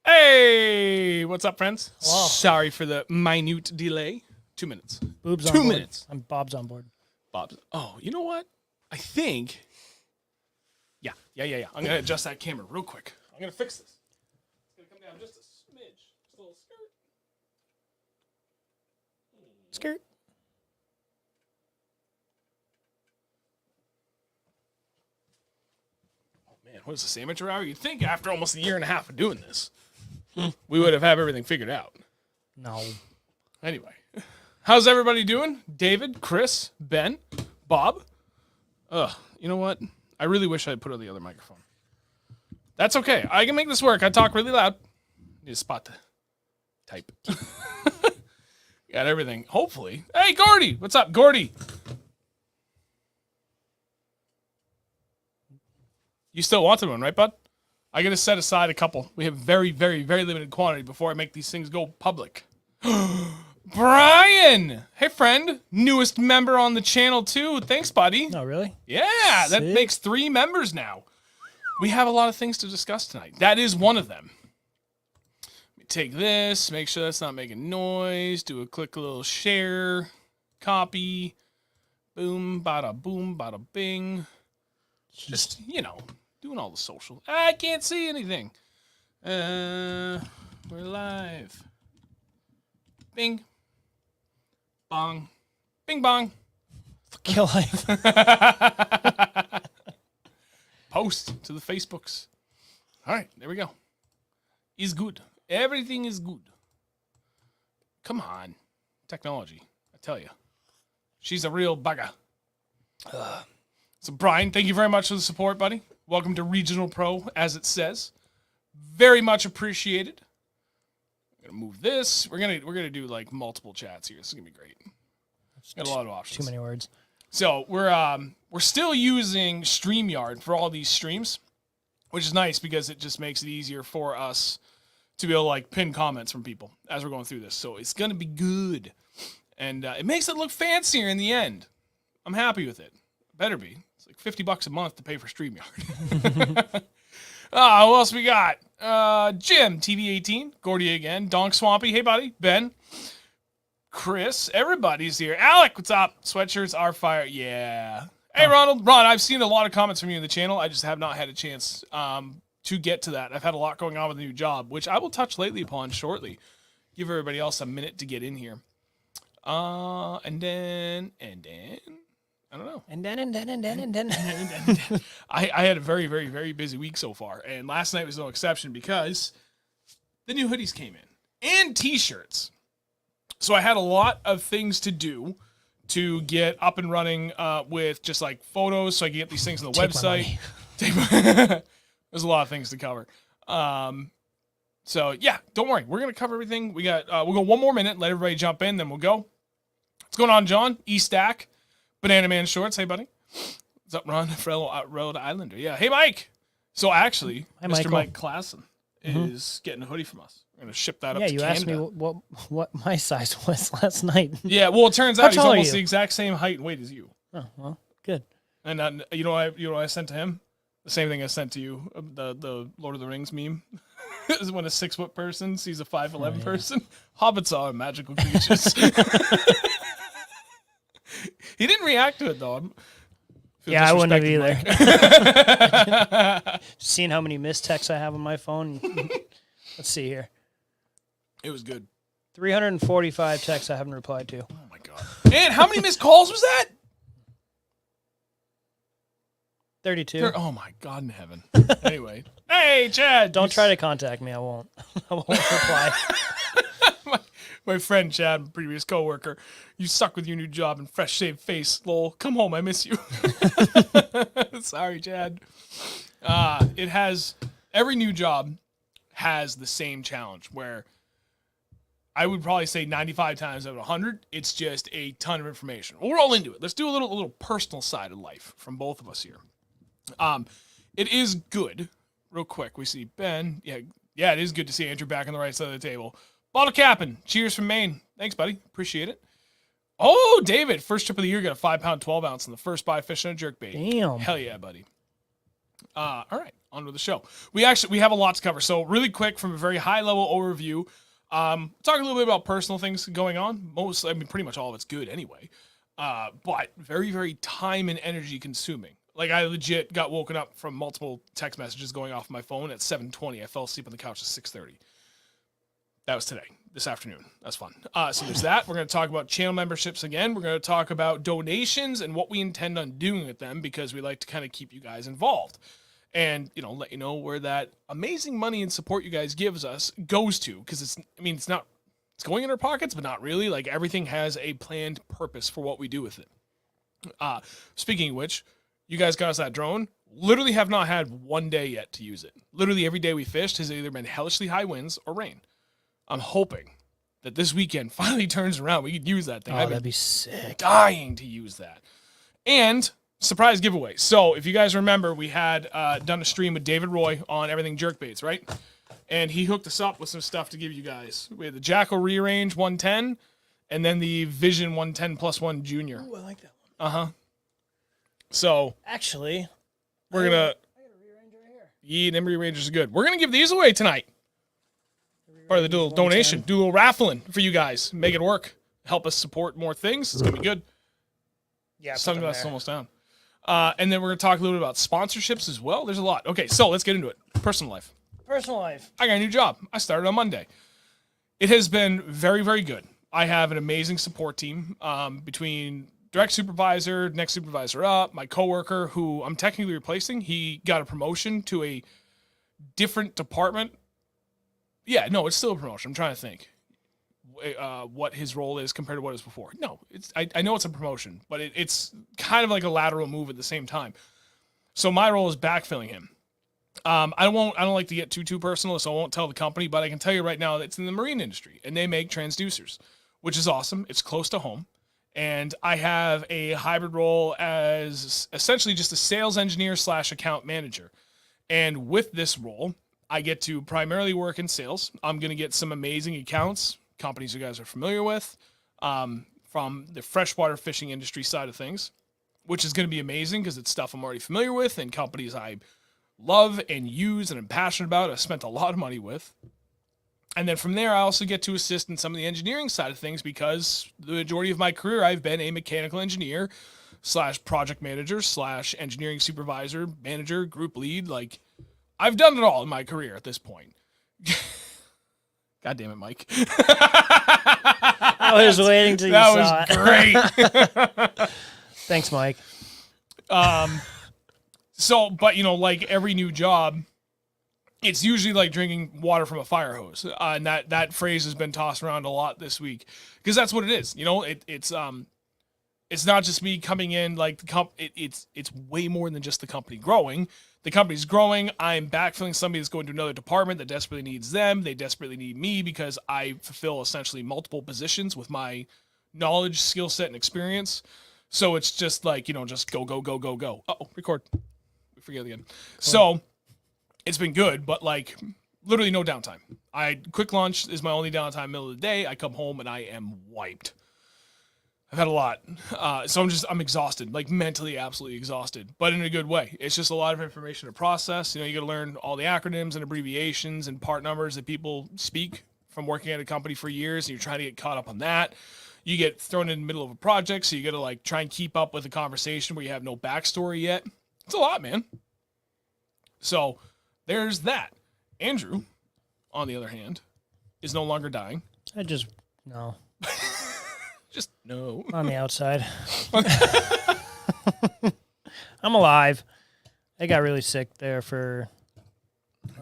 Hey, what's up, friends? Wow. Sorry for the minute delay. 2 minutes. Boobs on 2 board. minutes. I'm Bob's on board. Bob's. Oh, you know what? I think. Yeah. I'm gonna adjust that camera real quick. I'm gonna fix this. It's gonna come down just a smidge, just a little skirt. Skirt. Oh man, what is this, amateur hour? You'd think after almost a year and a half of doing this, we would have everything figured out. No. Anyway, how's everybody doing? David, Chris, Ben, Bob. You know what? I really wish I had put on the other microphone. That's okay. I can make this work. I talk really loud. Need a spot to type. Got everything. Hopefully. Hey, Gordy. What's up, Gordy? You still wanted one, right, bud? I got to set aside a couple. We have very, very, very limited quantity before I make these things go public. Brian! Hey, friend. Newest member on the channel, too. Thanks, buddy. Oh, really? Yeah, that Sick. makes 3 members now. We have a lot of things to discuss tonight. That is one of them. Let me take this, make sure that's not making noise, do a quick little share, copy, boom, bada bing. Just, doing all the social. I can't see anything. We're live. Bing. Bong. Bing bong. Kill life. Post to the Facebooks. All right, there we go. Is good. Everything is good. Come on. Technology, I tell you. She's a real bugger. So, Brian, thank you very much for the support, buddy. Welcome to Regional Pro, as it says. Very much appreciated. I'm gonna move this. We're gonna do like multiple chats here. This is gonna be great. Got a lot of options. Too many words. So we're still using StreamYard for all these streams, which is nice because it just makes it easier for us to be able to like pin comments from people as we're going through this. So it's gonna be good, and it makes it look fancier in the end. I'm happy with it. Better be. It's like $50 a month to pay for StreamYard. Who else we got? Jim, TV18, Gordy again, Donk Swampy, hey buddy, Ben, Chris, everybody's here. Alec, what's up? Sweatshirts are fire. Yeah. Hey, Ron, I've seen a lot of comments from you in the channel. I just have not had a chance to get to that. I've had a lot going on with the new job, which I will touch lightly upon shortly. Give everybody else a minute to get in here. And then, I don't know. And then. I had a very, very, very busy week so far. And last night was no exception because the new hoodies came in and t-shirts. So I had a lot of things to do to get up and running with just like photos so I can get these things on the website. There's a lot of things to cover. So yeah, don't worry. We're going to cover everything. We'll go 1 more minute, let everybody jump in, then we'll go. What's going on, John? E-Stack, Banana Man Shorts. Hey, buddy. What's up, Ron? Rhode Islander. Yeah. Hey, Mike. So actually, Hi, Mr. Michael. Mike Klassen is getting a hoodie from us. We're going to ship that up Yeah, to you Canada. asked me what my size was last night. Yeah, well, it turns out he's tall are almost you? the exact same height and weight as you. Oh, well, good. And you know what I sent to him? The same thing I sent to you, the Lord of the Rings meme. Is when a 6-foot person sees a 5'11" person. Hobbits are magical creatures. He didn't react to it, though. Yeah, I wouldn't have disrespected either. Mike. Seeing how many missed texts I have on my phone. Let's see here. It was good. 345 texts I haven't replied to. Oh, my God. Man, how many missed calls was that? 32. Oh, my God in heaven. Anyway. Hey, Chad. Don't try to contact me. I won't. I won't reply. My friend Chad, previous coworker, you suck with your new job and fresh shaved face. Lol, come home, I miss you. Sorry, Chad. Every new job has the same challenge where I would probably say 95 times out of 100, it's just a ton of information. We're all into it. Let's do a little personal side of life from both of us here. It is good. Real quick, we see Ben. Yeah, it is good to see Andrew back on the right side of the table. Bottle capping. Cheers from Maine. Thanks, buddy. Appreciate it. Oh, David. First trip of the year. Got a 5-pound, 12-ounce in the first buy fish on a jerkbait. Damn. Hell yeah, buddy. All right, on with the show. We have a lot to cover. So really quick, from a very high level overview, talk a little bit about personal things going on. Pretty much all of it's good anyway. But very, very time and energy consuming. Like I legit got woken up from multiple text messages going off my phone at 7:20. I fell asleep on the couch at 6:30. That was today, this afternoon. That's fun. So there's that. We're going to talk about channel memberships again. We're going to talk about donations and what we intend on doing with them because we like to kind of keep you guys involved and, let you know where that amazing money and support you guys gives us goes to. Because it's going in our pockets, but not really. Like everything has a planned purpose for what we do with it. Speaking of which, you guys got us that drone. Literally have not had one day yet to use it. Literally every day we fished has either been hellishly high winds or rain. I'm hoping that this weekend finally turns around. We could use that thing. Oh, that'd be sick. Dying to use that. And surprise giveaway. So if you guys remember, we had done a stream with David Roy on everything jerkbaits, right? And he hooked us up with some stuff to give you guys. We had the Jackal Rearrange 110 and then the Vision 110 Plus 1 Junior. Ooh, I like that one. So actually, we're going to... I got a rearranger right here. Yeah, them rearrangers are good. We're going to give these away tonight. Part of the little donation. Do a little raffling for you guys. Make it work. Help us support more things. It's going to be good. Yeah, Sunglasses almost down. And then we're going to talk a little bit about sponsorships as well. There's a lot. Okay, so let's get into it. Personal life. Personal life. I got a new job. I started on Monday. It has been very, very good. I have an amazing support team between direct supervisor, next supervisor up, my coworker who I'm technically replacing. He got a promotion to a different department. Yeah, no, it's still a promotion. I'm trying to think what his role is compared to what it was before. No, I know it's a promotion, but it's kind of like a lateral move at the same time. So my role is backfilling him. I don't like to get too personal, so I won't tell the company, but I can tell you right now that it's in the marine industry, and they make transducers, which is awesome. It's close to home, and I have a hybrid role as essentially just a sales engineer / account manager. And with this role, I get to primarily work in sales. I'm going to get some amazing accounts, companies you guys are familiar with, from the freshwater fishing industry side of things, which is going to be amazing because it's stuff I'm already familiar with and companies I love and use and I'm passionate about. I've spent a lot of money with. And then from there, I also get to assist in some of the engineering side of things because the majority of my career, I've been a mechanical engineer / project manager / engineering supervisor, manager, group lead. Like, I've done it all in my career at this point. God damn it, Mike. I was waiting till you saw it. That was great. Thanks, Mike. So, but like every new job, it's usually like drinking water from a fire hose. And that phrase has been tossed around a lot this week because that's what it is. It's not just me coming in like it's way more than just the company growing. The company's growing. I'm backfilling somebody that's going to another department that desperately needs them. They desperately need me because I fulfill essentially multiple positions with my knowledge, skill set, and experience. So it's just like, just go. Uh-oh, record. We forget again. Cool. So it's been good, but like literally no downtime. Quick lunch is my only downtime middle of the day. I come home and I am wiped. I've had a lot. So I'm exhausted, like mentally absolutely exhausted, but in a good way. It's just a lot of information to process. You got to learn all the acronyms and abbreviations and part numbers that people speak from working at a company for years, and you're trying to get caught up on that. You get thrown in the middle of a project, so you got to like try and keep up with a conversation where you have no backstory yet. It's a lot, man. So there's that. Andrew, on the other hand, is no longer dying. No. Just no. On the outside. I'm alive. I got really sick there for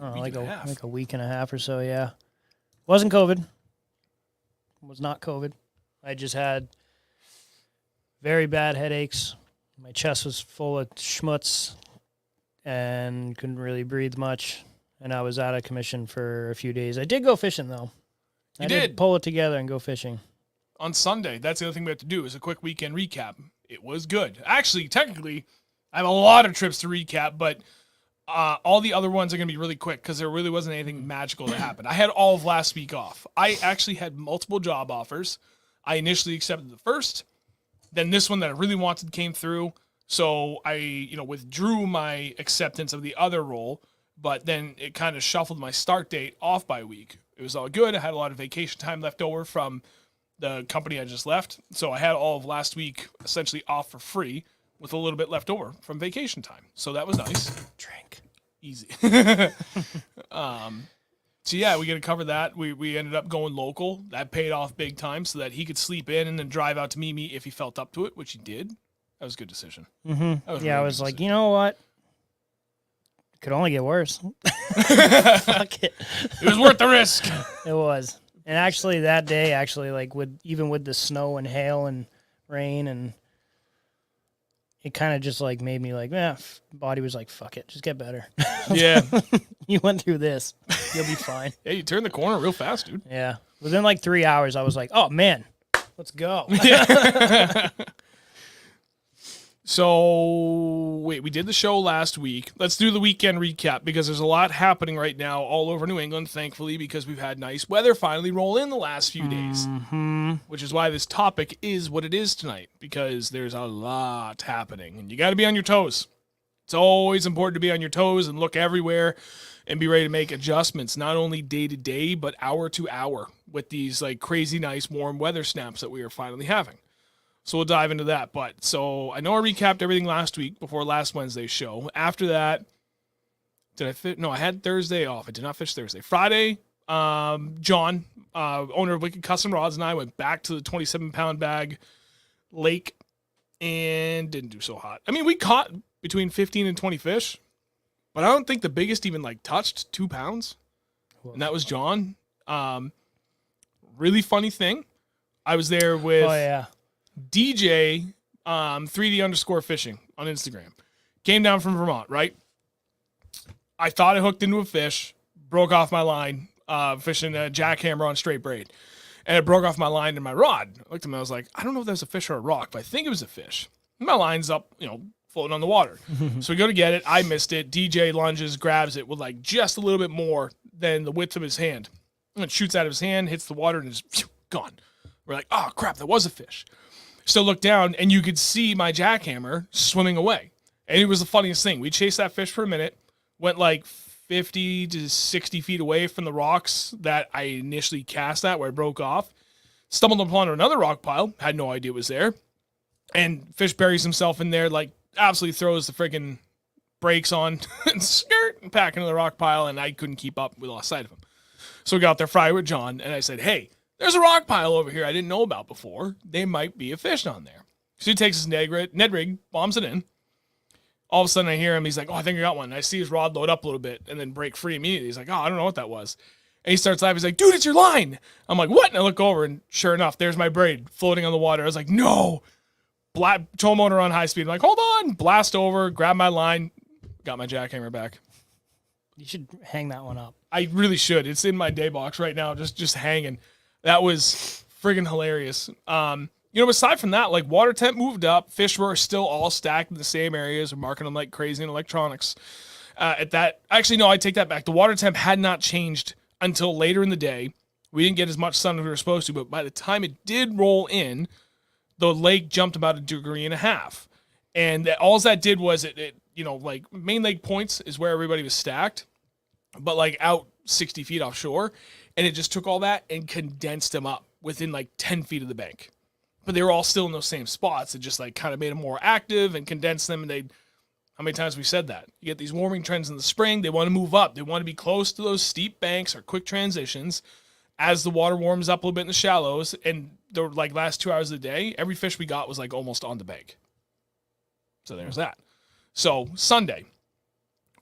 like a week and a half or so, yeah. Wasn't COVID. Was not COVID. I just had very bad headaches. My chest was full of schmutz and couldn't really breathe much. And I was out of commission for a few days. I did go fishing, though. I did pull it together and go fishing. On Sunday, that's the other thing we have to do is a quick weekend recap. It was good. Actually, technically, I have a lot of trips to recap, but all the other ones are going to be really quick because there really wasn't anything magical that happened. I had all of last week off. I actually had multiple job offers. I initially accepted the first. Then this one that I really wanted came through. So I, withdrew my acceptance of the other role, but then it kind of shuffled my start date off by a week. It was all good. I had a lot of vacation time left over from the company I just left. So I had all of last week essentially off for free with a little bit left over from vacation time. So that was nice. Drink. Easy. So yeah, we got to cover that. We ended up going local. That paid off big time so that he could sleep in and then drive out to meet me if he felt up to it, which he did. That was a good decision. Mm-hmm. Yeah, I was like, you know what? It could only get worse. Fuck it. It was worth the risk. It was. And actually that day, like with the snow and hail and rain, and it kind of just like made me like, body was like, fuck it, just get better. Yeah. You went through this. You'll be fine. Yeah, you turned the corner real fast, dude. Yeah. Within like 3 hours, I was like, oh man, let's go. Yeah. So, wait, we did the show last week. Let's do the weekend recap because there's a lot happening right now all over New England, thankfully, because we've had nice weather finally roll in the last few days. Mm-hmm. Which is why this topic is what it is tonight, because there's a lot happening, and you got to be on your toes. It's always important to be on your toes and look everywhere and be ready to make adjustments, not only day to day, but hour to hour with these like crazy nice warm weather snaps that we are finally having. So we'll dive into that. But so I know I recapped everything last week before last Wednesday's show. After that, I had Thursday off. I did not fish Thursday. Friday, John, owner of Wicked Custom Rods, and I went back to the 27-pound bag lake and didn't do so hot. I mean, we caught between 15 and 20 fish, but I don't think the biggest even like touched 2 pounds. Whoa. And that was John. Really funny thing. I was there with... Oh, yeah. DJ 3D_fishing on Instagram. Came down from Vermont, right? I thought I hooked into a fish, broke off my line, fishing a jackhammer on straight braid. And it broke off my line and my rod. I looked at him and I was like, I don't know if that was a fish or a rock, but I think it was a fish. My line's up, floating on the water. So we go to get it. I missed it. DJ lunges, grabs it with like just a little bit more than the width of his hand. And it shoots out of his hand, hits the water, and is gone. We're like, oh, crap, that was a fish. So look down, and you could see my jackhammer swimming away. And it was the funniest thing. We chased that fish for a minute, went like 50 to 60 feet away from the rocks that I initially cast at where it broke off, stumbled upon another rock pile, had no idea it was there, and fish buries himself in there, like absolutely throws the freaking brakes on and skirt and back into the rock pile, and I couldn't keep up. We lost sight of him. So we got there Friday with John, and I said, hey, there's a rock pile over here I didn't know about before. They might be a fish on there. So he takes his Ned rig, bombs it in. All of a sudden I hear him. He's like, oh, I think I got one. And I see his rod load up a little bit and then break free immediately. He's like, oh, I don't know what that was. And he starts laughing. He's like, dude, it's your line. I'm like, what? And I look over, and sure enough, there's my braid floating on the water. I was like, no. Tow motor on high speed. I'm like, hold on. Blast over, grab my line, got my jackhammer back. You should hang that one up. I really should. It's in my day box right now, just hanging. That was friggin' hilarious. Aside from that, like water temp moved up. Fish were still all stacked in the same areas. We're marking them like crazy in electronics. I take that back. The water temp had not changed until later in the day. We didn't get as much sun as we were supposed to, but by the time it did roll in, the lake jumped about 1.5 degrees. And all that did was like main lake points is where everybody was stacked, but like out 60 feet offshore. And it just took all that and condensed them up within like 10 feet of the bank. But they were all still in those same spots. It just like kind of made them more active and condensed them. And how many times we said that? You get these warming trends in the spring. They want to move up. They want to be close to those steep banks or quick transitions as the water warms up a little bit in the shallows. And the like last 2 hours of the day, every fish we got was like almost on the bank. So there's that. So Sunday,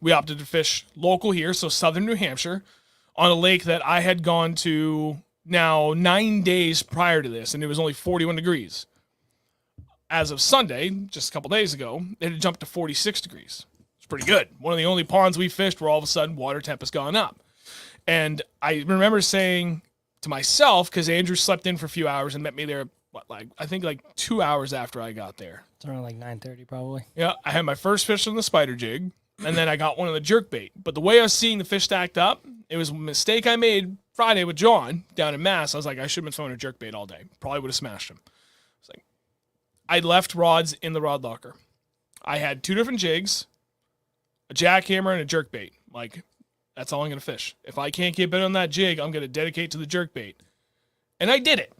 we opted to fish local here. So southern New Hampshire, on a lake that I had gone to now 9 days prior to this, and it was only 41 degrees. As of Sunday, just a couple days ago, it had jumped to 46 degrees. It's pretty good. One of the only ponds we fished where all of a sudden water temp has gone up. And I remember saying to myself, because Andrew slept in for a few hours and met me there, I think 2 hours after I got there. It's around like 9:30 probably. Yeah, I had my first fish on the spider jig. And then I got one of the jerkbait. But the way I was seeing the fish stacked up, it was a mistake I made Friday with John down in Mass. I was like, I should have been throwing a jerkbait all day. Probably would have smashed him. It's like, I left rods in the rod locker. I had 2 different jigs, a jackhammer and a jerkbait. Like, that's all I'm going to fish. If I can't get bit on that jig, I'm going to dedicate to the jerkbait. And I did it.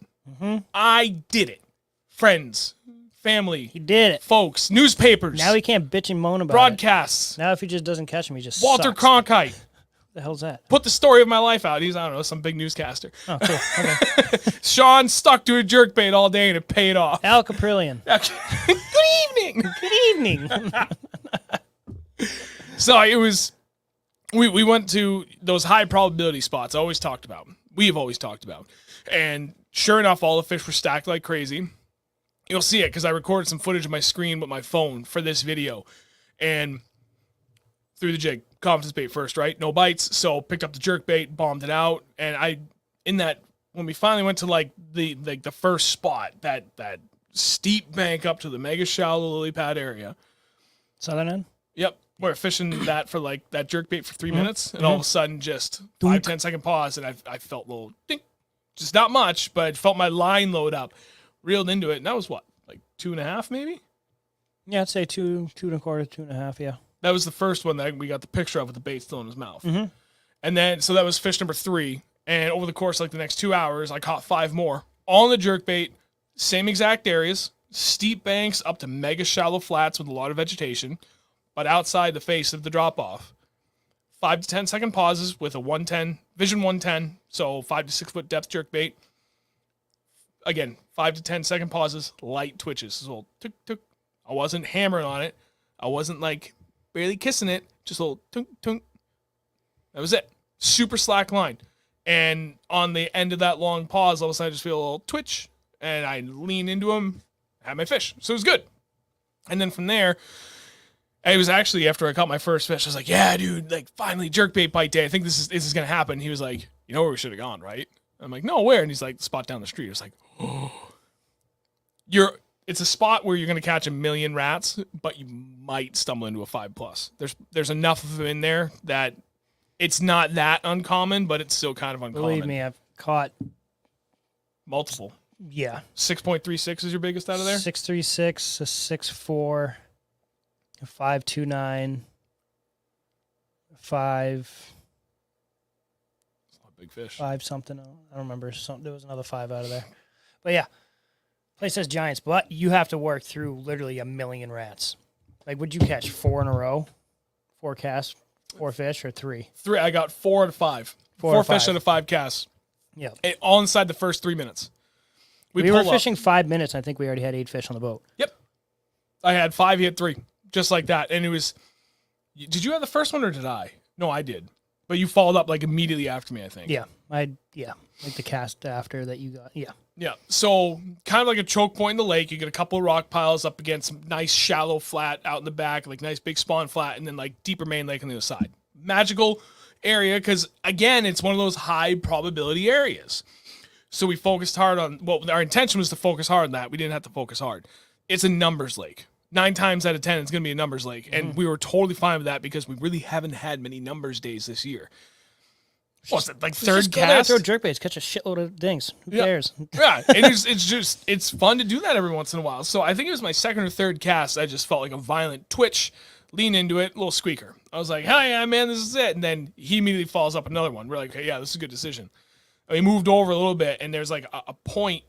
I did it. Friends, family. He did it. Folks, newspapers. Now he can't bitch and moan about broadcasts. it. Now if he just doesn't catch him, he just Walter sucks. Cronkite. What the hell's that? Put the story of my life out. He's, I don't know, some big newscaster. Oh, cool. Okay. Sean stuck to a jerkbait all day and it paid off. Al Caprillion. Good evening. Good evening. So it was, we went to those high probability spots I always talked about. We've always talked about. And sure enough, all the fish were stacked like crazy. You'll see it because I recorded some footage of my screen with my phone for this video. And threw the jig. Confidence bait first, right? No bites. So picked up the jerk bait, bombed it out. And when we finally went to like the first spot, that steep bank up to the mega shallow lily pad area. Southern end? Yep. We're fishing that for like that jerk bait for 3 minutes. And all of a sudden just 5-10 second pause. And I felt a little dink. Just not much, but I felt my line load up. Reeled into it. And that was what? Like 2.5 maybe? Yeah, I'd say 2, 2.25, 2.5, yeah. That was the first one that we got the picture of with the bait still in his mouth. And then, so that was fish number 3. And over the course of like the next 2 hours, I caught 5 more. All in the jerkbait, same exact areas, steep banks up to mega shallow flats with a lot of vegetation, but outside the face of the drop-off. 5 to 10 second pauses with a 110, Vision 110, so 5 to 6 foot depth jerkbait. Again, 5 to 10 second pauses, light twitches. So a little tuk tuk. I wasn't hammering on it. I wasn't like barely kissing it, just a little tunk tunk. That was it. Super slack line. And on the end of that long pause, all of a sudden I just feel a little twitch, and I lean into him, had my fish. So it was good. And then from there, it was actually after I caught my first fish, I was like, yeah, dude, like finally jerkbait bite day. I think this is going to happen. He was like, you know where we should have gone, right? I'm like, no, where? And he's like, the spot down the street. I was like, oh. It's a spot where you're going to catch a million rats, but you might stumble into a 5+. There's enough of them in there that it's not that uncommon, but it's still kind of uncommon. Believe me, I've caught multiple. Yeah. 6.36 is your biggest out of there? 6.36, a 6.4, a 5.29, 5. It's not a big fish. 5 something. I don't remember. There was another 5 out of there. But yeah. Place says giants, but you have to work through literally a million rats. Like, would you catch 4 in a row? 4 casts, 4 fish, or 3? 3. I got 4 out of 5. 4 fish out of 5 casts. Yeah. All inside the first 3 minutes. We were fishing 5 minutes. I think we already had 8 fish on the boat. Yep. I had 5, he had 3. Just like that. And it was, did you have the first one or did I? No, I did. But you followed up like immediately after me, I think. Yeah. Like the cast after that you got. Yeah. Yeah. So kind of like a choke point in the lake. You get a couple of rock piles up against some nice shallow flat out in the back, like nice big spawn flat, and then like deeper main lake on the other side. Magical area because, again, it's one of those high probability areas. So we focused hard on, well, our intention was to focus hard on that. We didn't have to focus hard. It's a numbers lake. 9 times out of 10, it's going to be a numbers lake. And we were totally fine with that because we really haven't had many numbers days this year. What's it, like third cast? Throw jerkbaits, catch a shitload of things. Who cares? Yeah, and it's fun to do that every once in a while. So I think it was my second or third cast. I just felt like a violent twitch, lean into it, little squeaker. I was like, hell yeah, man, this is it. And then he immediately follows up another one. We're like, hey, yeah, this is a good decision. And we moved over a little bit, and there's like a point,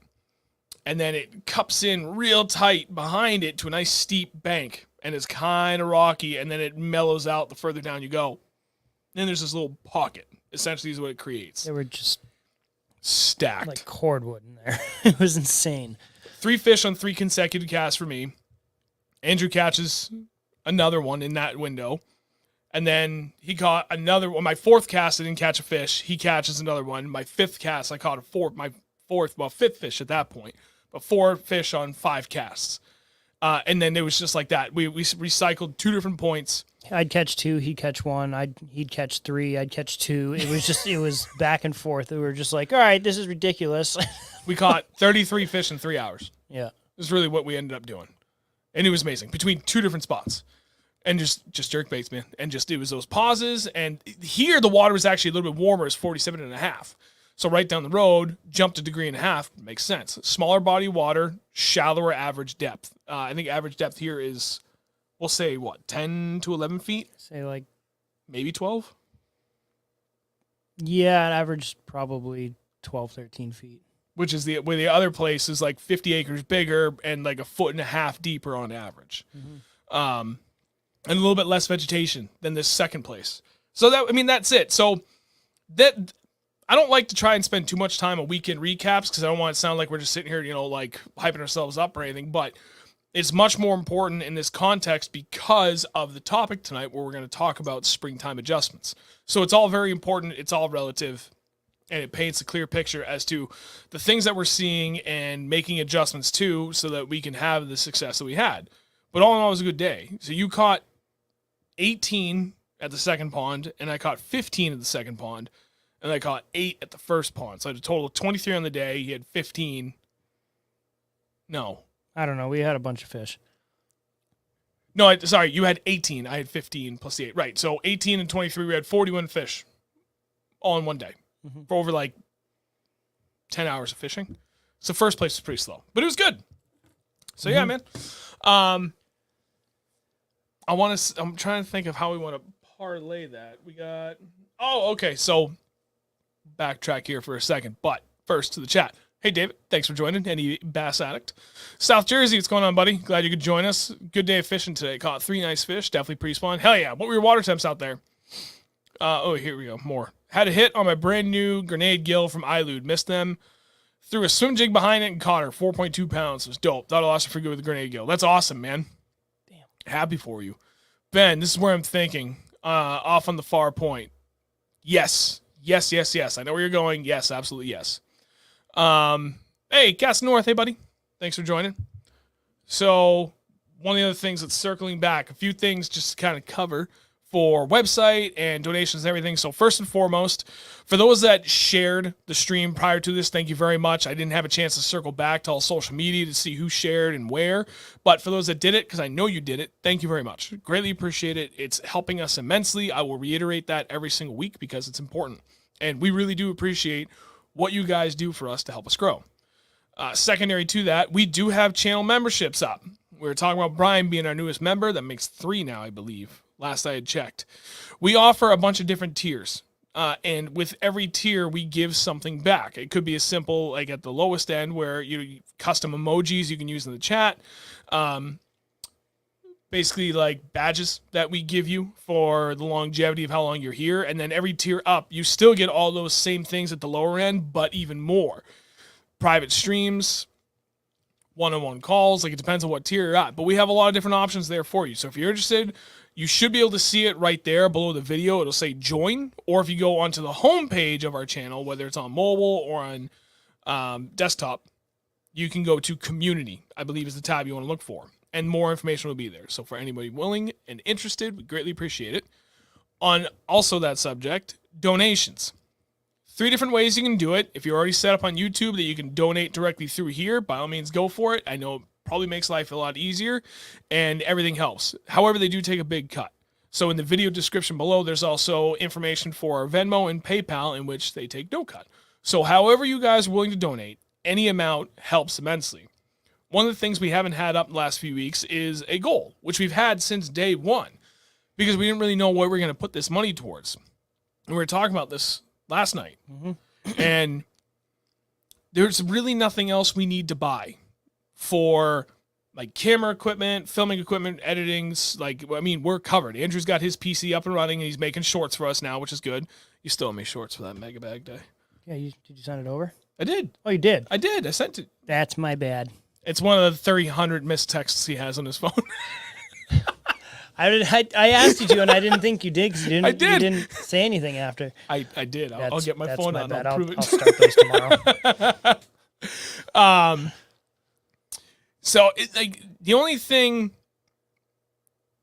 and then it cups in real tight behind it to a nice steep bank, and it's kind of rocky, and then it mellows out the further down you go. Then there's this little pocket. Essentially is what it creates. They were just stacked. like cordwood in there. It was insane. 3 fish on 3 consecutive casts for me. Andrew catches another one in that window. And then he caught another one. My 4th cast, I didn't catch a fish. He catches another one. My 5th cast, I caught my 5th fish at that point. But 4 fish on 5 casts. And then it was just like that. We recycled 2 different points. I'd catch 2, he'd catch 1. He'd catch 3, I'd catch 2. It was back and forth. We were just like, all right, this is ridiculous. We caught 33 fish in 3 hours. Yeah. This is really what we ended up doing. And it was amazing. Between 2 different spots. And just jerkbaits, man. And it was those pauses. And here the water was actually a little bit warmer. It's 47.5. So right down the road, jumped a degree and a half. Makes sense. Smaller body water, shallower average depth. I think average depth here is we'll say what, 10 to 11 feet, Say like, maybe 12. yeah, an average probably 12, 13 feet. Which is where the other place is like 50 acres bigger and like a foot and a half deeper on average. And a little bit less vegetation than this second place. So that's it. So that I don't like to try and spend too much time on weekend recaps because I don't want it to sound like we're just sitting here, like hyping ourselves up or anything. But it's much more important in this context because of the topic tonight where we're going to talk about springtime adjustments. So it's all very important. It's all relative. And it paints a clear picture as to the things that we're seeing and making adjustments to so that we can have the success that we had. But all in all, it was a good day. So you caught 18 at the second pond, and I caught 15 at the second pond, and I caught 8 at the first pond. So I had a total of 23 on the day. He had 15. No. I don't know. We had a bunch of fish. No, sorry. You had 18. I had 15 plus the 8. Right. So 18 and 23, we had 41 fish all in one day. For over like 10 hours of fishing. So first place was pretty slow, but it was good. So yeah, man. I'm trying to think of how we want to parlay that. We got, okay. So backtrack here for a second, but first to the chat. Hey, David, thanks for joining. Any bass addict. South Jersey, what's going on, buddy? Glad you could join us. Good day of fishing today. Caught 3 nice fish, definitely pre-spawn. Hell yeah. What were your water temps out there? Here we go. More. Had a hit on my brand new grenade gill from iLude. Missed them. Threw a swim jig behind it and caught her. 4.2 pounds. It was dope. Thought I lost her for good with the grenade gill. That's awesome, man. Damn. Happy for you. Ben, this is where I'm thinking. Off on the far point. Yes. Yes, yes, yes. I know where you're going. Yes, absolutely yes. Hey, Cass North. Hey, buddy. Thanks for joining. So, one of the other things that's circling back, a few things just to kind of cover for website and donations and everything. So first and foremost, for those that shared the stream prior to this, thank you very much. I didn't have a chance to circle back to all social media to see who shared and where, but for those that did it, because I know you did it, thank you very much. Greatly appreciate it. It's helping us immensely. I will reiterate that every single week because it's important. And we really do appreciate what you guys do for us to help us grow. Secondary to that, we do have channel memberships up. We were talking about Brian being our newest member. That makes 3 now, I believe. Last I had checked. We offer a bunch of different tiers. And with every tier, we give something back. It could be as simple, like at the lowest end, where you custom emojis you can use in the chat. Basically, like badges that we give you for the longevity of how long you're here. And then every tier up, you still get all those same things at the lower end, but even more. Private streams, one-on-one calls. Like, it depends on what tier you're at. But we have a lot of different options there for you. So if you're interested, you should be able to see it right there below the video. It'll say join. Or if you go onto the home page of our channel, whether it's on mobile or on desktop, you can go to community, I believe is the tab you want to look for. And more information will be there. So for anybody willing and interested, we greatly appreciate it. On also that subject, donations. 3 different ways you can do it. If you're already set up on YouTube that you can donate directly through here, by all means go for it. I know it probably makes life a lot easier and everything helps. However, they do take a big cut. So in the video description below, there's also information for Venmo and PayPal in which they take no cut. So however you guys are willing to donate, any amount helps immensely. One of the things we haven't had up in the last few weeks is a goal, which we've had since day one, because we didn't really know what we're going to put this money towards. And we were talking about this last night. And there's really nothing else we need to buy for like camera equipment, filming equipment, editings. Like, I mean, we're covered. Andrew's got his PC up and running and he's making shorts for us now, which is good. You still owe me shorts for that mega bag day. Yeah, did you send it over? I did. Oh, you did? I did. I sent it. That's my bad. It's one of the 300 missed texts he has on his phone. I asked you to, and I didn't think you did because you I did. You didn't say anything after. I did. I'll get my phone out and I'll prove it. I'll start those tomorrow. So the only thing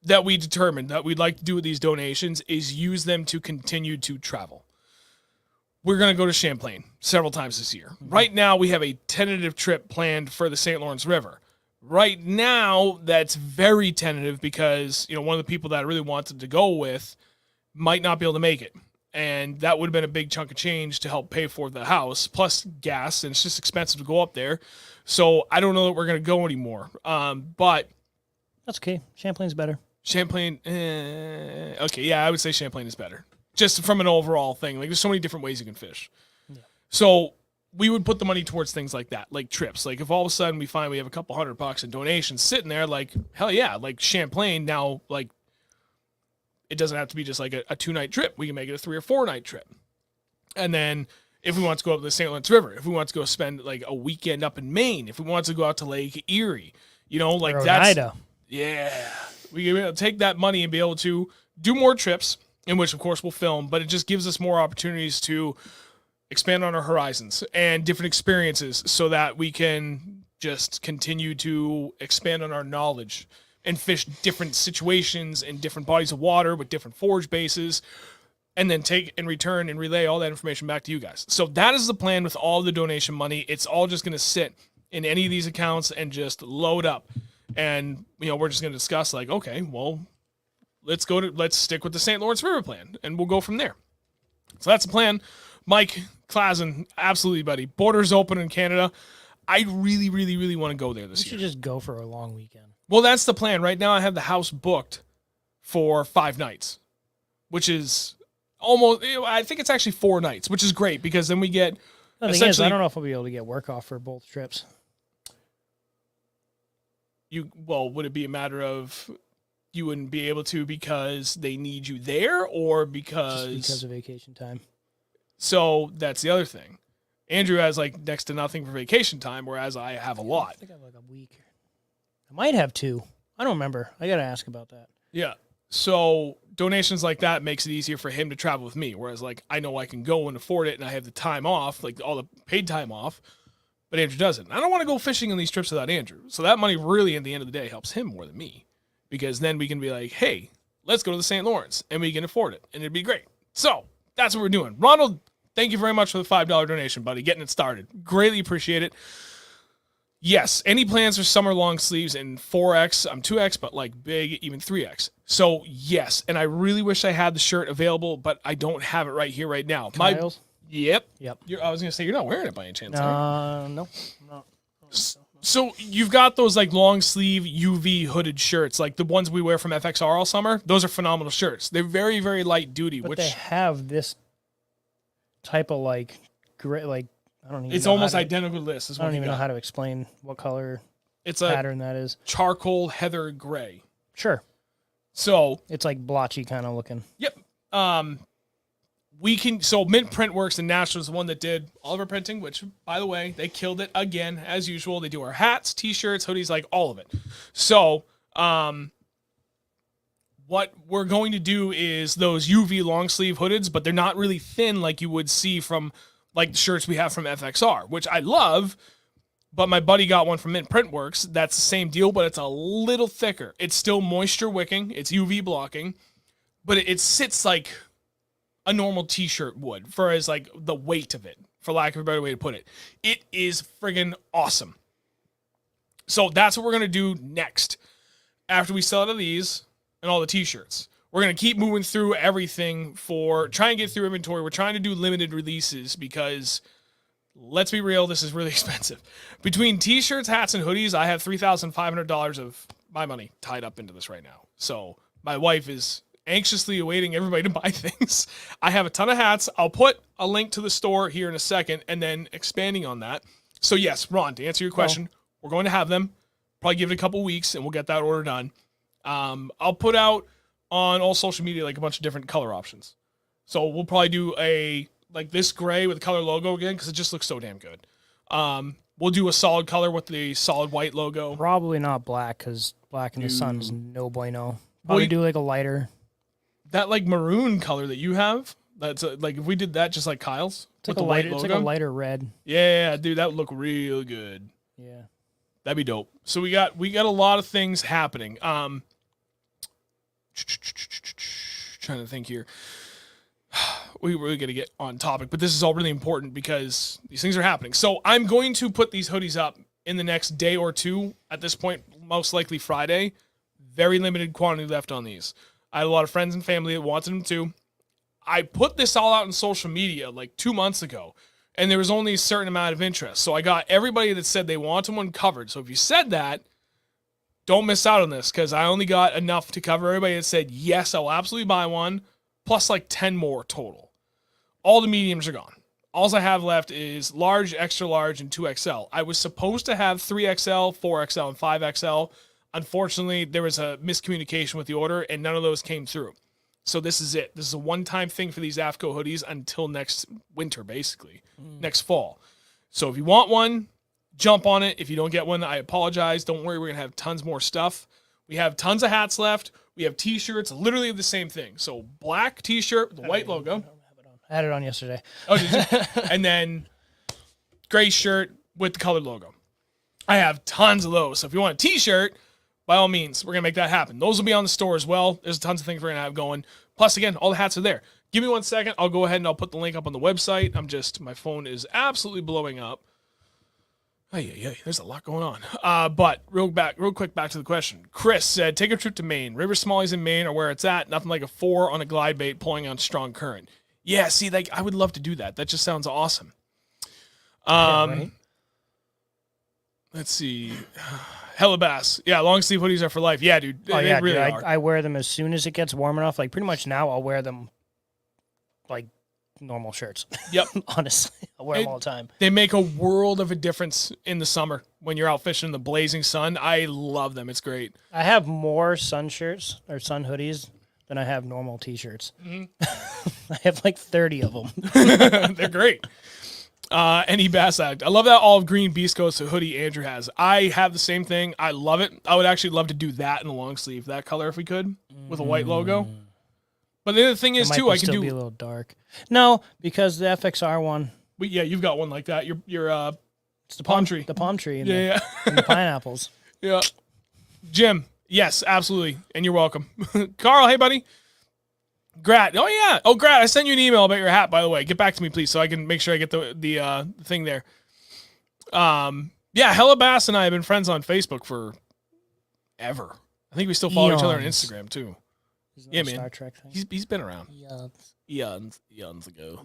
that we determined that we'd like to do with these donations is use them to continue to travel. We're going to go to Champlain several times this year. Right now, we have a tentative trip planned for the St. Lawrence River. Right now, that's very tentative because, one of the people that I really wanted to go with might not be able to make it. And that would have been a big chunk of change to help pay for the house, plus gas, and it's just expensive to go up there. So I don't know that we're going to go anymore. But that's okay. Champlain's better. Champlain. Okay, yeah, I would say Champlain is better. Just from an overall thing. Like, there's so many different ways you can fish. Yeah. So we would put the money towards things like that, like trips. Like, if all of a sudden we find we have a couple $100 in donations sitting there, like, hell yeah, like Champlain now, like, it doesn't have to be just like a 2-night trip. We can make it a 3 or 4 night trip. And then if we want to go up to the St. Lawrence River, if we want to go spend like a weekend up in Maine, if we want to go out to Lake Erie, you know, like that's, yeah, we can be able to take that money and be able to do more trips, in which of course we'll film, but it just gives us more opportunities to expand on our horizons and different experiences so that we can just continue to expand on our knowledge and fish different situations in different bodies of water with different forage bases, and then take and return and relay all that information back to you guys. So that is the plan with all the donation money. It's all just going to sit in any of these accounts and just load up. And, you know, we're just going to discuss like, okay, well, let's stick with the St. Lawrence River plan and we'll go from there. So that's the plan. Mike Klassen, absolutely, buddy. Borders open in Canada. I really, really, really want to go there this year. We should just go for a long weekend. Well, that's the plan. Right now I have the house booked for 5 nights, which is almost, I think it's actually 4 nights, which is great because then we get the thing is, I don't know if we'll be able to get work off for both trips. Would it be a matter of you wouldn't be able to because they need you there or just because of vacation time? So that's the other thing. Andrew has like next to nothing for vacation time, whereas I have a lot. I think I have like a week. I might have 2. I don't remember. I got to ask about that. Yeah. So donations like that makes it easier for him to travel with me. Whereas like I know I can go and afford it and I have the time off, like all the paid time off, but Andrew doesn't. I don't want to go fishing on these trips without Andrew. So that money really at the end of the day helps him more than me, because then we can be like, hey, let's go to the St. Lawrence and we can afford it and it'd be great. So that's what we're doing. Ronald, thank you very much for the $5 donation, buddy. Getting it started. Greatly appreciate it. Yes, any plans for summer long sleeves in 4X? I'm 2X, but like big, even 3X. So yes, and I really wish I had the shirt available, but I don't have it right here, right now. Kyle's? Yep. I was gonna say you're not wearing it by any chance. No, no. So you've got those like long sleeve UV hooded shirts, like the ones we wear from FXR all summer. Those are phenomenal shirts. They're very, very light duty. But they have this type of like gray, like. I don't even it's almost identical to this. I don't even know how to explain what color it's pattern that is. Charcoal heather gray. Sure. So it's like blotchy kind of looking. Yep. So Mint Print Works in Nashville is the one that did all of our printing, which, by the way, they killed it again, as usual. They do our hats, t-shirts, hoodies, like all of it. So what we're going to do is those UV long sleeve hoodies, but they're not really thin like you would see from like the shirts we have from FXR, which I love, but my buddy got one from Mint Print Works. That's the same deal, but it's a little thicker. It's still moisture wicking. It's UV blocking, but it sits like a normal t-shirt would for as like the weight of it, for lack of a better way to put it. It is friggin' awesome. So that's what we're going to do next. After we sell out of these and all the t-shirts, we're going to keep moving through everything try and get through inventory. We're trying to do limited releases because, let's be real, this is really expensive. Between t-shirts, hats, and hoodies, I have $3,500 of my money tied up into this right now. So my wife is anxiously awaiting everybody to buy things. I have a ton of hats. I'll put a link to the store here in a second and then expanding on that. So yes, Ron, to answer your question, we're going to have them. Probably give it a couple weeks and we'll get that order done. I'll put out on all social media like a bunch of different color options. So we'll probably do like this gray with the color logo again because it just looks so damn good. We'll do a solid color with the solid white logo. Probably not black because black in the sun is no bueno. Probably do like a lighter. That like maroon color that you have, that's like if we did that just like Kyle's it's with like the white logo. It's like a lighter red. Yeah, dude, that would look real good. Yeah. That'd be dope. So we got a lot of things happening. Trying to think here. We really got to get on topic, but this is all really important because these things are happening. So I'm going to put these hoodies up in the next day or two. At this point, most likely Friday. Very limited quantity left on these. I had a lot of friends and family that wanted them too. I put this all out on social media like 2 months ago, and there was only a certain amount of interest. So I got everybody that said they wanted one covered. So if you said that, don't miss out on this because I only got enough to cover everybody that said, yes, I will absolutely buy one, plus like 10 more total. All the mediums are gone. All I have left is large, extra large, and 2XL. I was supposed to have 3XL, 4XL, and 5XL. Unfortunately, there was a miscommunication with the order, and none of those came through. So this is it. This is a one-time thing for these AFCO hoodies until next winter, basically, next fall. So if you want one, jump on it. If you don't get one, I apologize. Don't worry, we're going to have tons more stuff. We have tons of hats left. We have T-shirts, literally the same thing. So black T-shirt with the white logo. I had it on yesterday. Oh, did you? And then gray shirt with the colored logo. I have tons of those. So if you want a T-shirt, by all means, we're going to make that happen. Those will be on the store as well. There's tons of things we're going to have going. Plus, again, all the hats are there. Give me 1 second. I'll go ahead and I'll put the link up on the website. My phone is absolutely blowing up. There's a lot going on. But real quick, back to the question. Chris said, take a trip to Maine. River Smallies in Maine are where it's at. Nothing like a 4 on a glide bait pulling on strong current. Yeah, see, like I would love to do that. That just sounds awesome. Right? Let's see. Hella bass. Yeah, long sleeve hoodies are for life. Yeah, dude. They really dude, are. I wear them as soon as it gets warm enough. Like pretty much now, I'll wear them like normal shirts. Yep. Honestly, I wear them all the time. They make a world of a difference in the summer when you're out fishing in the blazing sun. I love them. It's great. I have more sun shirts or sun hoodies than I have normal T-shirts. Mm-hmm. I have like 30 of them. They're great. Any bass act. I love that olive green Beast Coast hoodie Andrew has. I have the same thing. I love it. I would actually love to do that in a long sleeve, that color if we could, with a white logo. But the other thing is too, I can do be a little dark. No, because the FXR one. Yeah, you've got one like that. Your it's the palm tree. The palm tree. And yeah. And the pineapples. Yeah. Jim. Yes, absolutely, and you're welcome. Carl, hey buddy. Grat. Oh yeah. Oh Grat, I sent you an email about your hat, by the way. Get back to me, please, so I can make sure I get the thing there. Yeah, Hella Bass and I have been friends on Facebook for ever. I think we still follow each other on Instagram too. Yeah, man. Star Trek thing. He's been around. Eons ago.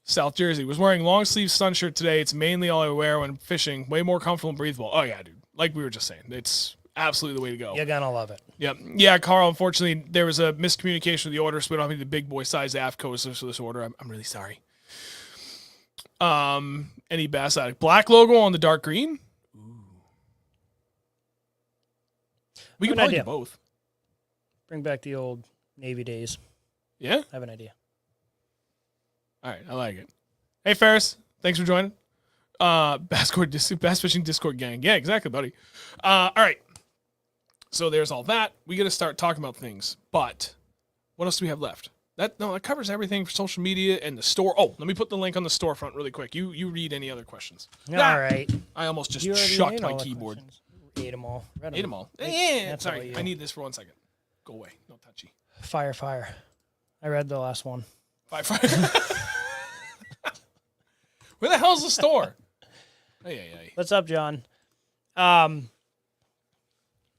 South Jersey was wearing long sleeve sun shirt today. It's mainly all I wear when fishing. Way more comfortable and breathable. Oh yeah, dude. Like we were just saying, it's absolutely the way to go. You're gonna love it. Yep. Yeah, Carl. Unfortunately, there was a miscommunication with the order, so we don't have the big boy size AFCOs for this order. I'm really sorry. Any bass addict black logo on the dark green. Ooh. We can probably do both. Bring back the old Navy days. Yeah, I have an idea. All right, I like it. Hey, Ferris, thanks for joining. Bass Fishing Discord gang. Yeah, exactly, buddy. All right. So there's all that. We got to start talking about things. But what else do we have left? That covers everything for social media and the store. Oh, let me put the link on the storefront really quick. You read any other questions. All right. I almost just shucked my keyboard. Ate them all. Ate them all. Yeah, sorry. I need this for 1 second. Go away. No touchy. Fire. I read the last one. Fire. Where the hell's the store? Hey. What's up, John?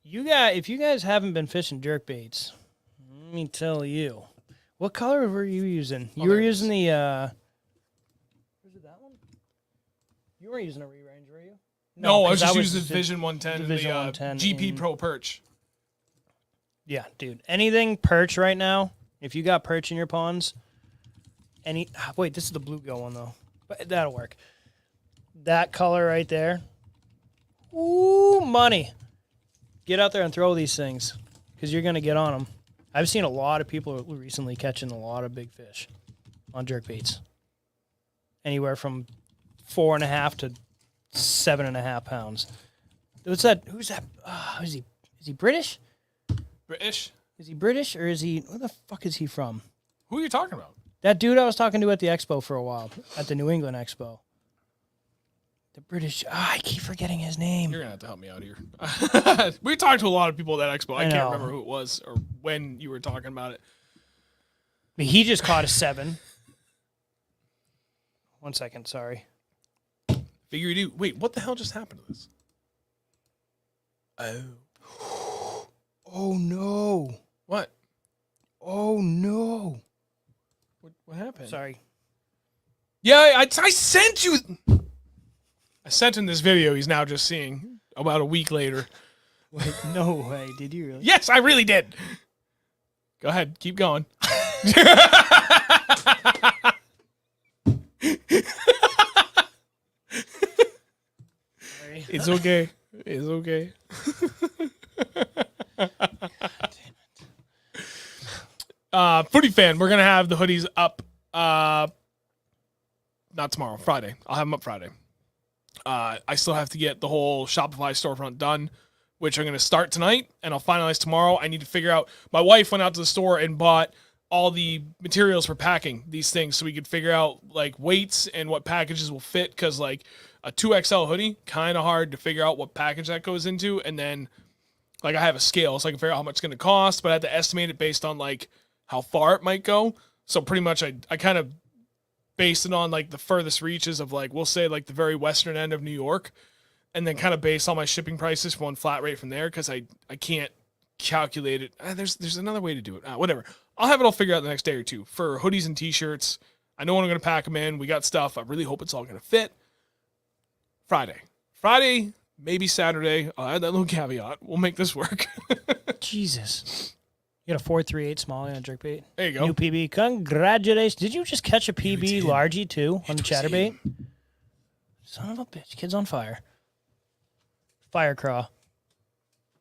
If you guys haven't been fishing jerk baits, let me tell you. What color were you using? You were using the was it that one? You weren't using a re-range, were you? No, I was just using the Vision 110 Vision and 110 GP Pro Perch. Yeah, dude. Anything perch right now, if you got perch in your ponds, wait, this is the bluegill one though. But that'll work. That color right there. Ooh, money. Get out there and throw these things because you're going to get on them. I've seen a lot of people recently catching a lot of big fish on jerk baits. Anywhere from 4.5 to 7.5 pounds. What's that? Who's that? Is he British? British? Is he British or is he? Where the fuck is he from? Who are you talking about? That dude I was talking to at the expo for a while, at the New England Expo. The British. I keep forgetting his name. You're going to have to help me out here. We talked to a lot of people at that expo. I can't remember who it was or when you were talking about it. But he just caught a 7. 1 second, sorry. Figure you do. Wait, what the hell just happened to this? Oh. Oh, no. What? Oh, no. What happened? Sorry. Yeah, I sent you. I sent him this video he's now just seeing about a week later. Wait, no way. Did you really? Yes, I really did. Go ahead. Keep going. It's okay. It's okay. Footy fan, we're going to have the hoodies up not tomorrow, Friday. I'll have them up Friday. I still have to get the whole Shopify storefront done, which I'm going to start tonight, and I'll finalize tomorrow. I need to figure out, my wife went out to the store and bought all the materials for packing these things so we could figure out like weights and what packages will fit, because like a 2XL hoodie, kind of hard to figure out what package that goes into, and then like I have a scale so I can figure out how much it's going to cost, but I have to estimate it based on like how far it might go. So pretty much I kind of based it on like the furthest reaches of like, we'll say like the very western end of New York, and then kind of base all my shipping prices for one flat rate from there, because I can't calculate it. There's another way to do it. Whatever. I'll have it all figured out the next day or two. For hoodies and t-shirts, I know when I'm going to pack them in. We got stuff. I really hope it's all going to fit. Friday, maybe Saturday. I'll add that little caveat. We'll make this work. Jesus. You got a 4.38 small and a jerkbait. There you go. New PB. Congratulations. Did you just catch a PB largie too on the chatterbait? Son of a bitch. Kid's on fire. Fire craw.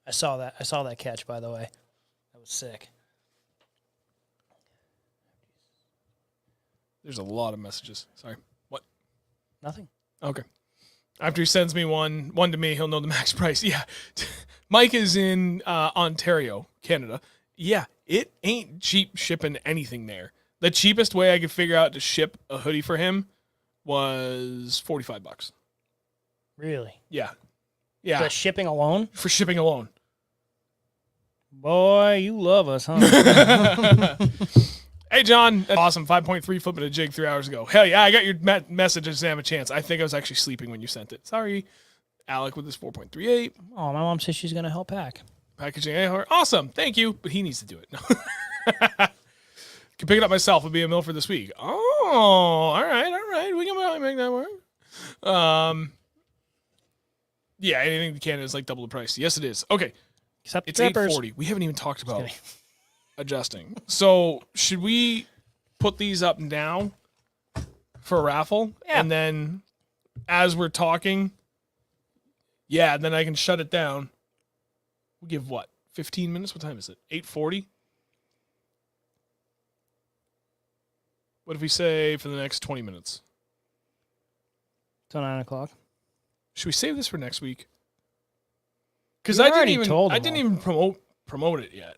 I saw that catch, by the way. That was sick. There's a lot of messages. Sorry. What? Nothing. Okay. After he sends me one to me, he'll know the max price. Yeah. Mike is in Ontario, Canada. Yeah, it ain't cheap shipping anything there. The cheapest way I could figure out to ship a hoodie for him was $45. Really? Yeah. The shipping alone? For shipping alone. Boy, you love us, huh? Hey, John. That's awesome. 5.3 flipping a jig 3 hours ago. Hell yeah, I got your message. I just didn't have a chance. I think I was actually sleeping when you sent it. Sorry. Alec with his 4.38. Oh, my mom says she's going to help pack. Packaging awesome. Thank you. But he needs to do it. No. Can pick it up myself. It'll be in Milford this week. Oh, all right. We can probably make that work. Yeah, anything to Canada is like double the price. Yes, it is. Okay. Except it's $8.40. We haven't even talked about adjusting. So should we put these up now for a raffle? Yeah. And then as we're talking, then I can shut it down. We'll give what? 15 minutes? What time is it? 8:40? What if we say for the next 20 minutes? Till 9 o'clock. Should we save this for next week? Because I didn't even promote it yet.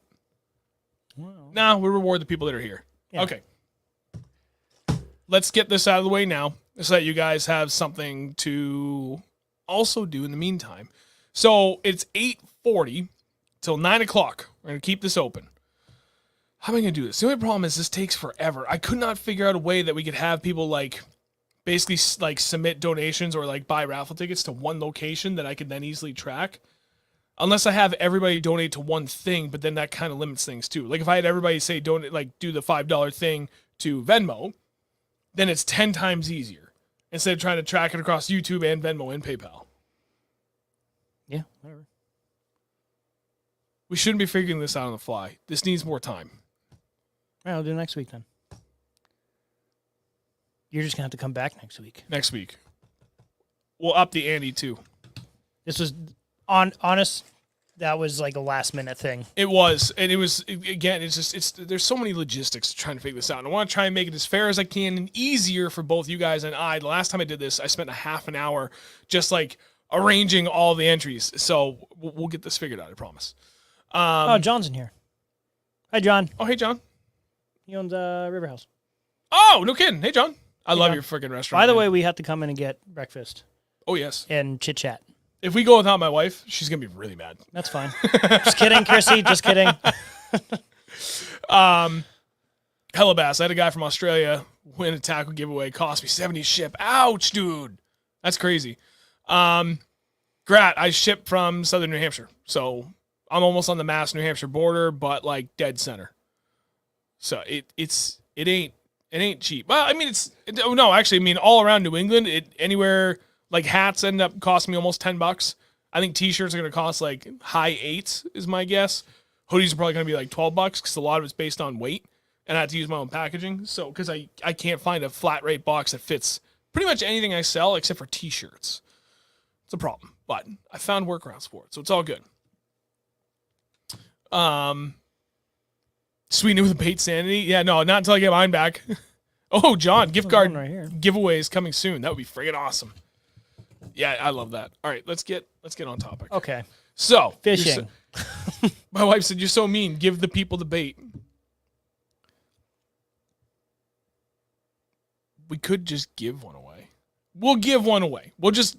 Well. Nah, we reward the people that are here. Yeah. Okay. Let's get this out of the way now so that you guys have something to also do in the meantime. So it's 8:40 till 9 o'clock. We're going to keep this open. How am I going to do this? The only problem is this takes forever. I could not figure out a way that we could have people like basically like submit donations or like buy raffle tickets to one location that I could then easily track. Unless I have everybody donate to one thing, but then that kind of limits things too. Like if I had everybody say donate, like do the $5 thing to Venmo, then it's 10 times easier instead of trying to track it across YouTube and Venmo and PayPal. Yeah, whatever. We shouldn't be figuring this out on the fly. This needs more time. All right, I'll do it next week then. You're just going to have to come back next week. Next week. We'll up the ante too. This was... honest, that was like a last minute thing. It was, and it was again. There's so many logistics trying to figure this out, and I want to try and make it as fair as I can and easier for both you guys and I. The last time I did this, I spent a half an hour just like arranging all the entries. So we'll get this figured out. I promise. John's in here. Hi, John. Oh, hey, John. He owns River House. Oh, no kidding. Hey, John. I love John. your freaking restaurant. By the way, we have to come in and get breakfast. Oh yes. And chit chat. If we go without my wife, she's going to be really mad. That's fine. Just kidding, Chrissy. Just kidding. Hellabass. I had a guy from Australia win a tackle giveaway. Cost me $70 ship. Ouch, dude. That's crazy. Grat, I ship from southern New Hampshire. So I'm almost on the Mass New Hampshire border, but like dead center. So it ain't cheap. Well, I mean, all around New England, anywhere Like hats end up costing me almost $10. I think t-shirts are going to cost like high 8s is my guess. Hoodies are probably going to be like $12 because a lot of it's based on weight, and I have to use my own packaging. So because I can't find a flat rate box that fits pretty much anything I sell except for t-shirts. It's a problem, but I found workarounds for it, so it's all good. Sweeten it with a bait sanity. Yeah, no, not until I get mine back. Oh, John, gift card right here. giveaways coming soon. That would be friggin' awesome. Yeah, I love that. All right, let's get on topic. Okay. So Fishing. My wife said, "You're so mean. Give the people the bait." We could just give one away. We'll give one away. We'll just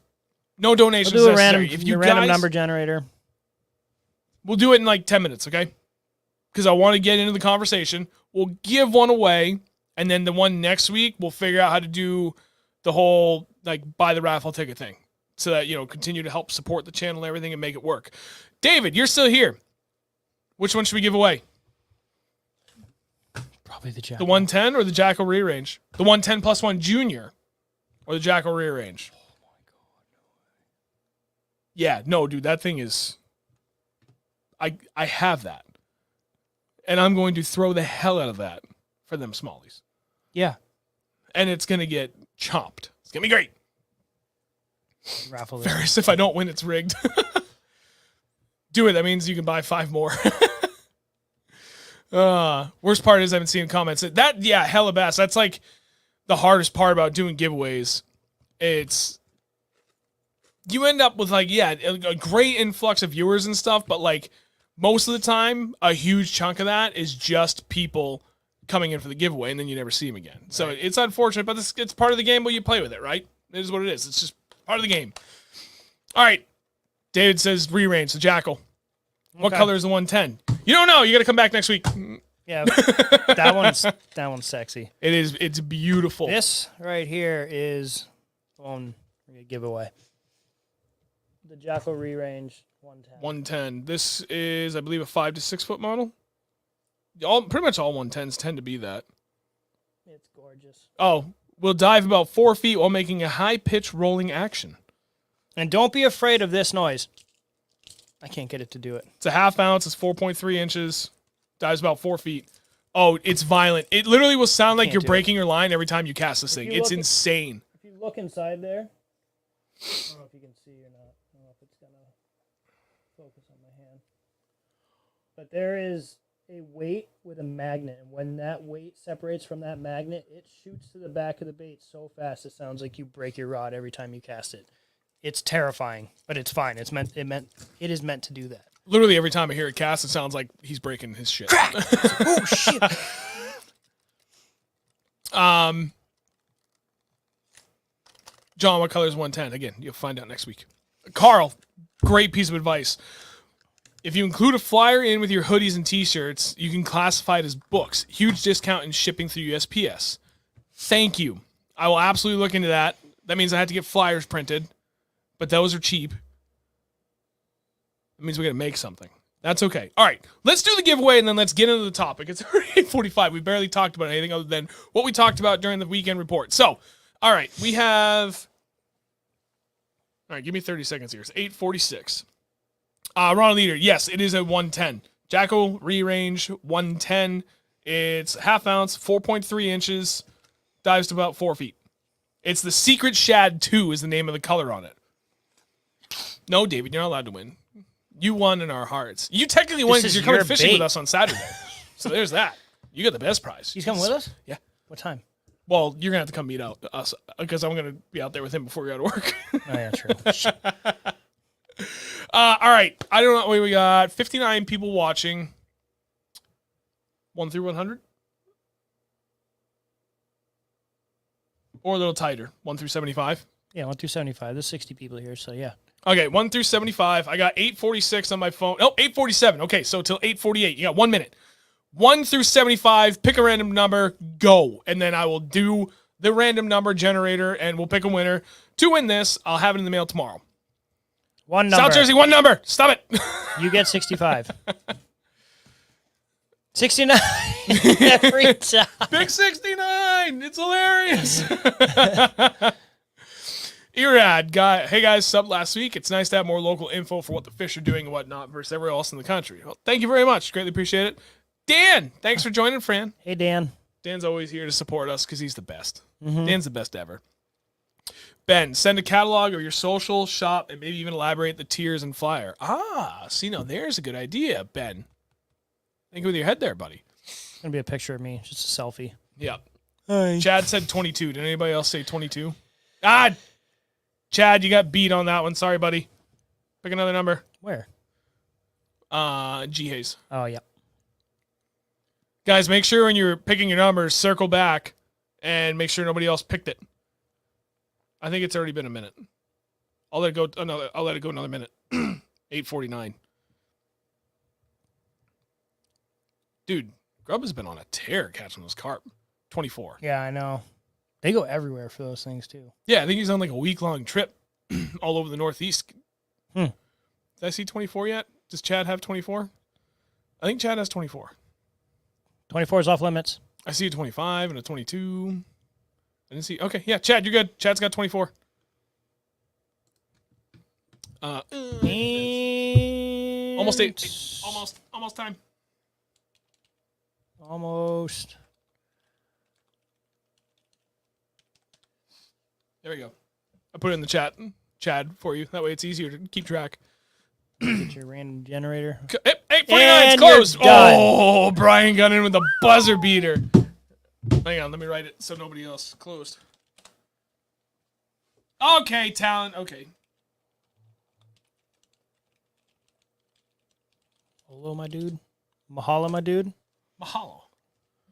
no donations We'll do a necessary. random, If you random guys, number generator. we'll do it in like 10 minutes, okay? Because I want to get into the conversation. We'll give one away, and then the one next week, we'll figure out how to do the whole like buy the raffle ticket thing, so that continue to help support the channel and everything and make it work. David, you're still here. Which one should we give away? Probably the Jackal. The 110 or the Jackal rearrange? The 110 plus 1 junior or the Jackal rearrange? Oh my god, no way. Yeah, no, dude, that thing is I have that. And I'm going to throw the hell out of that for them smallies. Yeah. And it's going to get chopped. It's going to be great. Raffle. Ferris, if I don't win, it's rigged. Do it. That means you can buy 5 more. Worst part is I haven't seen comments. Hella best. That's like the hardest part about doing giveaways. It's you end up with like, a great influx of viewers and stuff, but like most of the time, a huge chunk of that is just people coming in for the giveaway, and then you never see them again. Right. So it's unfortunate, but it's part of the game, but you play with it, right? It is what it is. It's just part of the game. All right. David says rearrange the Jackal. Okay. What color is the 110? You don't know. You got to come back next week. Yeah, that one's sexy. It is. It's beautiful. This right here is the one we're gonna give away. The Jackal rearrange 110. 110. This is, I believe, a 5 to 6 foot model. Pretty much all 110s tend to be that. It's gorgeous. Oh, we'll dive about 4 feet while making a high pitch rolling action. And don't be afraid of this noise. I can't get it to do it. It's a half ounce. It's 4.3 inches. Dives about 4 feet. Oh, it's violent. It literally will sound like you're breaking your line every time you cast this thing. It's insane. If you look inside there, I don't know if you can see or not. I don't know if it's going to focus on my hand. But there is a weight with a magnet. And when that weight separates from that magnet, it shoots to the back of the bait so fast it sounds like you break your rod every time you cast it. It's terrifying, but it's fine. It is meant to do that. Literally every time I hear it cast, it sounds like he's breaking his shit. Crack! Oh shit! John, what color is 110? Again, you'll find out next week. Carl, great piece of advice. If you include a flyer in with your hoodies and t-shirts, you can classify it as books. Huge discount in shipping through USPS. Thank you. I will absolutely look into that. That means I have to get flyers printed, but those are cheap. That means we got to make something. That's okay. All right, let's do the giveaway and then let's get into the topic. It's already 8:45. We barely talked about anything other than what we talked about during the weekend report. So, all right, we have... All right, give me 30 seconds here. It's 8:46. Ronald Leader, yes, it is a 110. Jackal rearrange 110. It's half ounce, 4.3 inches, dives to about 4 feet. It's the Secret Shad 2 is the name of the color on it. No, David, you're not allowed to win. You won in our hearts. You technically won because you're coming fishing with us on Saturday. So there's that. You got the best prize. He's coming with us? Yeah. What time? Well, you're going to have to come meet us because I'm going to be out there with him before we go to work. Oh, yeah, true. All right. I don't know. We got 59 people watching. 1 through 100? Or a little tighter. 1 through 75? Yeah, 1 through 75. There's 60 people here, so yeah. Okay, 1 through 75. I got 846 on my phone. Oh, 847. Okay, so till 848. You got 1 minute. 1 through 75. Pick a random number. Go. And then I will do the random number generator, and we'll pick a winner. To win this, I'll have it in the mail tomorrow. One number. South Jersey, one number. Stop it. You get 65. 69 every time. Big 69. It's hilarious. Irad, guy. Hey guys, subbed last week. It's nice to have more local info for what the fish are doing and whatnot versus everywhere else in the country. Well, thank you very much. Greatly appreciate it. Dan, thanks for joining, Fran. Hey, Dan. Dan's always here to support us because he's the best. Dan's the best ever. Ben, send a catalog of your social, shop, and maybe even elaborate the tiers and flyer. See, now there's a good idea, Ben. Think with your head there, buddy. It's going to be a picture of me, just a selfie. Yep. Hi. Chad said 22. Did anybody else say 22? Chad, you got beat on that one. Sorry, buddy. Pick another number. Where? G Hayes. Oh, yeah. Guys, make sure when you're picking your numbers, circle back and make sure nobody else picked it. I think it's already been a minute. I'll let it go another minute. 8:49. Dude, Grub has been on a tear catching those carp. 24. Yeah, I know. They go everywhere for those things, too. Yeah, I think he's on like a week-long trip all over the Northeast. Did I see 24 yet? Does Chad have 24? I think Chad has 24. 24 is off limits. I see a 25 and a 22. I didn't see. Okay, yeah, Chad, you're good. Chad's got 24. Almost eight. Almost time. Almost. There we go. I put it in the chat, Chad, for you. That way it's easier to keep track. Get your random generator. 8:49, it's closed. Oh, Brian got in with a buzzer beater. Hang on, let me write it so nobody else closed. Okay, talent. Okay. Hello, my dude. Mahalo, my dude. Mahalo.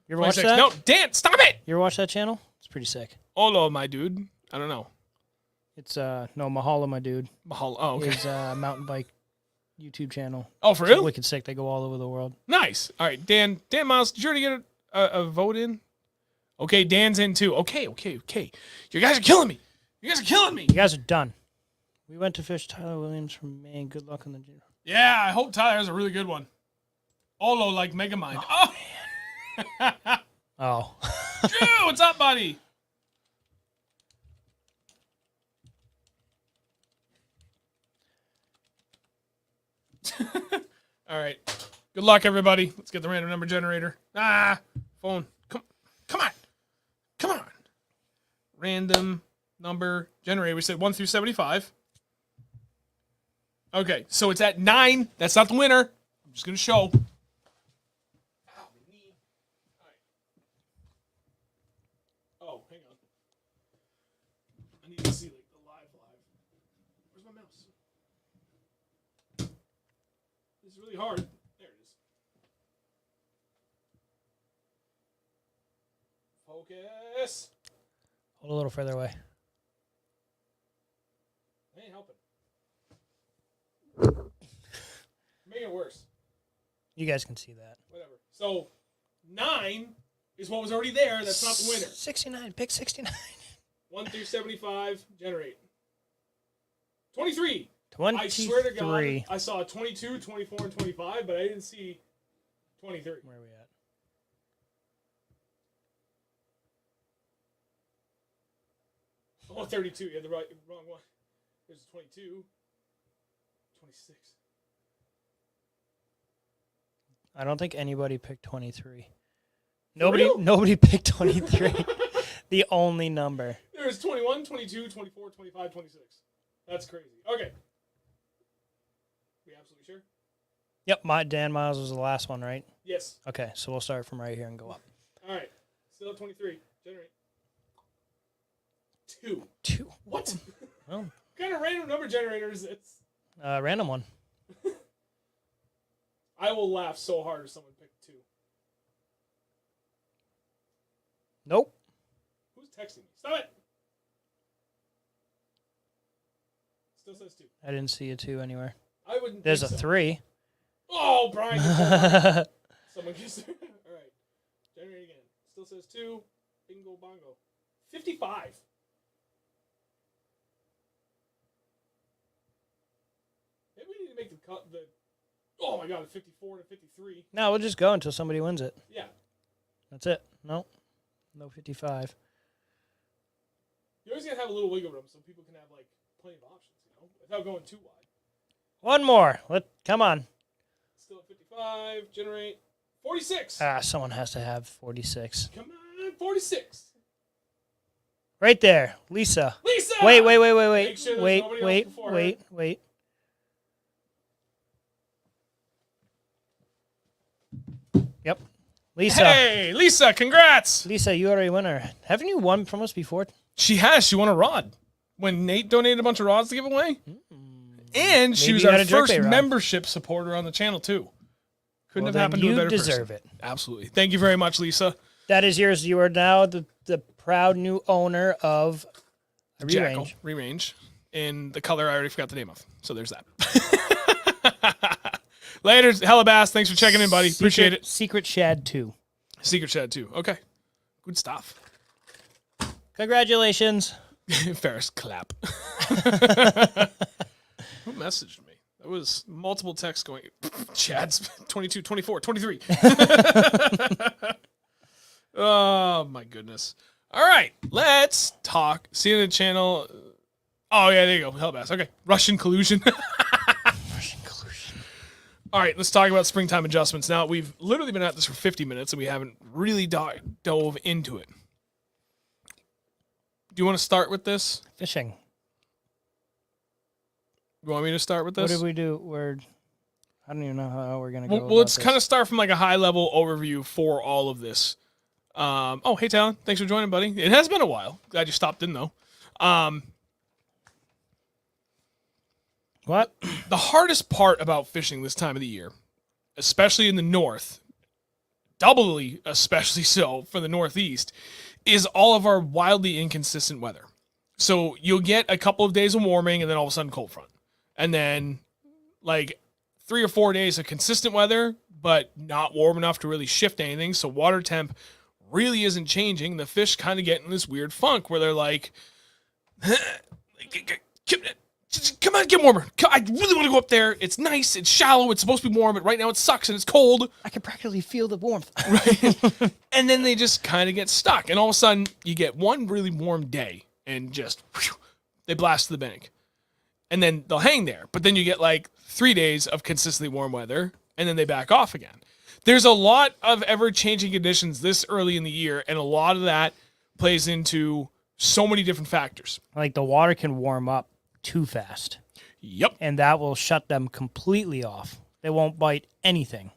You ever watch 26. that? No, Dan, stop it. You ever watch that channel? It's pretty sick. Olo, my dude. I don't know. It's no Mahalo, my dude. Mahalo. Oh, okay. His mountain bike YouTube channel. Oh, for It's real? wicked sick. They go all over the world. Nice. All right, Dan Miles, did you already get a vote in? Okay, Dan's in too. Okay. You guys are killing me. You guys are done. We went to fish Tyler Williams from Maine. Good luck on the gym. Yeah, I hope Tyler has a really good one. Olo like Megamind. Oh, man. Oh. Drew, what's up, buddy? All right. Good luck, everybody. Let's get the random number generator. Phone. Come on. Random number generator. We said 1 through 75. Okay, so it's at 9. That's not the winner. I'm just going to show. Oh, hang on. I need to see like the live. Where's my mouse? This is really hard. There it is. Focus. Hold a little further away. I ain't helping. Making it worse. You guys can see that. Whatever. So 9 is what was already there. That's not the winner. 69. Pick 69. 1 through 75. Generate. 23. 23. I swear to God, I saw 22, 24, and 25, but I didn't see 23. Where are we at? Oh, 32. You had the wrong one. There's 22. 26. I don't think anybody picked 23. Real? Nobody picked 23. The only number. There's 21, 22, 24, 25, 26. That's crazy. Okay. We absolutely sure? Yep, Dan Miles was the last one, right? Yes. Okay, so we'll start from right here and go up. All right. Still at 23. Generate. 2. What? Well, What kind of random number generator is this? random one. I will laugh so hard if someone picked 2. Nope. Who's texting me? Stop it. Still says 2. I didn't see a 2 anywhere. I wouldn't. There's think a so. 3. Oh, Brian. Someone gets there. All right. Generate again. Still says 2. Bingo bongo. 55. Maybe we need to make the cut. Oh my God, a 54 and a 53. No, we'll just go until somebody wins it. Yeah. That's it. No 55. You always gotta have a little wiggle room so people can have like plenty of options, without going too wide. One more. Come on. Still at 55. Generate 46. Someone has to have 46. Come on, 46. Right there, Lisa. Lisa. Wait. Make sure there's nobody else before her. Wait. Yep. Lisa. Hey, Lisa, congrats. Lisa, you already won her. Haven't you won from us before? She has. She won a rod when Nate donated a bunch of rods to give away. And she Maybe was you got our a jerk first bait rod. membership supporter on the channel, too. Couldn't have happened to a you better deserve person. it. Absolutely. Thank you very much, Lisa. That is yours. You are now the proud new owner of a Jackal Re-Range. Re-Range in the color I already forgot the name of. So there's that. Later, Hellabass. Thanks for checking in, buddy. Appreciate it. Secret Shad 2. Secret Shed, too. Okay. Good stuff. Congratulations. Ferris, clap. Who messaged me? That was multiple texts going, Chad's 22, 24, 23. Oh, my goodness. All right, let's talk. See you in the channel. Oh, yeah, there you go. Hellbass. Okay. Russian collusion. Russian collusion. All right, let's talk about springtime adjustments. Now, we've literally been at this for 50 minutes, and we haven't really dove into it. Do you want to start with this? Fishing. You want me to start with this? What did we do? I don't even know how we're going to go. Well, let's kind of start from like a high-level overview for all of this. Oh, hey, Talon. Thanks for joining, buddy. It has been a while. Glad you stopped in, though. What? The hardest part about fishing this time of the year, especially in the north, doubly especially so for the northeast, is all of our wildly inconsistent weather. So you'll get a couple of days of warming and then all of a sudden cold front. And then like 3 or 4 days of consistent weather, but not warm enough to really shift anything. So water temp really isn't changing. The fish kind of get in this weird funk where they're like, come on, get warmer. I really want to go up there. It's nice. It's shallow. It's supposed to be warm, but right now it sucks and it's cold. I can practically feel the warmth. Right. And then they just kind of get stuck. And all of a sudden, you get one really warm day and just they blast to the bank. And then they'll hang there. But then you get like 3 days of consistently warm weather, and then they back off again. There's a lot of ever-changing conditions this early in the year, and a lot of that plays into so many different factors. Like the water can warm up too fast. Yep. And that will shut them completely off. They won't bite anything.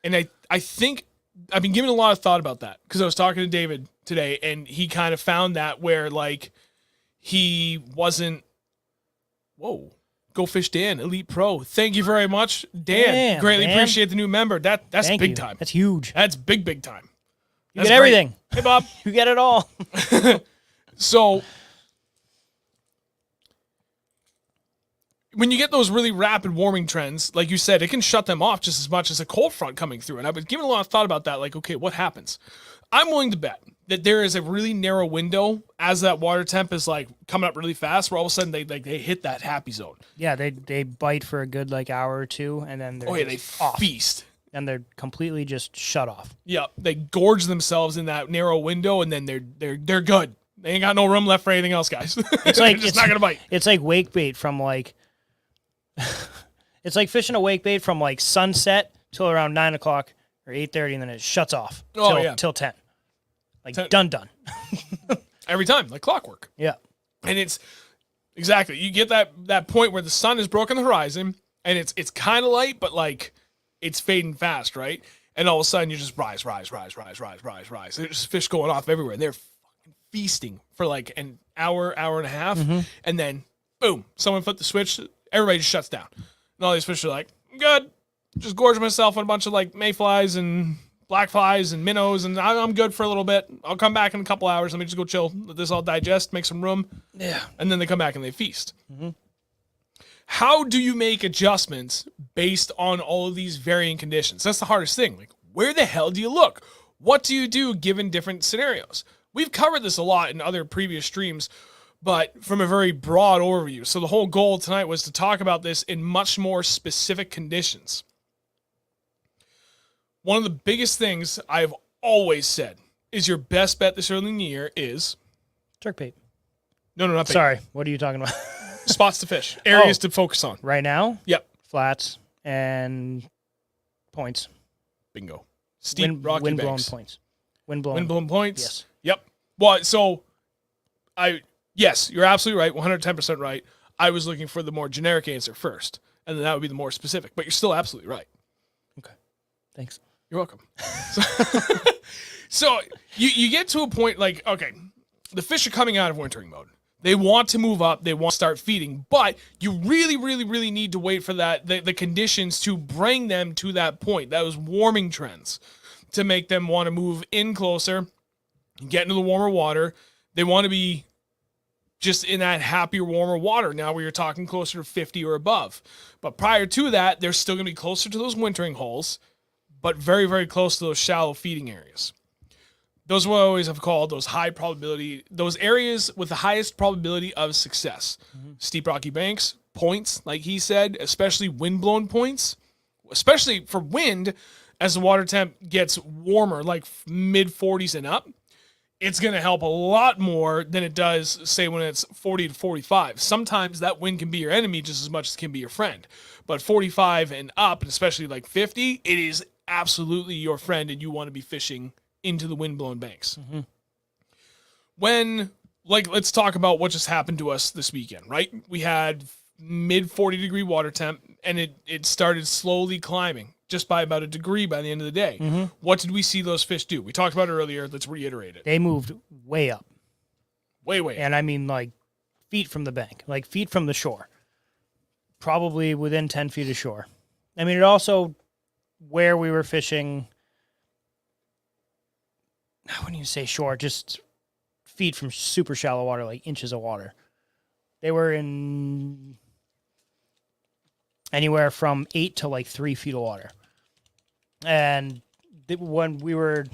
And I think I've been giving a lot of thought about that because I was talking to David today, and he kind of found that where like he wasn't. Whoa. Go Fish Dan, Elite Pro. Thank you very much, Dan. Damn, Greatly man. appreciate the new member. That's Thank big you. time. That's huge. That's big time. You That's get everything. Great. Hey, Bob. You get it all. So when you get those really rapid warming trends, like you said, it can shut them off just as much as a cold front coming through. And I've been giving a lot of thought about that. Like, okay, what happens? I'm willing to bet that there is a really narrow window as that water temp is like coming up really fast, where all of a sudden they hit that happy zone. Yeah, they bite for a good like hour or two, and then they're They off. feast. And they're completely just shut off. Yeah, they gorge themselves in that narrow window, and then they're good. They ain't got no room left for anything else, guys. It's like just not gonna bite. It's like wake bait from like. It's like fishing a wake bait from like sunset till around 9 o'clock or 8:30, and then it shuts off till 10. Like 10. Done. Every time, like clockwork. Yeah. And it's exactly, you get that point where the sun is broken the horizon, and it's kind of light, but like it's fading fast, right? And all of a sudden you just rise. There's just fish going off everywhere, and they're fucking feasting for like an hour and a half, and then boom, someone flipped the switch, everybody just shuts down. And all these fish are like, good, just gorge myself on a bunch of like mayflies and black flies and minnows, and I'm good for a little bit. I'll come back in a couple hours. Let me just go chill, let this all digest, make some room. Yeah. And then they come back and they feast. How do you make adjustments based on all of these varying conditions? That's the hardest thing. Like, where the hell do you look? What do you do given different scenarios? We've covered this a lot in other previous streams, but from a very broad overview. So the whole goal tonight was to talk about this in much more specific conditions. One of the biggest things I've always said is your best bet this early in the year is... Jerkbait. No, not bait. Sorry, what are you talking about? Spots to fish. Areas to focus on. Right now? Yep. Flats and points. Bingo. Steep, rocky wind-blown banks. points. Wind-blown Points? Yes. Yep. Well, so, yes, you're absolutely right, 110% right. I was looking for the more generic answer first, and then that would be the more specific. But you're still absolutely right. Okay. Thanks. You're welcome. So you get to a point like, okay, the fish are coming out of wintering mode. They want to move up. They want to start feeding. But you really, really, really need to wait for the conditions to bring them to that point, those warming trends, to make them want to move in closer, get into the warmer water. They want to be just in that happier, warmer water. Now we are talking closer to 50 or above. But prior to that, they're still going to be closer to those wintering holes, but very, very close to those shallow feeding areas. Those are what I always have called those high probability, those areas with the highest probability of success. Mm-hmm. Steep rocky banks, points, like he said, especially wind-blown points, especially for wind, as the water temp gets warmer, like mid-40s and up, it's going to help a lot more than it does, say, when it's 40 to 45. Sometimes that wind can be your enemy just as much as it can be your friend. But 45 and up, and especially like 50, it is absolutely your friend, and you want to be fishing into the wind-blown banks. Mm-hmm. Let's talk about what just happened to us this weekend, right? We had mid-40-degree water temp, and it started slowly climbing just by about a degree by the end of the day. Mm-hmm. What did we see those fish do? We talked about it earlier. Let's reiterate it. They moved way up. Way up. And I mean like feet from the bank, like feet from the shore. Probably within 10 feet of shore. I mean, it also, where we were fishing, I wouldn't even say shore, just feet from super shallow water, like inches of water. They were in anywhere from 8 to like 3 feet of water. And when we were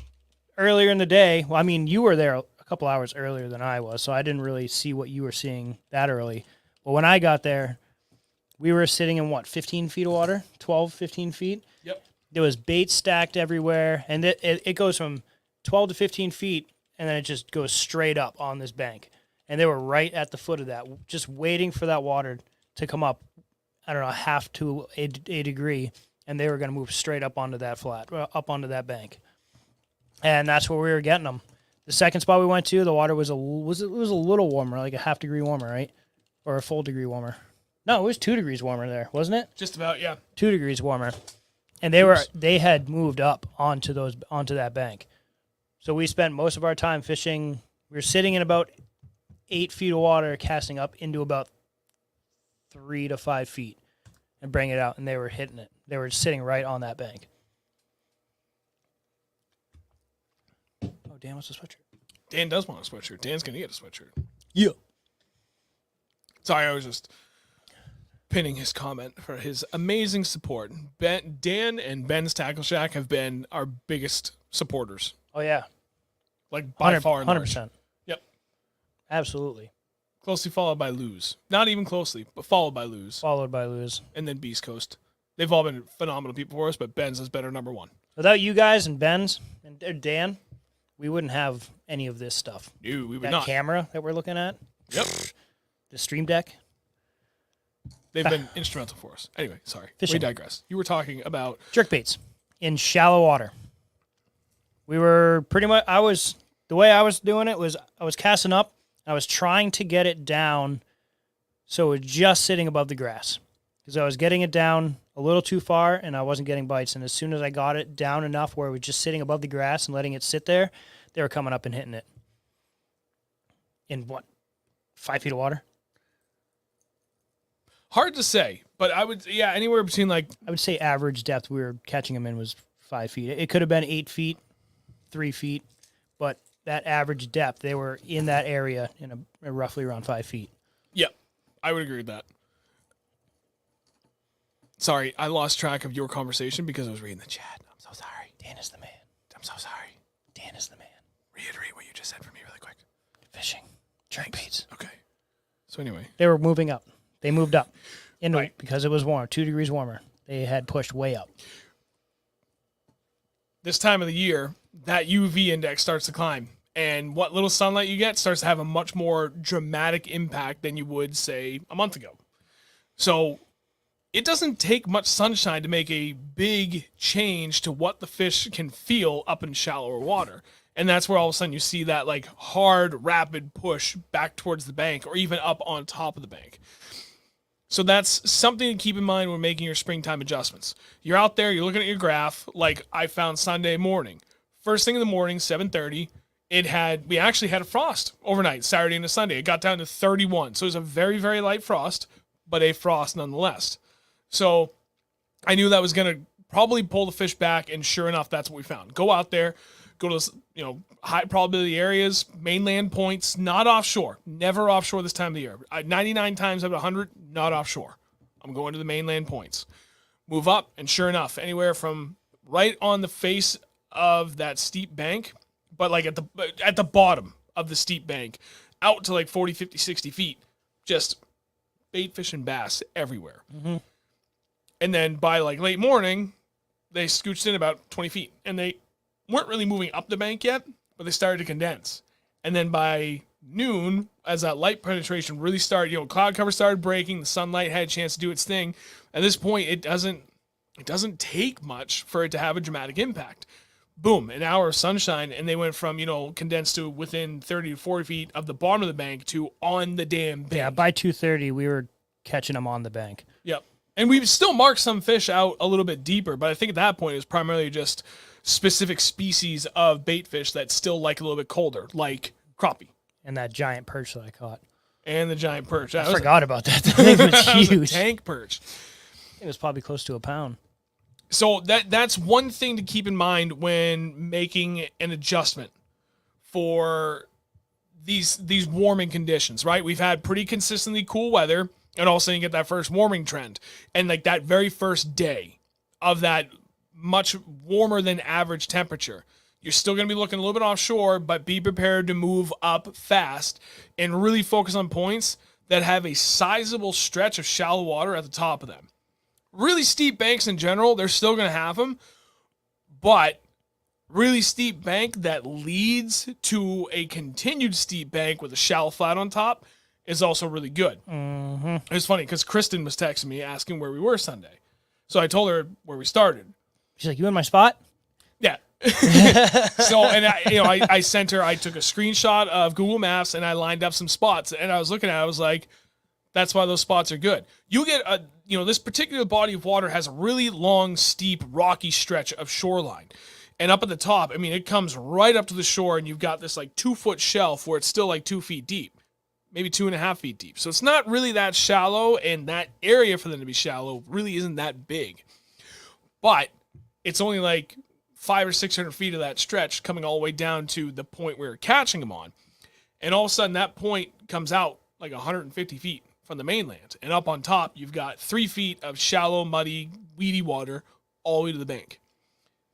earlier in the day, well, I mean, you were there a couple hours earlier than I was, so I didn't really see what you were seeing that early. But when I got there, we were sitting in 15 feet of water, 12, 15 feet. Yep. There was bait stacked everywhere, and it goes from 12 to 15 feet, and then it just goes straight up on this bank. And they were right at the foot of that, just waiting for that water to come up, I don't know, half to a degree, and they were going to move straight up onto that up onto that bank. And that's where we were getting them. The second spot we went to, the water was a little warmer, like a half degree warmer, right? Or a full degree warmer. No, it was 2 degrees warmer there, wasn't it? Just about, yeah. 2 degrees warmer. And they had moved up onto that bank. So we spent most of our time fishing. We were sitting in about 8 feet of water, casting up into about 3 to 5 feet and bring it out, and they were hitting it. They were sitting right on that bank. Oh, Dan wants a sweatshirt. Dan does want a sweatshirt. Dan's going to get a sweatshirt. Yeah. Sorry, I was just pinning his comment for his amazing support. Dan and Ben's Tackle Shack have been our biggest supporters. Oh, yeah. Like, by far and 100%. Yep. Absolutely. Closely followed by Luz. Not even closely, but followed by Luz. And then Beast Coast. They've all been phenomenal people for us, but Ben's has been our number one. Without you guys and Ben's and Dan, we wouldn't have any of this stuff. No, we would that not. Camera that we're looking at. Yep. The Stream Deck. They've been instrumental for us. Anyway, sorry. Fishing. We digress. You were talking about jerkbaits in shallow water. We were pretty much, the way I was doing it was I was casting up. I was trying to get it down so it was just sitting above the grass. Because I was getting it down a little too far and I wasn't getting bites. And as soon as I got it down enough where it was just sitting above the grass and letting it sit there, they were coming up and hitting it. In 5 feet of water? Hard to say, but I would, anywhere between I would say average depth we were catching them in was 5 feet. It could have been 8 feet, 3 feet, but that average depth, they were in that area in a roughly around 5 feet. Yep, I would agree with that. Sorry, I lost track of your conversation because I was reading the chat. I'm so sorry. Dan is the man. I'm so sorry. Dan is the man. Reiterate what you just said for me really quick. Fishing. Jerkbaits. Okay. So anyway. They were moving up. They moved up. Right. Because it was warm, 2 degrees warmer. They had pushed way up. This time of the year, that UV index starts to climb. And what little sunlight you get starts to have a much more dramatic impact than you would, say, a month ago. So it doesn't take much sunshine to make a big change to what the fish can feel up in shallower water. And that's where all of a sudden you see that like hard, rapid push back towards the bank or even up on top of the bank. So that's something to keep in mind when making your springtime adjustments. You're out there, you're looking at your graph, like I found Sunday morning. First thing in the morning, 7:30, we actually had a frost overnight, Saturday into Sunday. It got down to 31. So it was a very, very light frost, but a frost nonetheless. So I knew that was going to probably pull the fish back, and sure enough, that's what we found. Go out there, go to high probability areas, mainland points, not offshore. Never offshore this time of the year. 99 times out of 100, not offshore. I'm going to the mainland points. Move up, and sure enough, anywhere from right on the face of that steep bank, but like at the bottom of the steep bank, out to like 40, 50, 60 feet, just bait fish and bass everywhere. Mm-hmm. And then by like late morning, they scooched in about 20 feet. And they weren't really moving up the bank yet, but they started to condense. And then by noon, as that light penetration really started, cloud cover started breaking, the sunlight had a chance to do its thing. At this point, it doesn't take much for it to have a dramatic impact. Boom, an hour of sunshine, and they went from, condensed to within 30 to 40 feet of the bottom of the bank to on the damn bank. Yeah, by 2:30, we were catching them on the bank. Yep. And we've still marked some fish out a little bit deeper, but I think at that point it was primarily just specific species of bait fish that still like a little bit colder, like crappie. And that giant perch that I caught. And the giant perch. I forgot about that. The thing was huge. It was a tank perch. It was probably close to a pound. So that's one thing to keep in mind when making an adjustment for these warming conditions, right? We've had pretty consistently cool weather, and all of a sudden you get that first warming trend. And like that very first day of that much warmer than average temperature, you're still going to be looking a little bit offshore, but be prepared to move up fast and really focus on points that have a sizable stretch of shallow water at the top of them. Really steep banks in general, they're still going to have them, but really steep bank that leads to a continued steep bank with a shallow flat on top is also really good. Mm-hmm. It was funny because Kristen was texting me asking where we were Sunday. So I told her where we started. She's like, you in my spot? Yeah. So, and I sent her, I took a screenshot of Google Maps and I lined up some spots, and I was looking at it, I was like, that's why those spots are good. You get this particular body of water has a really long, steep, rocky stretch of shoreline. And up at the top, it comes right up to the shore, and you've got this like 2-foot shelf where it's still like 2 feet deep, maybe 2.5 feet deep. So it's not really that shallow, and that area for them to be shallow really isn't that big. But it's only like 500 or 600 feet of that stretch coming all the way down to the point where you're catching them on. And all of a sudden that point comes out like 150 feet from the mainland. And up on top, you've got 3 feet of shallow, muddy, weedy water all the way to the bank.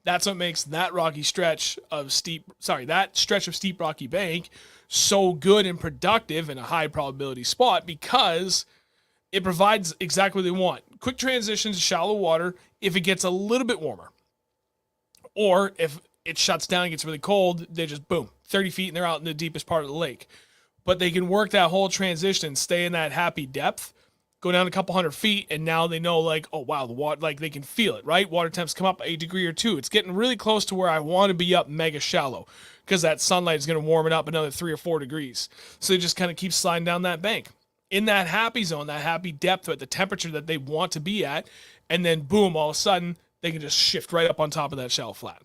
That's what makes that stretch of steep rocky bank so good and productive in a high probability spot, because it provides exactly what they want. Quick transitions to shallow water if it gets a little bit warmer. Or if it shuts down and gets really cold, they just, boom, 30 feet and they're out in the deepest part of the lake. But they can work that whole transition and stay in that happy depth, go down a couple hundred feet, and now they know, like, oh, wow, the water, like, they can feel it, right? Water temps come up a degree or two. It's getting really close to where I want to be up mega shallow, because that sunlight is going to warm it up another 3 or 4 degrees. So they just kind of keep sliding down that bank in that happy zone, that happy depth at the temperature that they want to be at. And then, boom, all of a sudden, they can just shift right up on top of that shallow flat.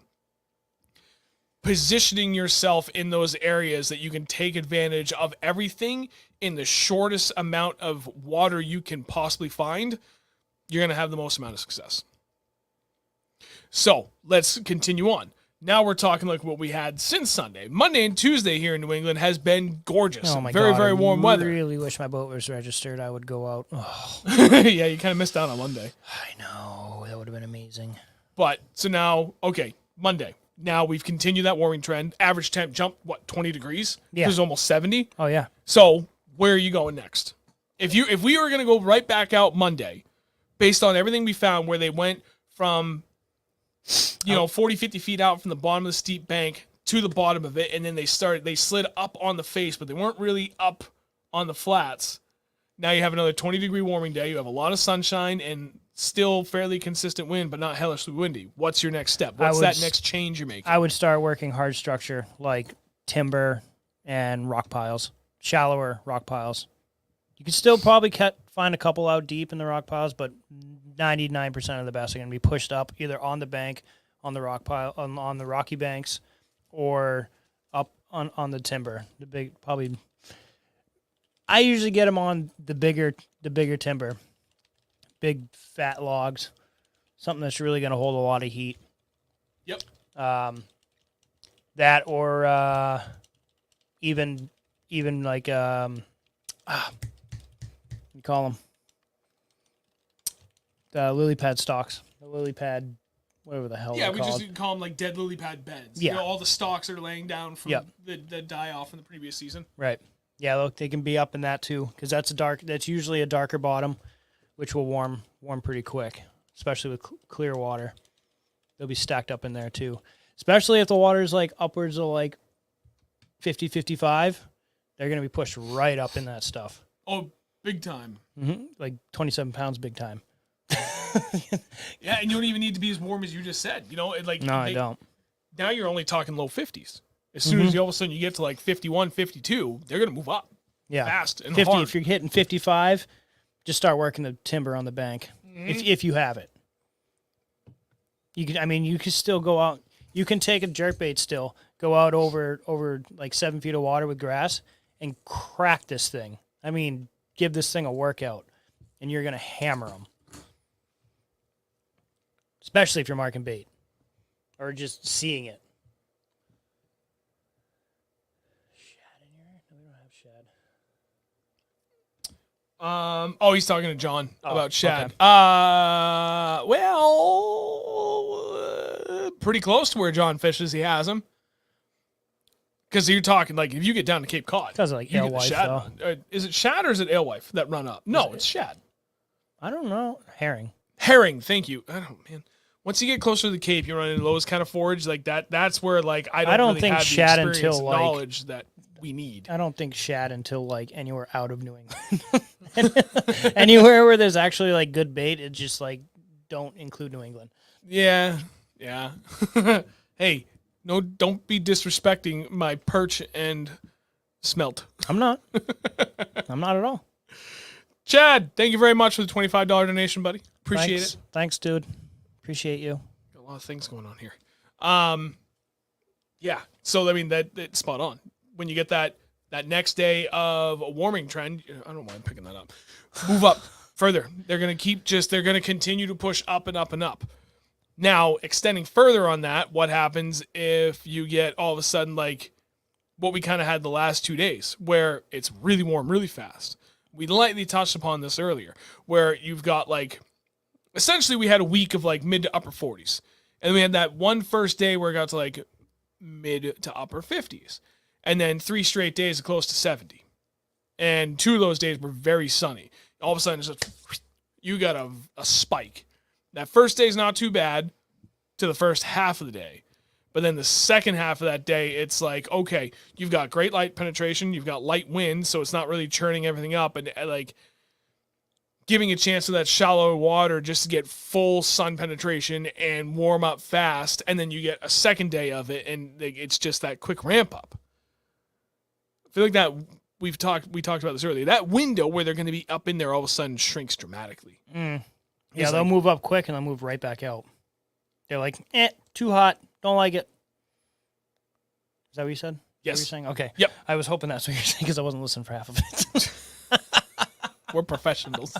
Positioning yourself in those areas that you can take advantage of everything in the shortest amount of water you can possibly find, you're going to have the most amount of success. So let's continue on. Now we're talking like what we had since Sunday. Monday and Tuesday here in New England has been gorgeous. Oh my very, God, very warm weather. I really wish my boat was registered. I would go out. Oh. Yeah, you kind of missed out on Monday. I know. That would have been amazing. But so now, okay, Monday. Now we've continued that warming trend. Average temp jumped, 20 degrees? Yeah. It was almost 70. Oh, yeah. So where are you going next? If we were going to go right back out Monday, based on everything we found, where they went from 40, 50 feet out from the bottom of the steep bank to the bottom of it, and then they slid up on the face, but they weren't really up on the flats. Now you have another 20-degree warming day. You have a lot of sunshine and still fairly consistent wind, but not hellishly windy. What's your next step? What's that next change you're making? I would start working hard structure like timber and rock piles, shallower rock piles. You can still probably find a couple out deep in the rock piles, but 99% of the best are going to be pushed up either on the bank, on the rock pile, on the rocky banks, or up on the timber. The big, probably. I usually get them on the bigger timber, big fat logs, something that's really going to hold a lot of heat. Yep. That or even like you call them the lily pad stalks, the lily pad, whatever the hell. Yeah, we just call them like dead lily pad beds. Yeah, all the stalks are laying down from the die off in the previous season. Right. Yeah, look, they can be up in that too because that's usually a darker bottom, which will warm pretty quick, especially with clear water. They'll be stacked up in there too, especially if the water is like upwards of like 50, 55. They're going to be pushed right up in that stuff. Oh, big time. Mm-hmm. Like 27 pounds, big time. Yeah, and you don't even need to be as warm as you just said. I don't. Now you're only talking low 50s. As soon as all of a sudden you get to like 51, 52, they're going to move up. Yeah, fast and 50. hard. If you're hitting 55, just start working the timber on the bank. If you have it, you can. You can still go out. You can take a jerkbait still, go out over like 7 feet of water with grass and crack this thing. Give this thing a workout, and you're gonna hammer them. Especially if you're marking bait or just seeing it. Shad in here? No, we don't have shad. He's talking to John about shad. Okay. Pretty close to where John fishes. He has them. Because you're talking like if you get down to Cape Cod. Because like you get the alewife, shad. though. Is it shad or is it alewife that run up? No, it's shad. I don't know. Herring. Herring. Thank you. I don't, man. Once you get closer to the Cape, you run into those kind of forage like that. That's where like I don't really think have shad the experience until and like knowledge that we need. I don't think shad until like anywhere out of New England. Anywhere where there's actually like good bait, it's just like don't include New England. Yeah. Hey, no, don't be disrespecting my perch and smelt. I'm not. I'm not at all. Chad, thank you very much for the $25 donation, buddy. Appreciate it. Thanks, dude. Appreciate you. Got a lot of things going on here. Yeah. So that's spot on. When you get that next day of a warming trend, I don't know why I'm picking that up. Move up further. They're gonna continue to push up and up and up. Now, extending further on that, what happens if you get all of a sudden like what we kind of had the last 2 days, where it's really warm, really fast? We lightly touched upon this earlier, where you've got like, essentially we had a week of like mid to upper 40s. And we had that one first day where it got to like mid to upper 50s. And then 3 straight days of close to 70. And 2 of those days were very sunny. All of a sudden, it's just, you got a spike. That first day is not too bad to the first half of the day. But then the second half of that day, it's like, okay, you've got great light penetration. You've got light wind, so it's not really churning everything up. And like giving a chance to that shallow water just to get full sun penetration and warm up fast. And then you get a second day of it, and it's just that quick ramp up. I feel like that we talked about this earlier. That window where they're going to be up in there all of a sudden shrinks dramatically. Yeah, they'll move up quick and they'll move right back out. They're like, too hot. Don't like it. Is that what you said? Yes. Is that what you're saying? Okay. Yep. I was hoping that's what you're saying because I wasn't listening for half of it. We're professionals.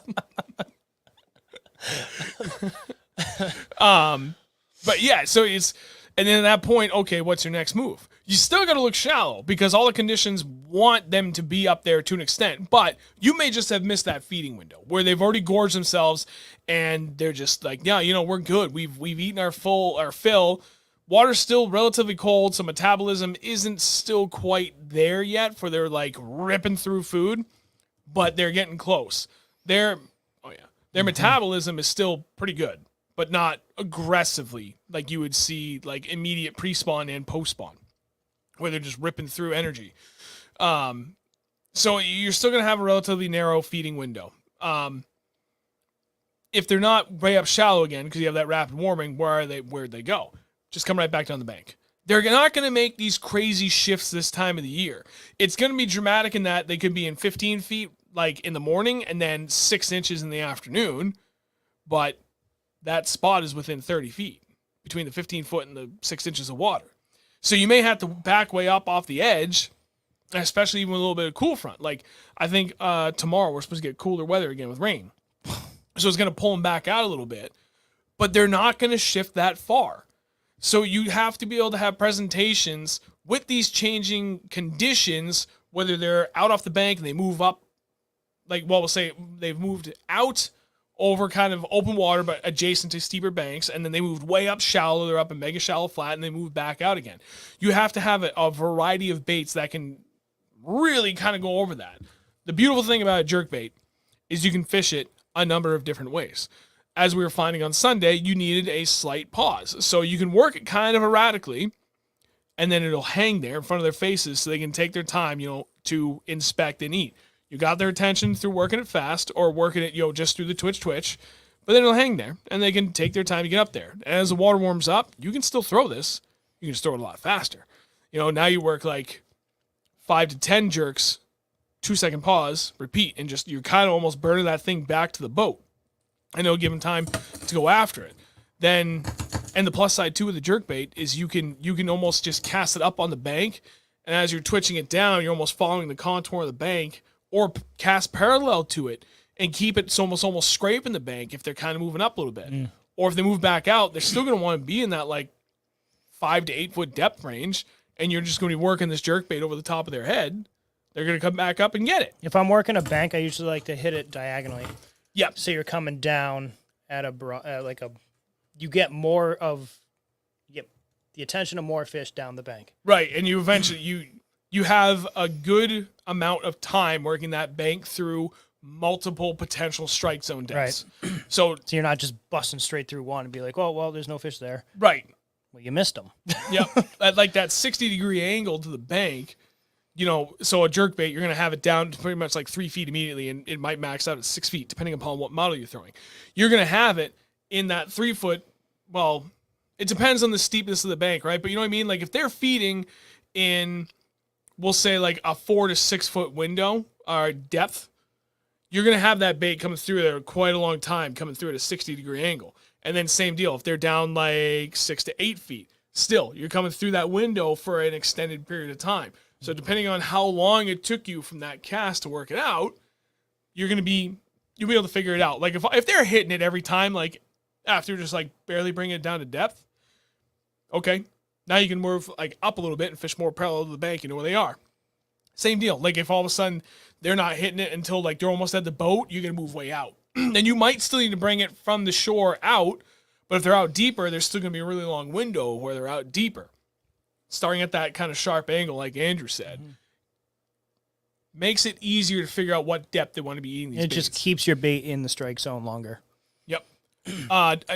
But yeah, so and then at that point, okay, what's your next move? You still got to look shallow because all the conditions want them to be up there to an extent, but you may just have missed that feeding window where they've already gorged themselves and they're just like, yeah, we're good. We've eaten our fill. Water's still relatively cold, so metabolism isn't still quite there yet for their like ripping through food, but they're getting close. Their metabolism is still pretty good, but not aggressively like you would see like immediate pre-spawn and post-spawn. where they're just ripping through energy. So you're still going to have a relatively narrow feeding window. If they're not way up shallow again, because you have that rapid warming, where'd they go? Just come right back down the bank. They're not going to make these crazy shifts this time of the year. It's going to be dramatic in that they could be in 15 feet like in the morning and then 6 inches in the afternoon, but that spot is within 30 feet between the 15 foot and the 6 inches of water. So you may have to back way up off the edge, especially even with a little bit of cool front. Like I think tomorrow we're supposed to get cooler weather again with rain. So it's going to pull them back out a little bit, but they're not going to shift that far. So you have to be able to have presentations with these changing conditions, whether they're out off the bank and they move up, like, well, we'll say they've moved out over kind of open water, but adjacent to steeper banks, and then they moved way up shallow, they're up in mega shallow flat, and they move back out again. You have to have a variety of baits that can really kind of go over that. The beautiful thing about a jerkbait is you can fish it a number of different ways. As we were finding on Sunday, you needed a slight pause. So you can work it kind of erratically, and then it'll hang there in front of their faces so they can take their time, to inspect and eat. You got their attention through working it fast or working it, just through the twitch, but then it'll hang there and they can take their time to get up there. And as the water warms up, you can still throw this. You can just throw it a lot faster. Now you work like 5 to 10 jerks, 2-second pause, repeat, and just you're kind of almost burning that thing back to the boat. And it'll give them time to go after it. Then, and the plus side too with the jerkbait is you can almost just cast it up on the bank, and as you're twitching it down, you're almost following the contour of the bank, or cast parallel to it and keep it almost scraping the bank if they're kind of moving up a little bit. Or if they move back out, they're still going to want to be in that like 5 to 8 foot depth range, and you're just going to be working this jerkbait over the top of their head. They're going to come back up and get it. If I'm working a bank, I usually like to hit it diagonally. Yep. So you're coming down at you get more of, the attention of more fish down the bank. Right, and you eventually you have a good amount of time working that bank through multiple potential strike zone depths. Right. So you're not just busting straight through one and be like, oh, well, there's no fish there. Right. Well, you missed them. Yep. At like that 60-degree angle to the bank, so a jerkbait, you're going to have it down to pretty much like 3 feet immediately, and it might max out at 6 feet, depending upon what model you're throwing. You're going to have it in that 3 foot, well, it depends on the steepness of the bank, right? But you know what I mean? Like if they're feeding in, we'll say like a 4 to 6 foot window or depth, you're going to have that bait coming through there quite a long time, coming through at a 60-degree angle. And then same deal, if they're down like 6 to 8 feet, still, you're coming through that window for an extended period of time. So depending on how long it took you from that cast to work it out, you'll be able to figure it out. Like if they're hitting it every time, like after just like barely bringing it down to depth, okay, now you can move like up a little bit and fish more parallel to the bank, where they are. Same deal. Like if all of a sudden they're not hitting it until like they're almost at the boat, you're going to move way out. And you might still need to bring it from the shore out, but if they're out deeper, there's still going to be a really long window where they're out deeper. Starting at that kind of sharp angle, like Andrew said, makes it easier to figure out what depth they want to be eating these baits. It just keeps your bait in the strike zone longer. Yep.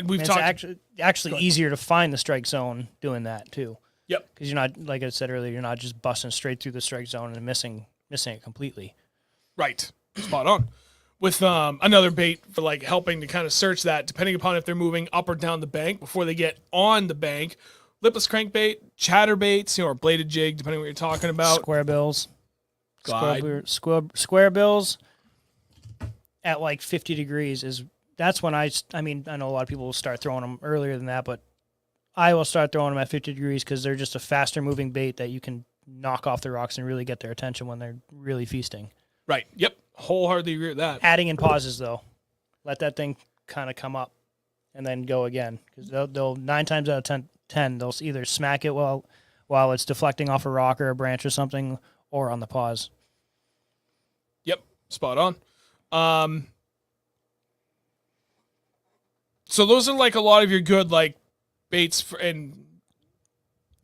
We've talked. It's actually easier to find the strike zone doing that too. Yep. Because you're not, like I said earlier, you're not just busting straight through the strike zone and missing it completely. Right. Spot on. With another bait for like helping to kind of search that, depending upon if they're moving up or down the bank before they get on the bank. Lipless crankbait, chatterbaits, or bladed jig, depending on what you're talking about. Square bills. Glide. Square bills at like 50 degrees that's when I know a lot of people will start throwing them earlier than that, but I will start throwing them at 50 degrees because they're just a faster moving bait that you can knock off the rocks and really get their attention when they're really feasting. Right. Yep. Wholeheartedly agree with that. Adding in pauses though. Let that thing kind of come up and then go again because they'll 9 times out of 10 they'll either smack it while it's deflecting off a rock or a branch or something, or on the pause. Yep, spot on. So those are like a lot of your good like baits and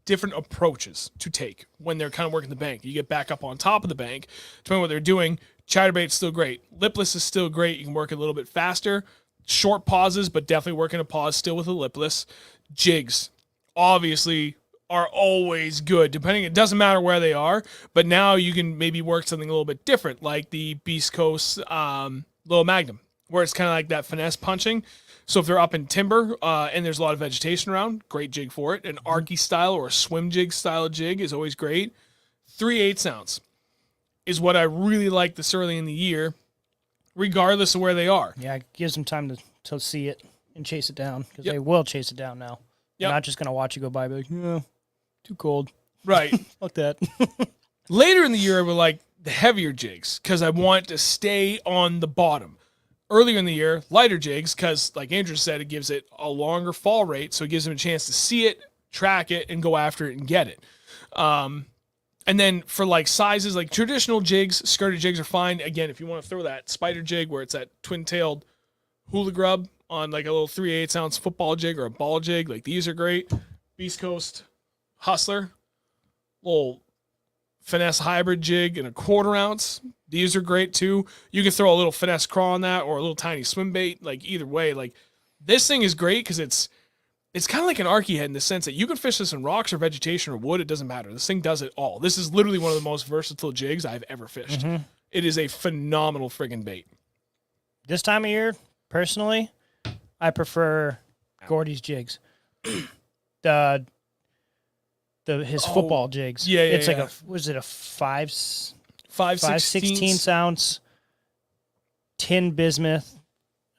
different approaches to take when they're kind of working the bank. You get back up on top of the bank, depending on what they're doing. Chatterbait's still great. Lipless is still great. You can work a little bit faster. Short pauses, but definitely working a pause still with a lipless. Jigs. Obviously, are always good. It doesn't matter where they are, but now you can maybe work something a little bit different, like the Beast Coast Little Magnum, where it's kind of like that finesse punching. So if they're up in timber and there's a lot of vegetation around, great jig for it. An archy style or a swim jig style jig is always great. 3/8 ounce is what I really like this early in the year, regardless of where they are. Yeah, it gives them time to see it and chase it down, because Yep. they will chase it down now. They're Yep. not just going to watch you go by and be like, no, too cold. Right. Fuck that. Later in the year, I would like the heavier jigs because I want to stay on the bottom. Earlier in the year, lighter jigs because, like Andrew said, it gives it a longer fall rate, so it gives them a chance to see it, track it, and go after it and get it. And then for like sizes, like traditional jigs, skirted jigs are fine. Again, if you want to throw that spider jig where it's that twin-tailed hula grub on like a little 3/8 ounce football jig or a ball jig, like these are great. Beast Coast Hustler, little finesse hybrid jig and a 1/4 ounce. These are great too. You can throw a little finesse crawl on that or a little tiny swim bait. Like either way, like this thing is great because it's kind of like an archy head in the sense that you can fish this in rocks or vegetation or wood. It doesn't matter. This thing does it all. This is literally one of the most versatile jigs I've ever fished. Mhm. It is a phenomenal friggin' bait. This time of year, personally, I prefer Gordy's jigs. His football jigs. Yeah, It's like yeah. was it a 5 5/16 16 ounce tin bismuth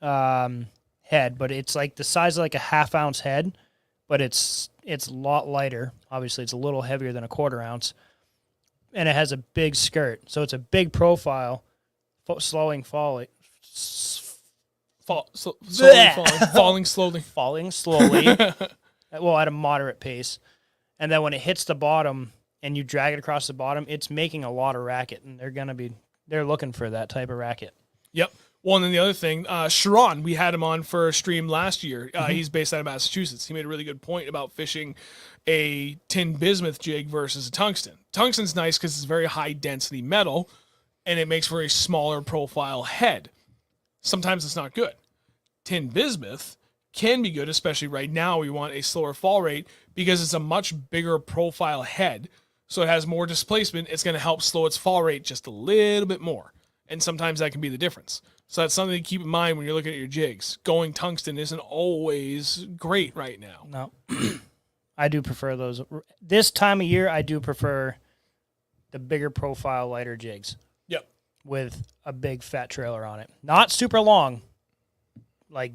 head, but it's like the size of like a 1/2 ounce head, but it's a lot lighter. Obviously, it's a little heavier than a 1/4 ounce, and it has a big skirt, so it's a big profile, falling slowly. Falling slowly, well, at a moderate pace. And then when it hits the bottom and you drag it across the bottom, it's making a lot of racket, and they're looking for that type of racket. Yep. Well, and then the other thing, Sharon, we had him on for a stream last year. He's based out of Massachusetts. He made a really good point about fishing a tin bismuth jig versus a tungsten. Tungsten's nice because it's very high density metal, and it makes for a smaller profile head. Sometimes it's not good. Tin bismuth can be good, especially right now. We want a slower fall rate because it's a much bigger profile head, so it has more displacement. It's going to help slow its fall rate just a little bit more, and sometimes that can be the difference. So that's something to keep in mind when you're looking at your jigs. Going tungsten isn't always great right now. No, I do prefer those. This time of year, I do prefer the bigger profile, lighter jigs. Yep. With a big fat trailer on it. Not super long, like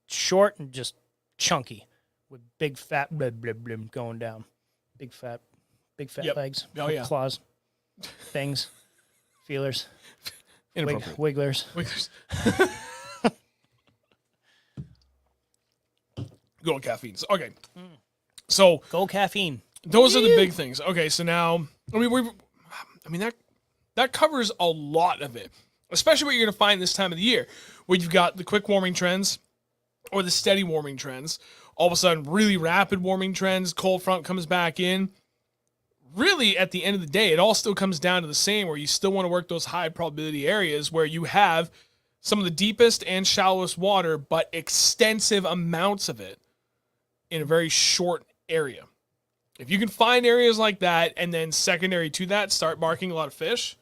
short and just chunky with big fat going down. Big fat Yep. legs. Oh, yeah. Claws, fangs, feelers, Inappropriate. wigglers. Go on caffeine. Okay. So Go caffeine. those are the big things. Okay, so now that covers a lot of it, especially what you're going to find this time of the year, where you've got the quick warming trends or the steady warming trends. All of a sudden, really rapid warming trends. Cold front comes back in. Really, at the end of the day, it all still comes down to the same, where you still want to work those high probability areas where you have some of the deepest and shallowest water, but extensive amounts of it in a very short area. If you can find areas like that, and then secondary to that, start marking a lot of fish,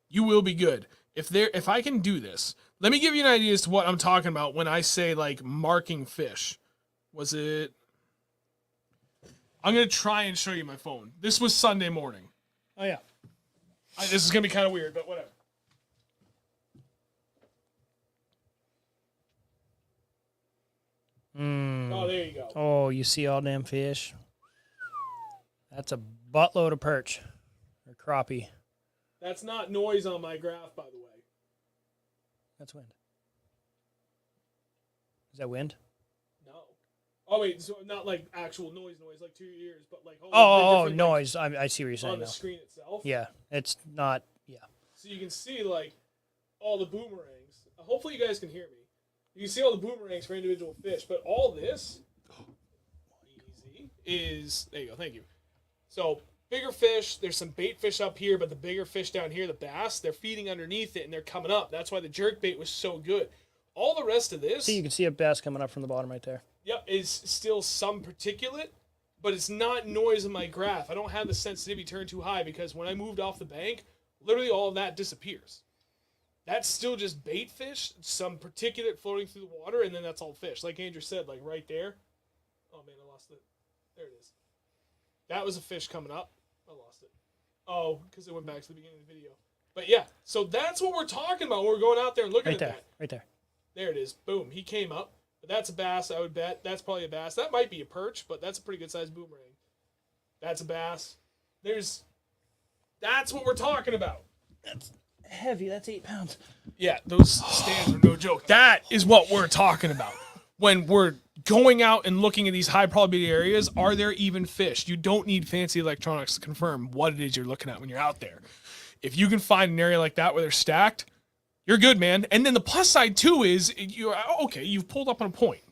you will be good. If I can do this, let me give you an idea as to what I'm talking about when I say like marking fish. Was it? I'm going to try and show you my phone. This was Sunday morning. Oh, yeah. This is going to be kind of weird, but whatever. Oh, there you go. Oh, you see all them fish? That's a buttload of perch or crappie. That's not noise on my graph, by the way. That's wind. Is that wind? No. Oh, wait. So not like actual noise, like to your ears, but like... Oh, noise. I see what you're saying on the now. screen itself. Yeah, it's not... Yeah. So you can see, like, all the boomerangs. Hopefully you guys can hear me. You can see all the boomerangs for individual fish, but all this easy is... There you go. Thank you. So, bigger fish. There's some bait fish up here, but the bigger fish down here, the bass, they're feeding underneath it, and they're coming up. That's why the jerk bait was so good. All the rest of this... See, you can see a bass coming up from the bottom right there. Yep, is still some particulate, but it's not noise in my graph. I don't have the sensitivity turned too high because when I moved off the bank, literally all of that disappears. That's still just bait fish, some particulate floating through the water, and then that's all fish. Like Andrew said, like right there. Oh man, I lost it. There it is. That was a fish coming up. I lost it. Oh, because it went back to the beginning of the video. But yeah, so that's what we're talking about when we're going out there and looking at that. Right there. There it is. Boom. He came up. But that's a bass, I would bet. That's probably a bass. That might be a perch, but that's a pretty good sized boomerang. That's a bass. That's what we're talking about. That's heavy. That's 8 pounds. Yeah, those stands are no joke. That is what we're talking about. When we're going out and looking at these high probability areas, are there even fish? You don't need fancy electronics to confirm what it is you're looking at when you're out there. If you can find an area like that where they're stacked, you're good, man. And then the plus side, too, is you've pulled up on a point.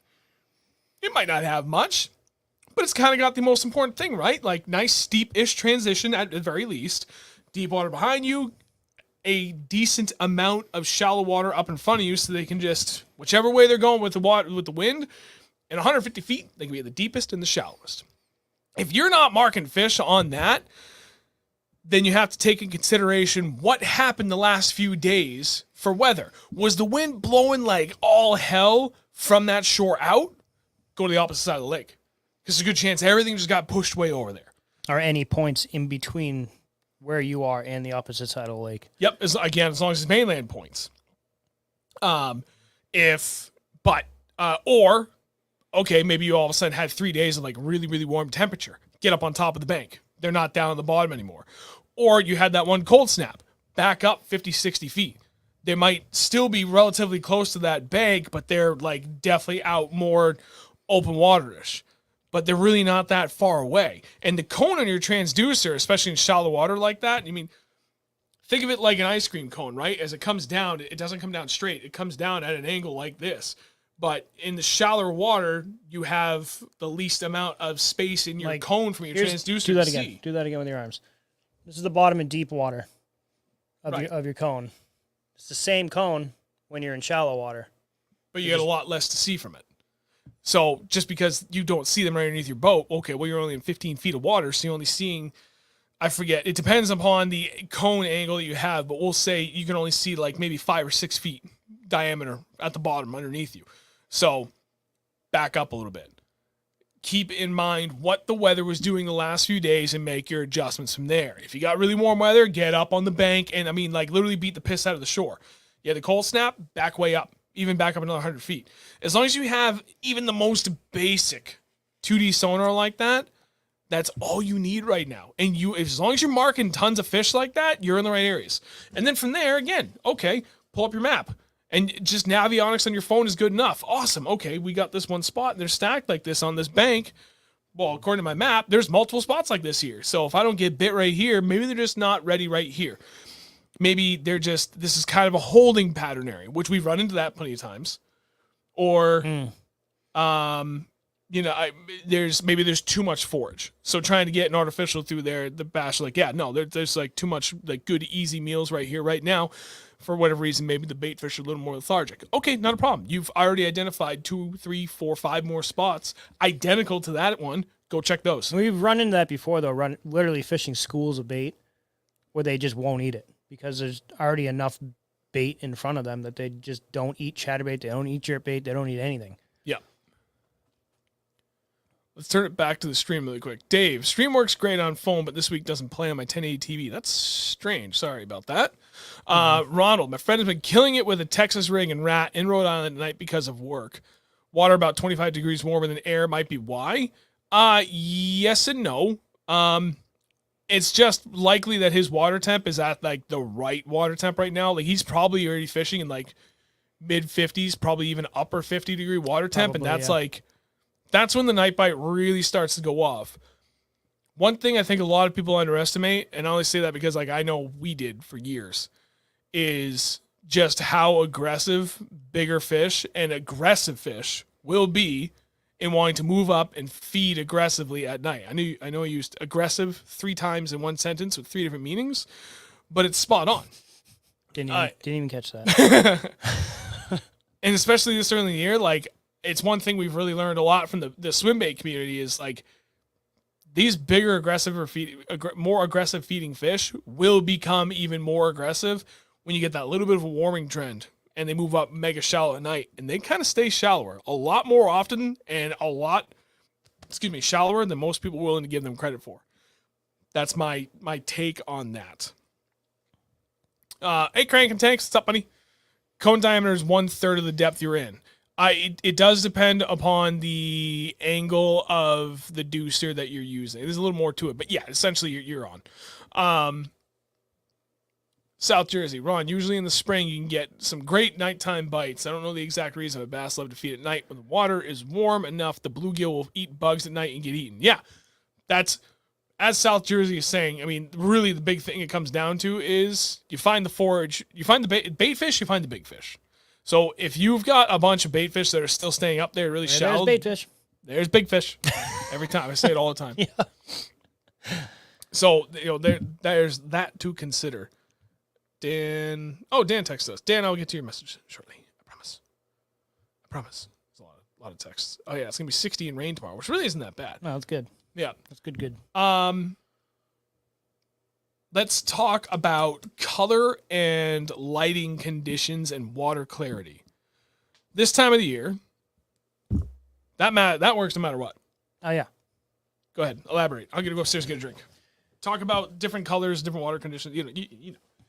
It might not have much, but it's kind of got the most important thing, right? Like nice steep-ish transition at the very least. Deep water behind you, a decent amount of shallow water up in front of you so they can just, whichever way they're going with the water, with the wind, in 150 feet, they can be at the deepest and the shallowest. If you're not marking fish on that, then you have to take in consideration what happened the last few days for weather. Was the wind blowing like all hell from that shore out? Go to the opposite side of the lake. Because there's a good chance everything just got pushed way over there. Are any points in between where you are and the opposite side of the lake? Yep, as long as it's mainland points. Maybe you all of a sudden had 3 days of like really, really warm temperature. Get up on top of the bank. They're not down on the bottom anymore. Or you had that one cold snap, back up 50, 60 feet. They might still be relatively close to that bank, but they're like definitely out more open waterish. But they're really not that far away. And the cone on your transducer, especially in shallow water like that, think of it like an ice cream cone, right? As it comes down, it doesn't come down straight. It comes down at an angle like this. But in the shallower water, you have the least amount of space in your cone from your transducer do that to again. see. Do that again with your arms. This is the bottom in deep water of your cone. It's the same cone when you're in shallow water. But you get a lot less to see from it. So just because you don't see them right underneath your boat, okay, well, you're only in 15 feet of water, so you're only seeing, I forget, it depends upon the cone angle that you have, but we'll say you can only see like maybe 5 or 6 feet diameter at the bottom underneath you. So back up a little bit. Keep in mind what the weather was doing the last few days and make your adjustments from there. If you got really warm weather, get up on the bank and literally beat the piss out of the shore. You had the cold snap, back way up, even back up another 100 feet. As long as you have even the most basic 2D sonar like that, that's all you need right now. And as long as you're marking tons of fish like that, you're in the right areas. And then from there, again, okay, pull up your map. And just Navionics on your phone is good enough. Awesome. Okay, we got this one spot, and they're stacked like this on this bank. Well, according to my map, there's multiple spots like this here. So if I don't get bit right here, maybe they're just not ready right here. Maybe this is kind of a holding pattern area, which we've run into that plenty of times. Or, there's too much forage. So trying to get an artificial through there, the bass are like, yeah, no, there's like too much like good, easy meals right here, right now. For whatever reason, maybe the bait fish are a little more lethargic. Okay, not a problem. You've already identified 2, 3, 4, 5 more spots identical to that one. Go check those. We've run into that before, though, literally fishing schools of bait where they just won't eat it because there's already enough bait in front of them that they just don't eat chatterbait, they don't eat jerkbait, they don't eat anything. Yeah. Let's turn it back to the stream really quick. Dave, stream works great on phone, but this week doesn't play on my 1080 TV. That's strange. Sorry about that. Ronald, my friend has been killing it with a Texas rig and rat in Rhode Island at night because of work. Water about 25 degrees warmer than air might be why. Yes and no. It's just likely that his water temp is at like the right water temp right now. Like he's probably already fishing in like mid 50s, probably even upper 50 degree water temp. Probably, and that's that's when the night bite really starts to go off. One thing I think a lot of people underestimate, and I only say that because like I know we did for years, is just how aggressive bigger fish and aggressive fish will be in wanting to move up and feed aggressively at night. I know I used aggressive 3 times in one sentence with 3 different meanings, but it's spot on. Didn't even catch that. And especially this early in the year, like it's one thing we've really learned a lot from the swim bait community is like these bigger, aggressive or more aggressive feeding fish will become even more aggressive when you get that little bit of a warming trend and they move up mega shallow at night, and they kind of stay shallower a lot more often and a lot, shallower than most people are willing to give them credit for. That's my take on that. Hey, Crank and Tanks, what's up, buddy? Cone diameter is 1/3 of the depth you're in. It does depend upon the angle of the deucer that you're using. There's a little more to it, but yeah, essentially you're on. South Jersey, Ron, usually in the spring you can get some great nighttime bites. I don't know the exact reason, but bass love to feed at night. When the water is warm enough, the bluegill will eat bugs at night and get eaten. Yeah, that's, as South Jersey is saying, I mean, really the big thing it comes down to is you find the forage, you find the bait fish, you find the big fish. So if you've got a bunch of bait fish that are still staying up there really shallow, there's bait fish. There's big fish. Every time. I say it all the time. Yeah. So, there's that to consider. Dan texted us. Dan, I'll get to your message shortly. I promise. It's a lot of texts. Oh yeah, it's gonna be 60 and rain tomorrow, which really isn't that bad. No, that's good. Yeah. That's good. Let's talk about color and lighting conditions and water clarity. This time of the year, that works no matter what. Oh yeah. Go ahead, elaborate. I'm gonna go upstairs and get a drink. Talk about different colors, different water conditions. You know.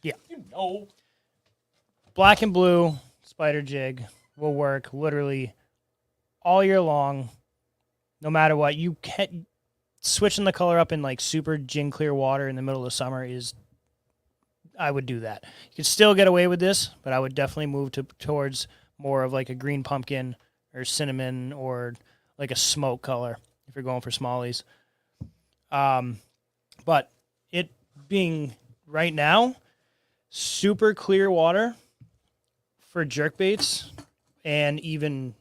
Yeah. You know. Black and blue spider jig will work literally all year long, no matter what. You can't switching the color up in like super gin clear water in the middle of the summer I would do that. You could still get away with this, but I would definitely move towards more of like a green pumpkin or cinnamon or like a smoke color if you're going for smallies. But it being right now, super clear water for jerkbaits and even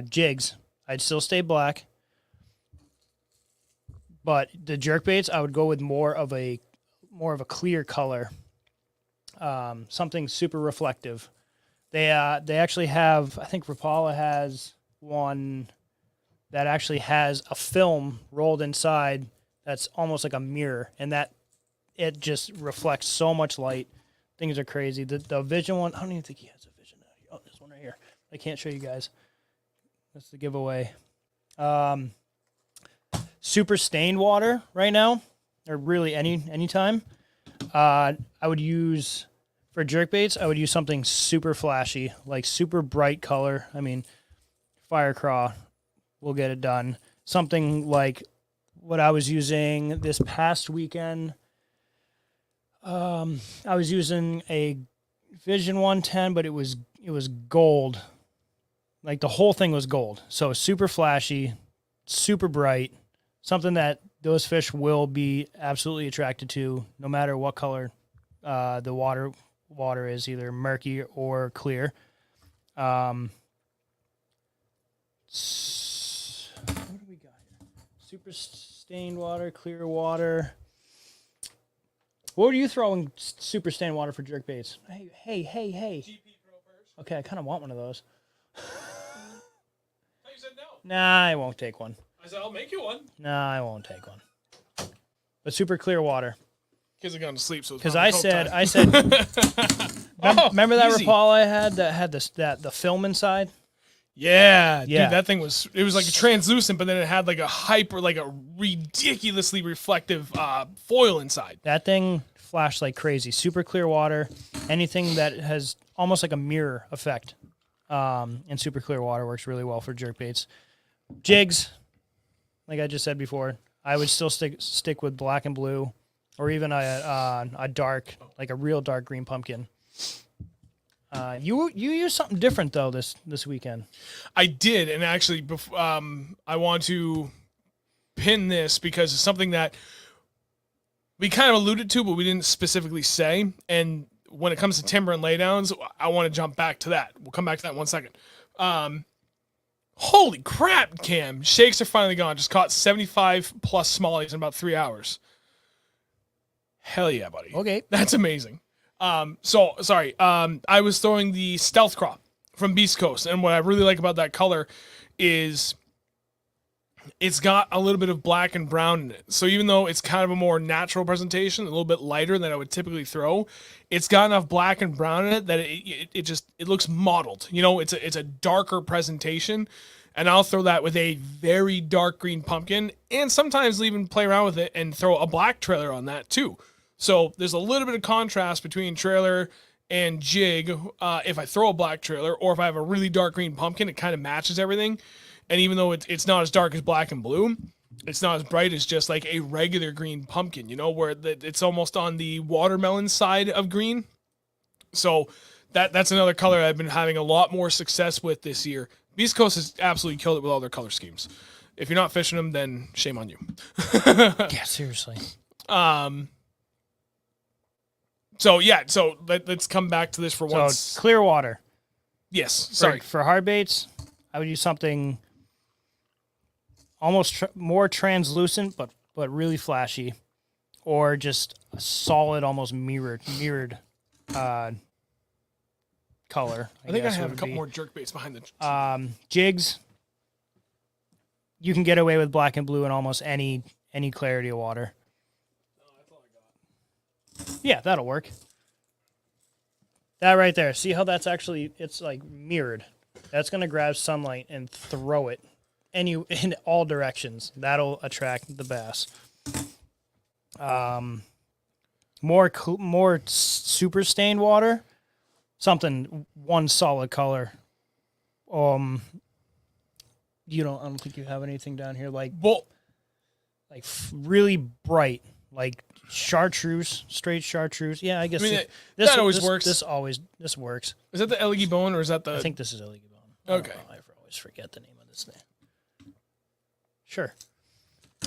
jigs, I'd still stay black. But the jerkbaits, I would go with more of a clear color, something super reflective. They actually have, I think Rapala has one that actually has a film rolled inside that's almost like a mirror, and that it just reflects so much light. Things are crazy. The Vision one, I don't even think he has a Vision. Oh, there's one right here. I can't show you guys. That's the giveaway. Super stained water right now, or really any time. I would use, for jerkbaits, I would use something super flashy, like super bright color. I mean, Fire Craw will get it done. Something like what I was using this past weekend. I was using a Vision 110, but it was gold. Like the whole thing was gold. So super flashy, super bright, something that those fish will be absolutely attracted to no matter what color the water is, either murky or clear. What do we got here? Super stained water, clear water. What were you throwing super stained water for jerkbaits? Hey. GP Pro first. Okay, I kind of want one of those. You said no. Nah, I won't take one. I said I'll make you one. Nah, I won't take one. But super clear water. Kids are going to sleep, so because I said, remember that Rapala I had that had the film inside? Yeah, dude, that thing was like a translucent, but then it had like a ridiculously reflective foil inside. That thing flashed like crazy. Super clear water. Anything that has almost like a mirror effect, and super clear water works really well for jerkbaits. Jigs, like I just said before, I would still stick with black and blue, or even a dark, like a real dark green pumpkin. You used something different though this weekend. I did, and actually, I want to pin this because it's something that we kind of alluded to, but we didn't specifically say. And when it comes to timber and laydowns, I want to jump back to that. We'll come back to that in 1 second. Holy crap, Cam! Shakes are finally gone. Just caught 75 plus smallies in about 3 hours. Hell yeah, buddy. Okay, that's amazing. I was throwing the Stealth Craw from Beast Coast, and what I really like about that color is it's got a little bit of black and brown in it. So even though it's kind of a more natural presentation, a little bit lighter than I would typically throw, it's got enough black and brown in it that it looks mottled. You know, it's a darker presentation, and I'll throw that with a very dark green pumpkin, and sometimes even play around with it and throw a black trailer on that too. So there's a little bit of contrast between trailer and jig. If I throw a black trailer, or if I have a really dark green pumpkin, it kind of matches everything. And even though it's not as dark as black and blue, it's not as bright as just like a regular green pumpkin, you know, where it's almost on the watermelon side of green. So that's another color I've been having a lot more success with this year. Beast Coast has absolutely killed it with all their color schemes. If you're not fishing them, then shame on you. Yeah, seriously. So let's come back to this for once. So clear water. Yes. Sorry. For hard baits, I would use something almost more translucent, but really flashy, or just a solid, almost mirrored color. I think I have a couple more jerk baits behind the jigs. You can get away with black and blue in almost any clarity of water. That's all I got. Yeah, that'll work. That right there. See how that's actually, it's like mirrored. That's going to grab sunlight and throw it in all directions. That'll attract the bass. More super stained water. Something one solid color. I don't think you have anything down here like really bright, like chartreuse, straight chartreuse. Yeah, I guess that always works. This works. Is that the Eleggy Bone, or is that the? I think this is Eleggy Bone. Okay. I always forget the name of this thing. Sure.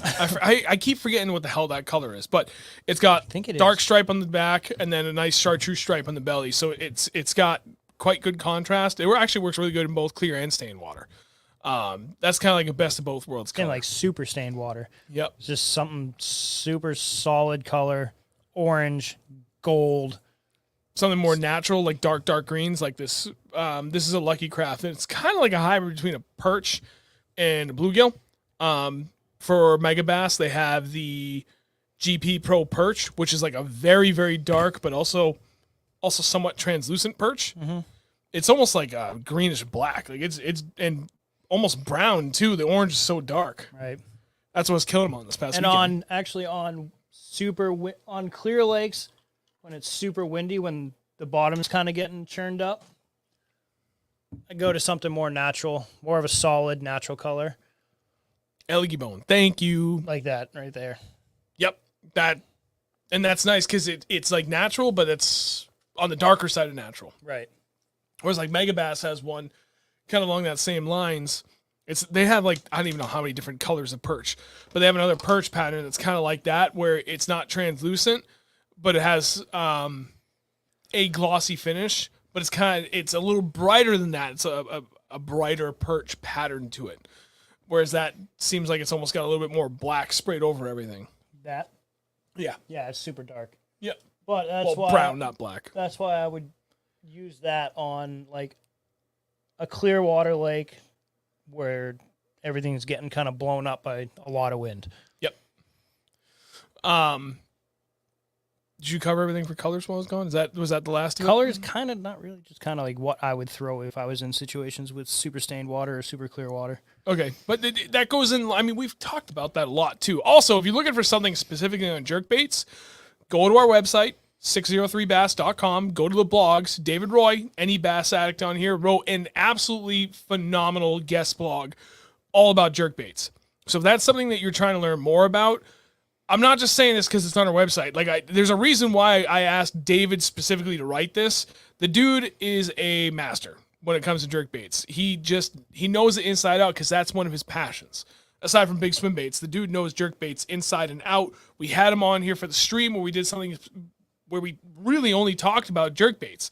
I keep forgetting what the hell that color is, but it's got dark stripe on the back and then a nice chartreuse stripe on the belly. So it's got quite good contrast. It actually works really good in both clear and stained water. That's kind of like a best of both worlds. Kind of like super stained water. Yep. It's just something super solid color, orange, gold. Something more natural, like dark greens, like this. This is a Lucky Craft, and it's kind of like a hybrid between a perch and a bluegill. For Mega Bass, they have the GP Pro Perch, which is like a very, very dark, but also somewhat translucent perch. Mm-hmm. It's almost like a greenish black. Like it's and almost brown too. The orange is so dark. Right. That's what's killing them on this past weekend. And on clear lakes, when it's super windy, when the bottom's kind of getting churned up, I go to something more natural, more of a solid natural color. Eleggy Bone. Thank you. Like that right there. Yep. That's nice because it's like natural, but it's on the darker side of natural. Right. Whereas like Mega Bass has one kind of along that same lines. They have like, I don't even know how many different colors of perch, but they have another perch pattern that's kind of like that, where it's not translucent, but it has a glossy finish, but it's a little brighter than that. It's a brighter perch pattern to it. Whereas that seems like it's almost got a little bit more black sprayed over everything. That? Yeah. Yeah, it's super dark. Yep. But that's why brown, not black. That's why I would use that on like a clear water lake where everything's getting kind of blown up by a lot of wind. Yep. Did you cover everything for colors while I was gone? Was that the last of it? Colors, kind of not really, just kind of like what I would throw if I was in situations with super stained water or super clear water. Okay, but that goes in. I mean, we've talked about that a lot too. Also, if you're looking for something specifically on jerk baits, go to our website, 603bass.com. Go to the blogs. David Roy, any bass addict on here, wrote an absolutely phenomenal guest blog all about jerk baits. So if that's something that you're trying to learn more about, I'm not just saying this because it's on our website. There's a reason why I asked David specifically to write this. The dude is a master when it comes to jerk baits. He knows it inside out because that's one of his passions. Aside from big swim baits, the dude knows jerk baits inside and out. We had him on here for the stream where we did something where we really only talked about jerk baits.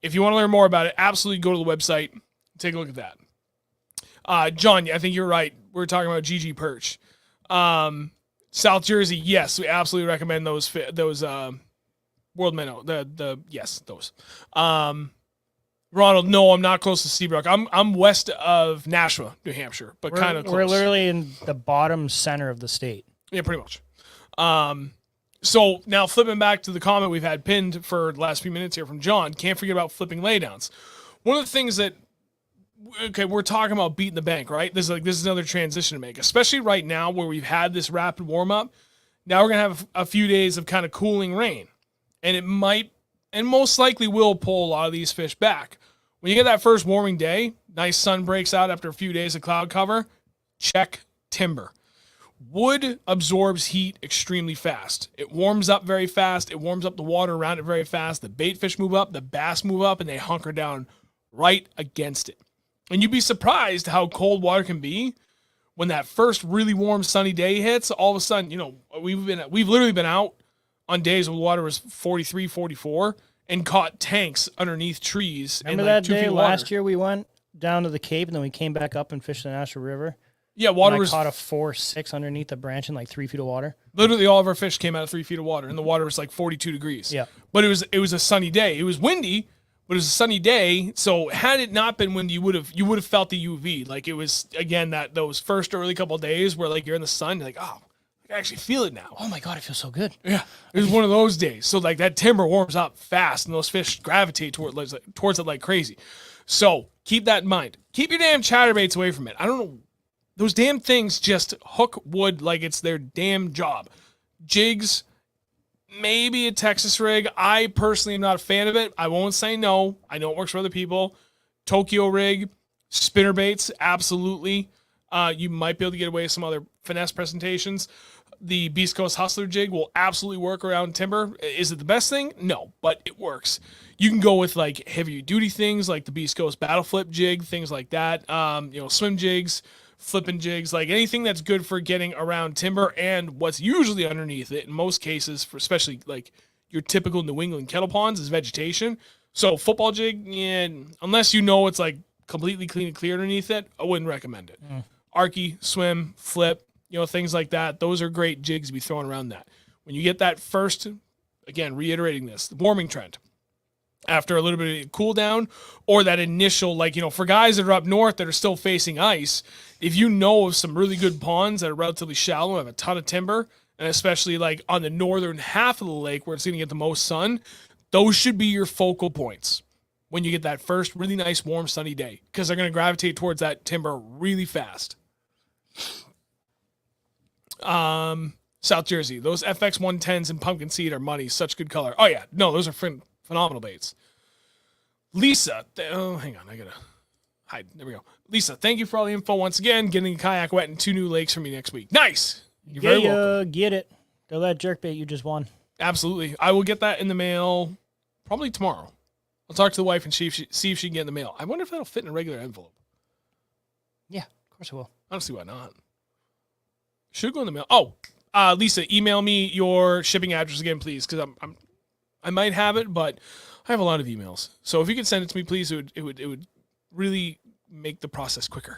If you want to learn more about it, absolutely go to the website. Take a look at that. John, I think you're right. We were talking about GG Perch. South Jersey, yes, we absolutely recommend those World Minnow. Yes, those. Ronald, no, I'm not close to Seabrook. I'm west of Nashua, New Hampshire, but kind of close. We're literally in the bottom center of the state. Yeah, pretty much. So now flipping back to the comment we've had pinned for the last few minutes here from John, can't forget about flipping laydowns. One of the things that, okay, we're talking about beating the bank, right? This is another transition to make, especially right now where we've had this rapid warm up. Now we're going to have a few days of kind of cooling rain, and it might and most likely will pull a lot of these fish back. When you get that first warming day, nice sun breaks out after a few days of cloud cover, check timber. Wood absorbs heat extremely fast. It warms up very fast. It warms up the water around it very fast. The bait fish move up, the bass move up, and they hunker down right against it. And you'd be surprised how cold water can be when that first really warm sunny day hits. All of a sudden, we've literally been out on days when the water was 43, 44 and caught tanks underneath trees. Remember that day last year we went down to the Cape and then we came back up and fished the Nashua River? Yeah, water was caught a 4-6 underneath the branch in like 3 feet of water. Literally all of our fish came out of 3 feet of water and the water was like 42 degrees. Yeah. But it was a sunny day. It was windy, but it was a sunny day. So had it not been windy, you would have felt the UV. Like it was, again, those first early couple of days where like you're in the sun, you're like, oh, I can actually feel it now. Oh my God, it feels so good. Yeah, it was one of those days. So like that timber warms up fast, and those fish gravitate towards it like crazy. So keep that in mind. Keep your damn chatterbaits away from it. I don't know, those damn things just hook wood like it's their damn job. Jigs, maybe a Texas rig. I personally am not a fan of it. I won't say no. I know it works for other people. Tokyo rig, spinner baits, absolutely. You might be able to get away with some other finesse presentations. The Beast Coast Hustler jig will absolutely work around timber. Is it the best thing? No, but it works. You can go with like heavier duty things like the Beast Coast Battle Flip jig, things like that. Swim jigs, flipping jigs, like anything that's good for getting around timber and what's usually underneath it in most cases, for especially like your typical New England kettle ponds, is vegetation. So football jig, unless you know it's like completely clean and clear underneath it, I wouldn't recommend it. Arky, swim, flip, things like that. Those are great jigs to be throwing around that. When you get that first, again, reiterating this, the warming trend, after a little bit of cool down or that initial, for guys that are up north that are still facing ice, if you know of some really good ponds that are relatively shallow, have a ton of timber, and especially like on the northern half of the lake where it's going to get the most sun, those should be your focal points when you get that first really nice, warm, sunny day, because they're going to gravitate towards that timber really fast. South Jersey, those FX 110s and pumpkin seed are money. Such good color. Oh yeah, no, those are phenomenal baits. Lisa, hang on, I gotta hide. There we go. Lisa, thank you for all the info once again. Getting a kayak wet in 2 new lakes for me next week. Nice. You're very welcome. Get it. Throw that jerkbait you just won. Absolutely. I will get that in the mail probably tomorrow. I'll talk to the wife and see if she can get in the mail. I wonder if that'll fit in a regular envelope. Yeah, of course it will. I don't see why not. Should go in the mail. Oh, Lisa, email me your shipping address again, please, because I might have it, but I have a lot of emails. So if you could send it to me, please, it would really make the process quicker.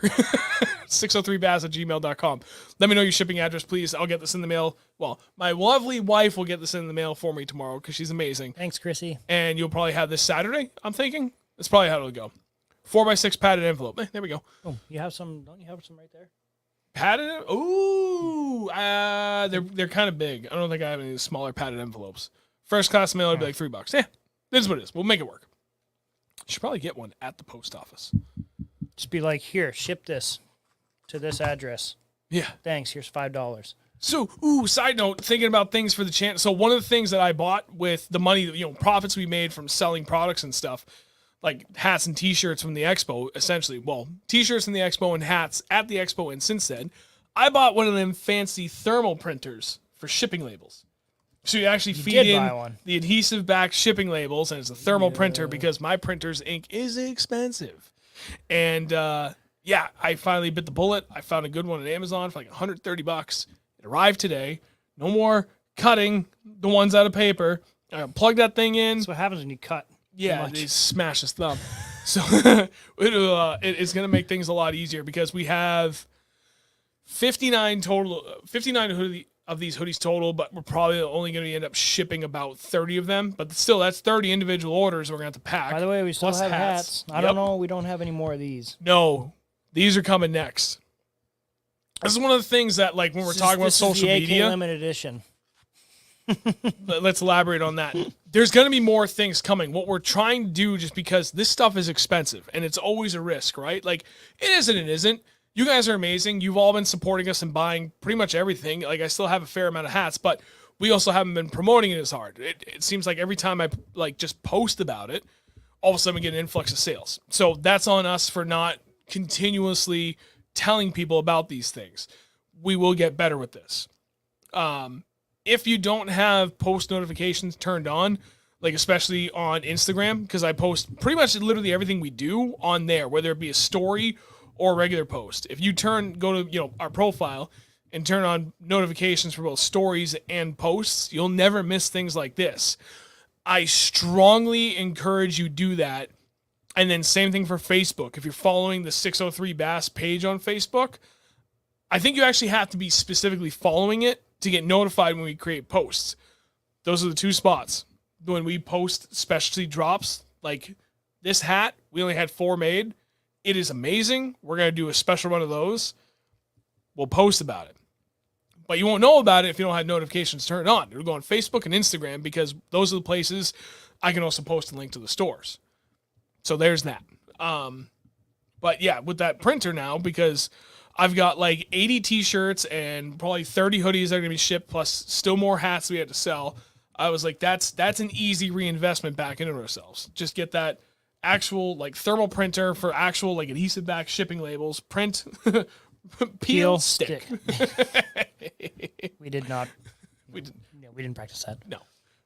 603bass@gmail.com. Let me know your shipping address, please. I'll get this in the mail. Well, my lovely wife will get this in the mail for me tomorrow because she's amazing. Thanks, Chrissy. And you'll probably have this Saturday, I'm thinking. That's probably how it'll go. 4x6 padded envelope. There we go. Oh, you have some? Don't you have some right there? Padded? Ooh, they're kind of big. I don't think I have any smaller padded envelopes. First class mail would be like $3. Yeah, this is what it is. We'll make it work. Should probably get one at the post office. Just be like, here, ship this to this address. Yeah. Thanks. Here's $5. So, side note, thinking about things for the channel. So one of the things that I bought with the money, profits we made from selling products and stuff, like hats and t-shirts from the expo, essentially. Well, t-shirts from the expo and hats at the expo, and since then, I bought one of them fancy thermal printers for shipping labels. So you actually feed in the adhesive back shipping labels, and it's a thermal printer because my printer's ink is expensive. And I finally bit the bullet. I found a good one on Amazon for like $130. It arrived today. No more cutting the ones out of paper. I plug that thing in. That's what happens when you cut. Yeah, they smash his thumb. So it's going to make things a lot easier because we have 59 total, 59 of these hoodies total, but we're probably only going to end up shipping about 30 of them. But still, that's 30 individual orders we're going to have to pack. By the way, we still plus have hats. I don't know. We don't have any more of these. No, these are coming next. This is one of the things that, like, when we're talking about social media. AK limited edition. Let's elaborate on that. There's going to be more things coming. What we're trying to do, just because this stuff is expensive and it's always a risk, right? Like, it is and it isn't. You guys are amazing. You've all been supporting us and buying pretty much everything. Like, I still have a fair amount of hats, but we also haven't been promoting it as hard. It seems like every time I like just post about it, all of a sudden we get an influx of sales. So that's on us for not continuously telling people about these things. We will get better with this. If you don't have post notifications turned on, like especially on Instagram, because I post pretty much literally everything we do on there, whether it be a story or a regular post. If you go to our profile and turn on notifications for both stories and posts, you'll never miss things like this. I strongly encourage you do that. And then same thing for Facebook. If you're following the 603 Bass page on Facebook, I think you actually have to be specifically following it to get notified when we create posts. Those are the two spots. When we post specialty drops, like this hat, we only had 4 made. It is amazing. We're going to do a special run of those. We'll post about it. But you won't know about it if you don't have notifications turned on. It'll go on Facebook and Instagram because those are the places I can also post a link to the stores. So there's that. But yeah, with that printer now, because I've got like 80 t-shirts and probably 30 hoodies that are going to be shipped, plus still more hats we had to sell. I was like, that's an easy reinvestment back into ourselves. Just get that actual like thermal printer for actual like adhesive back shipping labels, print, peel, stick. We did not. We didn't practice that. No.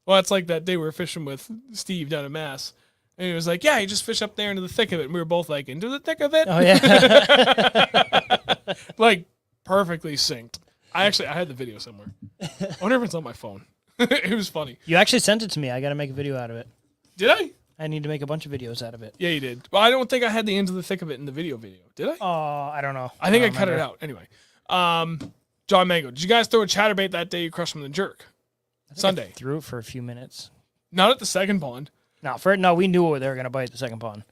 Well, it's like that day we were fishing with Steve down in Mass. And he was like, yeah, you just fish up there into the thick of it. And we were both like, into the thick of it? Oh, yeah. Like, perfectly synced. I had the video somewhere. I wonder if it's on my phone. It was funny. You actually sent it to me. I got to make a video out of it. Did I? I need to make a bunch of videos out of it. Yeah, you did. Well, I don't think I had the into the thick of it in the video. Did I? Oh, I don't know. I think I cut it out. Anyway. John Mango, did you guys throw a chatterbait that day you crushed from the jerk? Sunday. I threw it for a few minutes. Not at the second pond. No, we knew they were going to bite the second pond.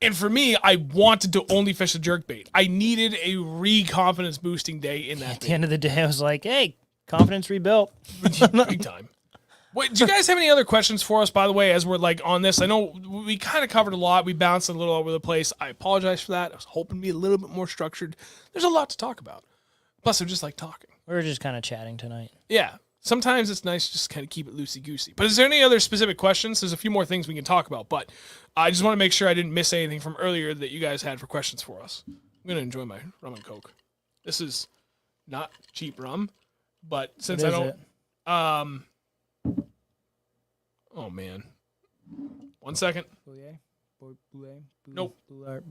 And for me, I wanted to only fish the jerkbait. I needed a confidence boosting day in that. At the end of the day, I was like, hey, confidence rebuilt. Big time. Wait, do you guys have any other questions for us, by the way, as we're like on this? I know we kind of covered a lot. We bounced a little over the place. I apologize for that. I was hoping to be a little bit more structured. There's a lot to talk about. Plus, I just like talking. We were just kind of chatting tonight. Yeah. Sometimes it's nice to just kind of keep it loosey-goosey. But is there any other specific questions? There's a few more things we can talk about, but I just want to make sure I didn't miss anything from earlier that you guys had for questions for us. I'm going to enjoy my rum and Coke. This is not cheap rum, but since I don't... Oh, man. 1 second. Nope. Whatever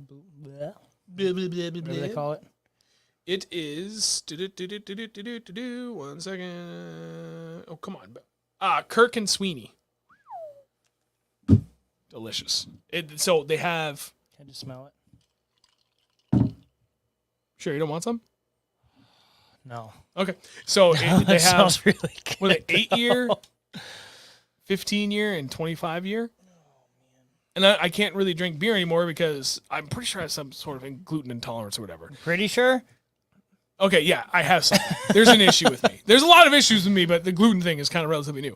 they call it. It is... 1 second. Oh, come on. Kirk and Sweeney. Delicious. So they have... Can I just smell it? Sure, you don't want some? No. Okay. So they have... Sounds really good. What, an 8-year, 15-year, and 25-year? And I can't really drink beer anymore because I'm pretty sure I have some sort of gluten intolerance or whatever. Pretty sure? Okay, yeah, I have some. There's an issue with me. There's a lot of issues with me, but the gluten thing is kind of relatively new.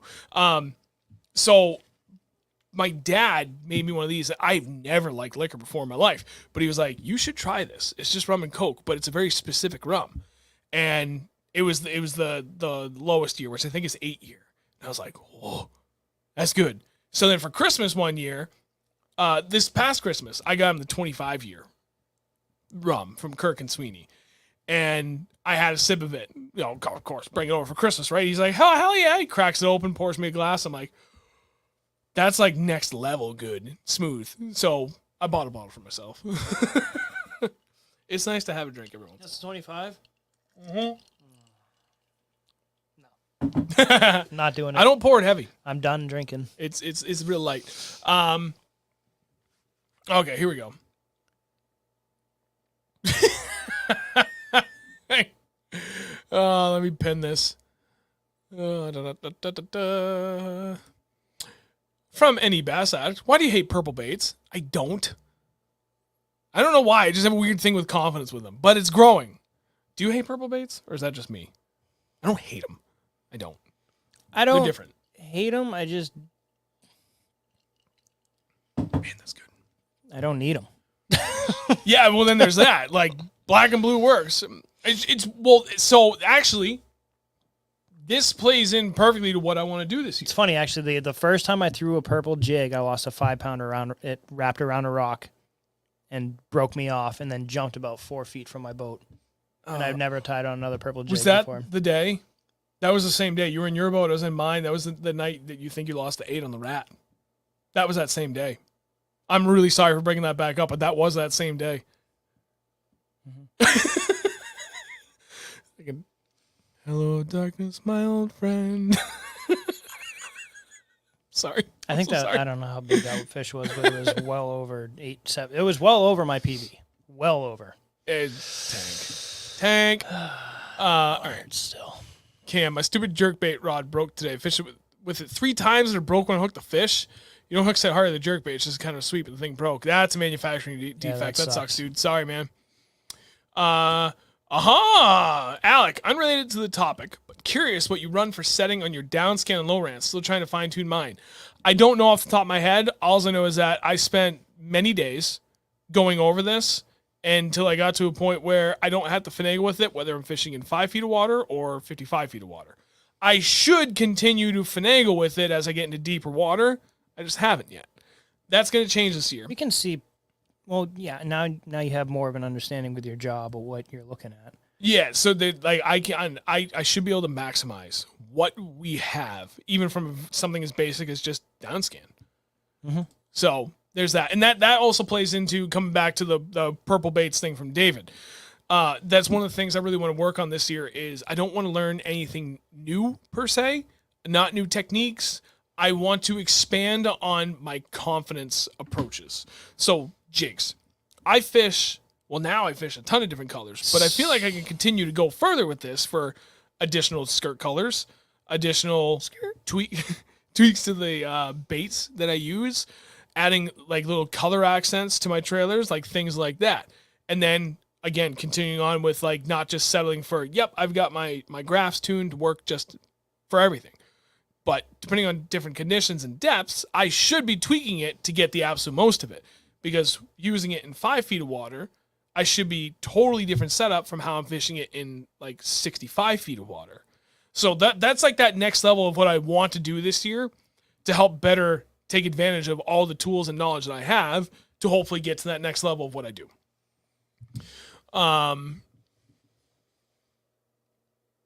So my dad made me one of these. I've never liked liquor before in my life, but he was like, you should try this. It's just rum and Coke, but it's a very specific rum. And it was the lowest year, which I think is 8-year. And I was like, whoa, that's good. So then for Christmas one year, this past Christmas, I got him the 25-year rum from Kirk and Sweeney. And I had a sip of it. You know, of course, bring it over for Christmas, right? He's like, hell yeah. He cracks it open, pours me a glass. I'm like, that's like next level good, smooth. So I bought a bottle for myself. It's nice to have a drink every once. That's 25? Mm-hmm. No. Not doing it. I don't pour it heavy. I'm done drinking. It's real light. Okay, here we go. Let me pin this. From any bass addict, why do you hate purple baits? I don't. I don't know why. I just have a weird thing with confidence with them, but it's growing. Do you hate purple baits, or is that just me? I don't hate them. I don't. I don't They're different. hate them. I just... Man, that's good. I don't need them. Yeah, well, then there's that. Like, black and blue works. So actually, this plays in perfectly to what I want to do this year. It's funny, actually. The first time I threw a purple jig, I lost a 5-pounder around it, wrapped around a rock, and broke me off, and then jumped about 4 feet from my boat. And I've never tied on another purple jig before. Was that the day? That was the same day. You were in your boat. I was in mine. That was the night that you think you lost the 8 on the rat. That was that same day. I'm really sorry for bringing that back up, but that was that same day. Mm-hmm. Hello, darkness, my old friend. Sorry. I think I don't know how big that fish was, but it was well over 8, 7. It was well over my PB. Well over. Tank. All right. Still. Cam, my stupid jerkbait rod broke today. Fished it with it 3 times and it broke when I hooked the fish. You don't hook set hard at the jerkbait. It's just kind of sweep, but the thing broke. That's a manufacturing defect. That sucks, dude. Sorry, man. Alec, unrelated to the topic, but curious what you run for setting on your down scan and low rants. Still trying to fine tune mine. I don't know off the top of my head. All I know is that I spent many days going over this until I got to a point where I don't have to finagle with it, whether I'm fishing in 5 feet of water or 55 feet of water. I should continue to finagle with it as I get into deeper water. I just haven't yet. That's going to change this year. We can see. Well, yeah. Now you have more of an understanding with your job of what you're looking at. Yeah. So I should be able to maximize what we have, even from something as basic as just downscan. Mm-hmm. So there's that, and that also plays into coming back to the purple baits thing from David. That's one of the things I really want to work on this year. Is I don't want to learn anything new per se, not new techniques. I want to expand on my confidence approaches. So jigs. I fish a ton of different colors, but I feel like I can continue to go further with this for additional skirt colors, additional tweaks to the baits that I use, adding like little color accents to my trailers, like things like that. And then again, continuing on with like not just settling for, yep, I've got my graphs tuned to work just for everything. But depending on different conditions and depths, I should be tweaking it to get the absolute most of it. Because using it in 5 feet of water, I should be totally different setup from how I'm fishing it in like 65 feet of water. So that's like that next level of what I want to do this year to help better take advantage of all the tools and knowledge that I have to hopefully get to that next level of what I do.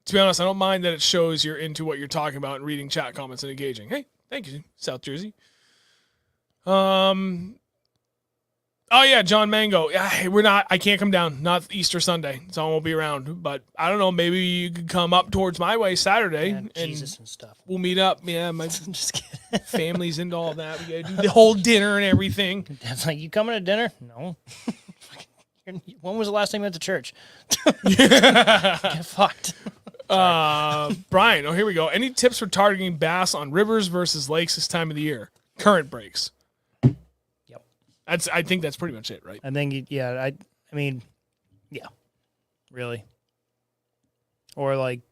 To be honest, I don't mind that it shows you're into what you're talking about and reading chat comments and engaging. Hey, thank you, South Jersey. Oh yeah, John Mango. Yeah, I can't come down. Not Easter Sunday, so I won't be around. But I don't know. Maybe you could come up towards my way Saturday and Jesus and stuff. We'll meet up. Yeah, my just kidding. Family's into all that. We gotta do the whole dinner and everything. Dad's like, you coming to dinner? No. When was the last time you went to church? Get fucked. Brian. Oh, here we go. Any tips for targeting bass on rivers versus lakes this time of the year? Current breaks. I think that's pretty much it, right? I think, yeah, I mean, yeah, really. Or like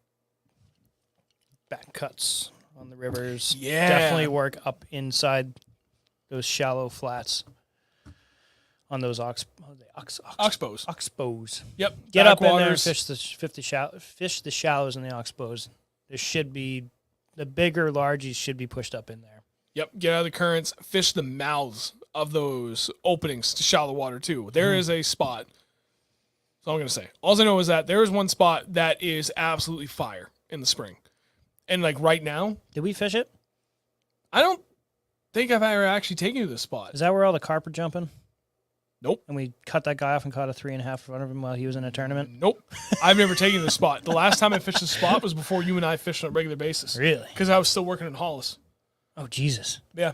back cuts on the rivers. Yeah. Definitely work up inside those shallow flats on those oxbows. Oxbows. Yep. Get up in there and fish the shallows in the oxbows. There should be, the bigger largies should be pushed up in there. Yep. Get out of the currents. Fish the mouths of those openings to shallow water too. There is a spot. That's all I'm going to say. All I know is that there is one spot that is absolutely fire in the spring. And like right now. Did we fish it? I don't think I've ever actually taken you to this spot. Is that where all the carp are jumping? Nope. And we cut that guy off and caught a 3.5 in front of him while he was in a tournament? Nope. I've never taken this spot. The last time I fished this spot was before you and I fished on a regular basis. Really? Because I was still working in Hollis. Oh, Jesus. Yeah.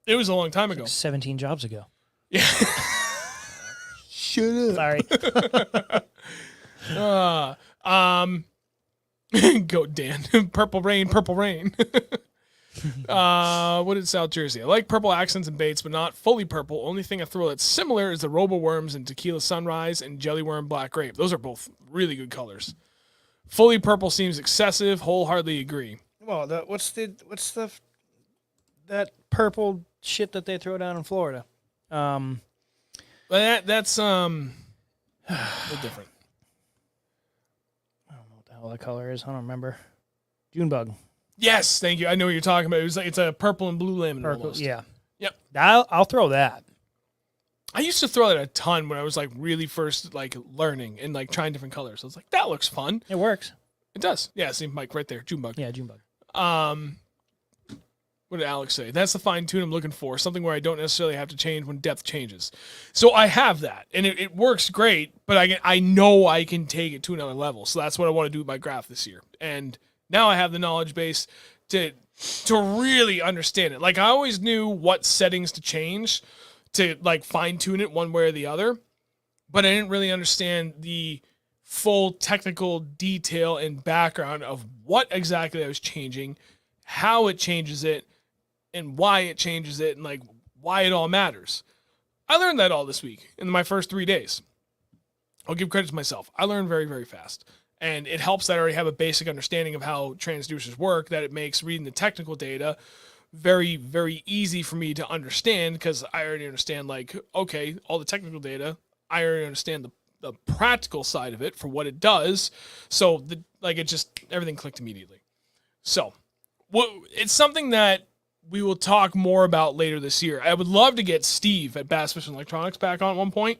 It was a long time ago. Like 17 jobs ago. Yeah. Shut up. Sorry. Go Dan. Purple rain, purple rain. What did South Jersey? I like purple accents and baits, but not fully purple. Only thing I throw that's similar is the Robo Worms and Tequila Sunrise and Jelly Worm Black Grape. Those are both really good colors. Fully purple seems excessive. Wholeheartedly agree. Well, what's that purple shit that they throw down in Florida? That's a little different. I don't know what the hell that color is. I don't remember. Junebug. Yes, thank you. I know what you're talking about. It was like it's a purple and blue lemon almost. Yeah. Yep. I'll throw that. I used to throw that a ton when I was like really first like learning and like trying different colors. I was like, that looks fun. It works. It does. Yeah, see Mike right there, Junebug. Yeah, Junebug. What did Alex say? That's the fine tune I'm looking for. Something where I don't necessarily have to change when depth changes. So I have that, and it works great. But I know I can take it to another level. So that's what I want to do with my graph this year. And now I have the knowledge base to really understand it. Like I always knew what settings to change to like fine tune it one way or the other, but I didn't really understand the full technical detail and background of what exactly I was changing, how it changes it, and why it changes it, and like why it all matters. I learned that all this week in my first 3 days. I'll give credit to myself. I learned very, very fast. And it helps that I already have a basic understanding of how transducers work, that it makes reading the technical data very, very easy for me to understand because I already understand, like, okay, all the technical data, I already understand the practical side of it for what it does. So, everything clicked immediately. So, it's something that we will talk more about later this year. I would love to get Steve at Bass Fishing Electronics back on at one point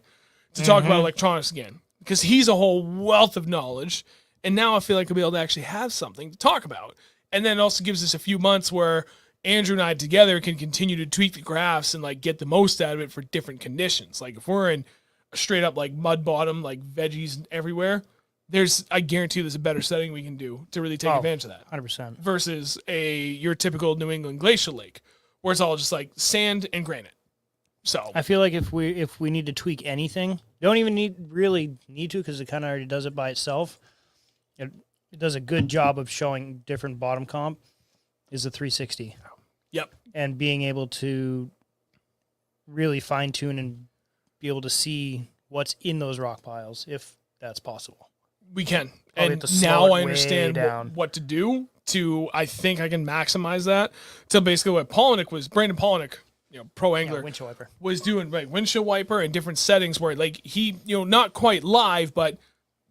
to talk about electronics again, because he's a whole wealth of knowledge, and now I feel like I'll be able to actually have something to talk about. And then it also gives us a few months where Andrew and I together can continue to tweak the graphs and like get the most out of it for different conditions. Like if we're in a straight up like mud bottom, like veggies everywhere, I guarantee there's a better setting we can do to really take advantage of that. 100%. Versus your typical New England glacial lake, where it's all just like sand and granite. So I feel like if we need to tweak anything, don't even really need to, because it kind of already does it by itself. It does a good job of showing different bottom comp. Is the 360. Yep. And being able to really fine tune and be able to see what's in those rock piles, if that's possible. We can. Probably And now I understand what to do I think I can maximize that. So basically what Brandon Polnick, pro angler, windshield wiper, was doing, right, windshield wiper and different settings where like he, not quite live, but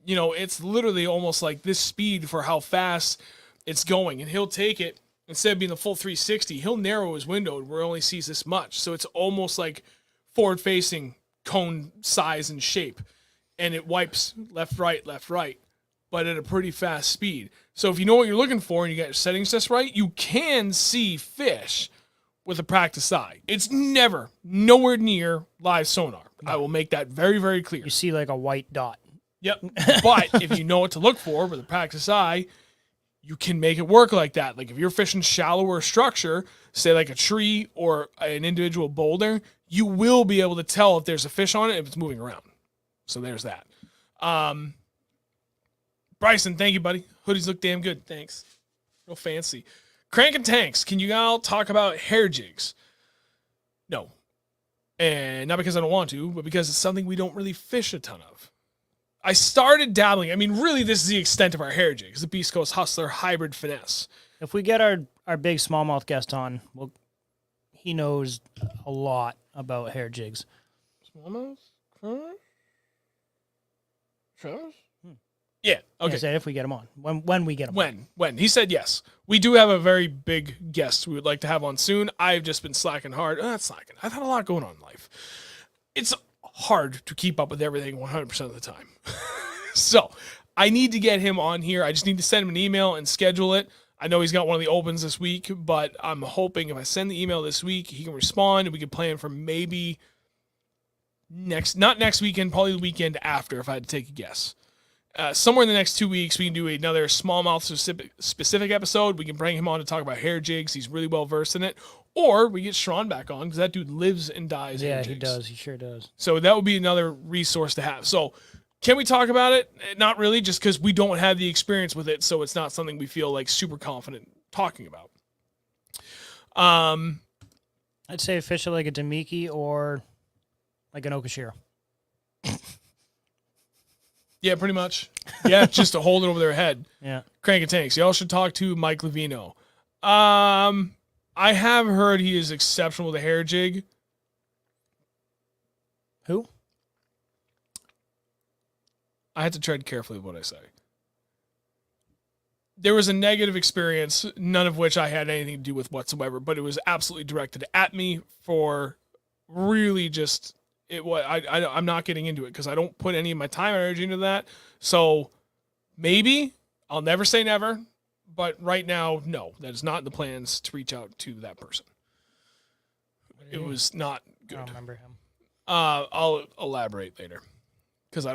it's literally almost like this speed for how fast it's going. And he'll take it, instead of being the full 360, he'll narrow his window where he only sees this much. So it's almost like forward facing cone size and shape. And it wipes left, right, but at a pretty fast speed. So if you know what you're looking for and you got your settings just right, you can see fish with a practiced eye. It's nowhere near live sonar. No. I will make that very, very clear. You see like a white dot. Yep. But if you know what to look for with a practiced eye, you can make it work like that. Like if you're fishing shallower structure, say like a tree or an individual boulder, you will be able to tell if there's a fish on it if it's moving around. So there's that. Bryson, thank you, buddy. Hoodies look damn good. Thanks. Real fancy. Crank and Tanks, can you all talk about hair jigs? No. And not because I don't want to, but because it's something we don't really fish a ton of. I started dabbling. I mean, really, this is the extent of our hair jigs, the Beast Coast Hustler Hybrid Finesse. If we get our big smallmouth guest on, he knows a lot about hair jigs. Smallmouth? Yeah. Okay. I said if we get him on. When we get him on. When. He said yes. We do have a very big guest we would like to have on soon. I've just been slacking hard. Not slacking. I've had a lot going on in life. It's hard to keep up with everything 100% of the time. So I need to get him on here. I just need to send him an email and schedule it. I know he's got one of the opens this week, but I'm hoping if I send the email this week, he can respond and we can plan for maybe not next weekend, probably the weekend after if I had to take a guess. Somewhere in the next 2 weeks, we can do another smallmouth specific episode. We can bring him on to talk about hair jigs. He's really well versed in it. Or we get Sean back on because that dude lives and dies. Yeah, he does. He sure does. So that would be another resource to have. So Can we talk about it? Not really, just because we don't have the experience with it, so it's not something we feel like super confident talking about. I'd say fish it like a Damiki or like an Okashira. Yeah, pretty much. Yeah, just to hold it over their head. Yeah. Crank and tanks. Y'all should talk to Mike Levino. I have heard he is exceptional with a hair jig. Who? I had to tread carefully with what I say. There was a negative experience, none of which I had anything to do with whatsoever, but it was absolutely directed at me for really just it. What I'm not getting into it because I don't put any of my time or energy into that. So maybe I'll never say never, but right now, no, that is not in the plans to reach out to that person. It was not good. I don't remember him. I'll elaborate later because I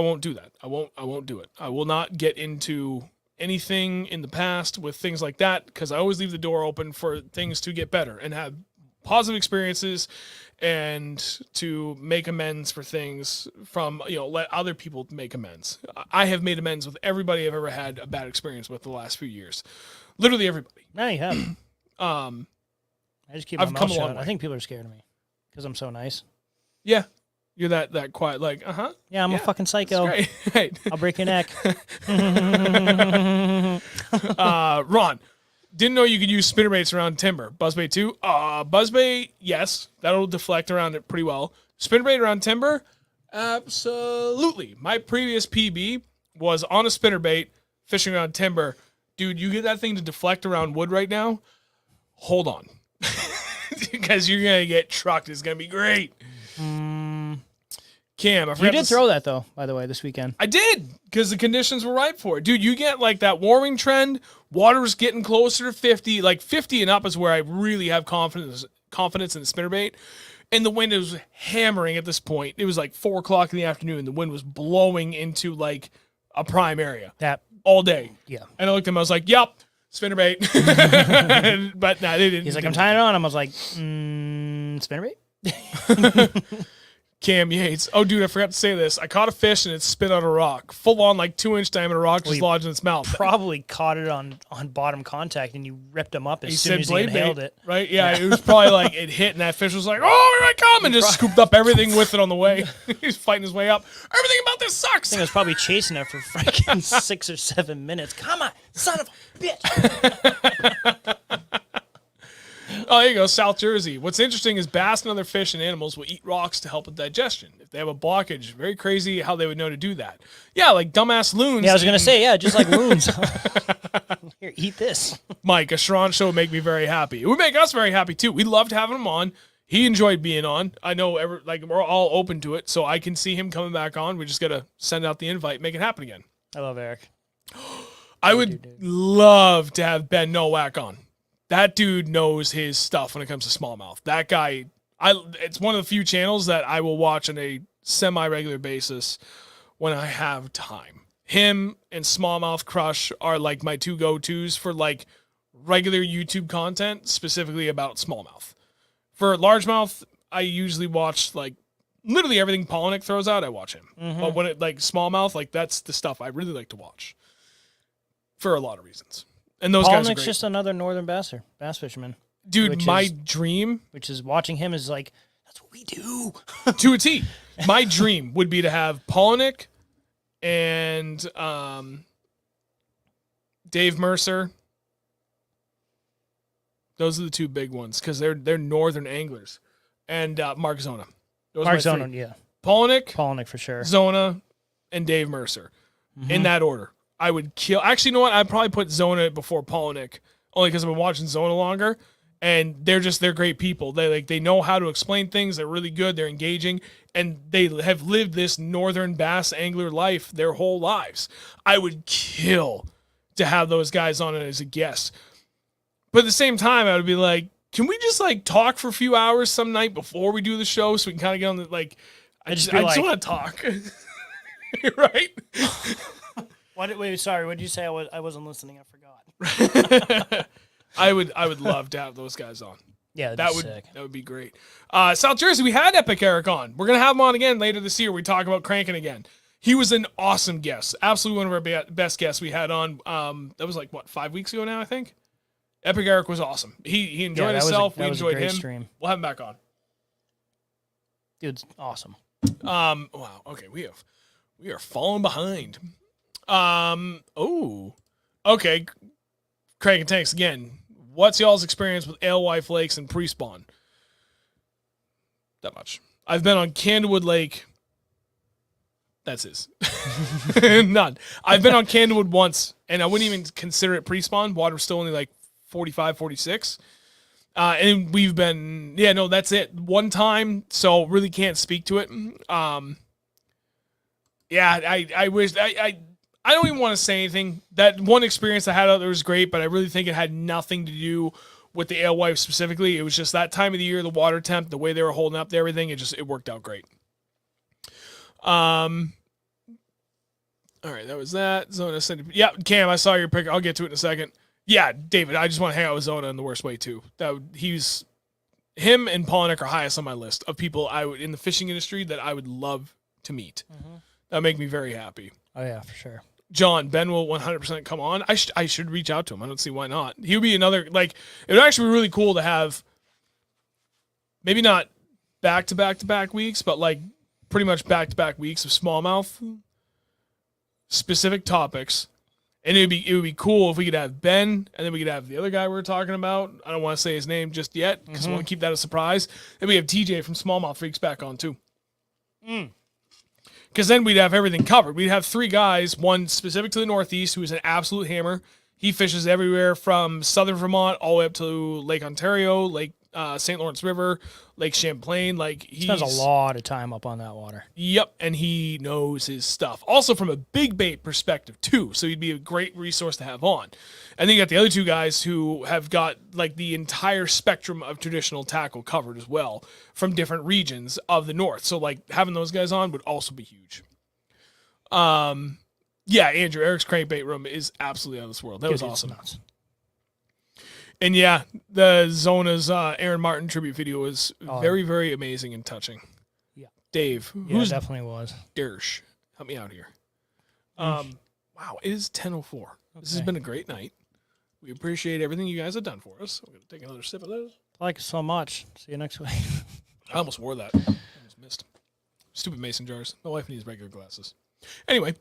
won't do that. I won't do it. I will not get into anything in the past with things like that because I always leave the door open for things to get better and have positive experiences and to make amends for things from, let other people make amends. I have made amends with everybody I've ever had a bad experience with the last few years. Literally everybody. No, you haven't. I just keep my mouth shut. I think people are scared of me because I'm so nice. Yeah. You're that quiet, like, Yeah, I'm a fucking psycho. That's great. I'll break your neck. Ron, didn't know you could use spinnerbaits around timber. Buzzbait too? Buzzbait, yes. That'll deflect around it pretty well. Spinnerbait around timber? Absolutely. My previous PB was on a spinnerbait, fishing around timber. Dude, you get that thing to deflect around wood right now? Hold on. Because you're going to get trucked. It's going to be great. Cam, I forgot you did throw that, though, by the way, this weekend. I did, because the conditions were right for it. Dude, you get like that warming trend, water's getting closer to 50. Like 50 and up is where I really have confidence in the spinnerbait. And the wind was hammering at this point. It was like 4 o'clock in the afternoon. The wind was blowing into like a prime area. That all day. Yeah. And I looked at him, I was like, yep, spinnerbait. But no, they didn't. He's like, I'm tying it on. I was like, spinnerbait? Cam Yates. Oh, dude, I forgot to say this. I caught a fish and it spit on a rock. Full on, like 2-inch diameter rock just lodged in its mouth. Probably caught it on bottom contact and you ripped him up as soon as he inhaled it. Right? Yeah, it was probably like it hit and that fish was like, oh, here I come, and just scooped up everything with it on the way. He's fighting his way up. Everything about this sucks. I think I was probably chasing it for freaking 6 or 7 minutes. Come on, son of a bitch. Oh, there you go, South Jersey. What's interesting is bass and other fish and animals will eat rocks to help with digestion. If they have a blockage, very crazy how they would know to do that. Yeah, like dumbass loons. Yeah, I was going to say, just like loons. Here, eat this. Mike, a Sharon show would make me very happy. It would make us very happy, too. We loved having him on. He enjoyed being on. I know we're all open to it, so I can see him coming back on. We just got to send out the invite, make it happen again. I love Eric. I would love to have Ben Nowak on. That dude knows his stuff when it comes to smallmouth. That guy, it's one of the few channels that I will watch on a semi-regular basis when I have time. Him and Smallmouth Crush are like my two go-tos for like regular YouTube content, specifically about smallmouth. For largemouth, I usually watch like literally everything Polinick throws out, I watch him. Mm-hmm. But when it like smallmouth, like that's the stuff I really like to watch for a lot of reasons. And those guys are great. Just another northern bass fisherman. Dude, dream... Which is watching him is like, that's what we do. To a T. My dream would be to have Polinick and Dave Mercer. Those are the two big ones because they're northern anglers. And Mark Zona. Mark Zona, yeah. Polinick for sure. Zona and Dave Mercer. Mm-hmm. In that order. I would kill. Actually, you know what? I'd probably put Zona before Polinick, only because I've been watching Zona longer, and they're great people. They know how to explain things. They're really good. They're engaging, and they have lived this northern bass angler life their whole lives. I would kill to have those guys on it as a guest, but at the same time, I would be like, can we just like talk for a few hours some night before we do the show so we can kind of get on the like? I just want to talk, right? Wait, sorry. What did you say? I wasn't listening. I forgot. I would love to have those guys on. Yeah, that would be great. South Jersey, we had Epic Eric on. We're gonna have him on again later this year. We talk about cranking again. He was an awesome guest. Absolutely one of our best guests we had on. That was like, what, 5 weeks ago now, I think? Epic Eric was awesome. He enjoyed himself. We enjoyed him. Stream. We'll have him back on. Dude's awesome. Wow. Okay, we are falling behind. Okay. Craig and Tanks again. What's y'all's experience with Alewife Lakes and pre-spawn? That much. I've been on Candlewood Lake. That's his. None. I've been on Candlewood once, and I wouldn't even consider it pre-spawn. Water's still only like 45, 46. And we've been, that's it. One time, so really can't speak to it. I wish, I don't even want to say anything. That one experience I had out there was great, but I really think it had nothing to do with the Alewife specifically. It was just that time of the year, the water temp, the way they were holding up to everything, it worked out great. All right, that was that. Zona said, yeah, Cam, I saw your pic. I'll get to it in a second. Yeah, David, I just want to hang out with Zona in the worst way too. Him and Polnick are highest on my list of people in the fishing industry that I would love to meet. Mm-hmm. That would make me very happy. Oh yeah, for sure. John, Ben will 100% come on. I should reach out to him. I don't see why not. He would be another, it would actually be really cool to have maybe not back-to-back-to-back weeks, but pretty much back-to-back weeks of smallmouth specific topics. And it would be cool if we could have Ben, and then we could have the other guy we were talking about. I don't want to say his name just yet because I want to keep that a surprise. Then we have TJ from Smallmouth Freaks back on too. Because then we'd have everything covered. We'd have 3 guys, one specific to the Northeast who is an absolute hammer. He fishes everywhere from southern Vermont all the way up to Lake Ontario, Lake St. Lawrence River, Lake Champlain. He spends a lot of time up on that water. Yep, and he knows his stuff. Also from a big bait perspective too, so he'd be a great resource to have on. And then you got the other 2 guys who have got the entire spectrum of traditional tackle covered as well from different regions of the north. So having those guys on would also be huge. Yeah, Andrew, Eric's crankbait room is absolutely out of this world. That was awesome. And yeah, the Zona's Aaron Martin tribute video was very, very amazing and touching. Yeah. Dave. Yeah, it definitely was. Dersh. Help me out here. Wow, it is 10:04. Okay. This has been a great night. We appreciate everything you guys have done for us. I'm going to take another sip of this. Like it so much. See you next week. I almost wore that. I almost missed. Stupid mason jars. My wife needs regular glasses. Anyway,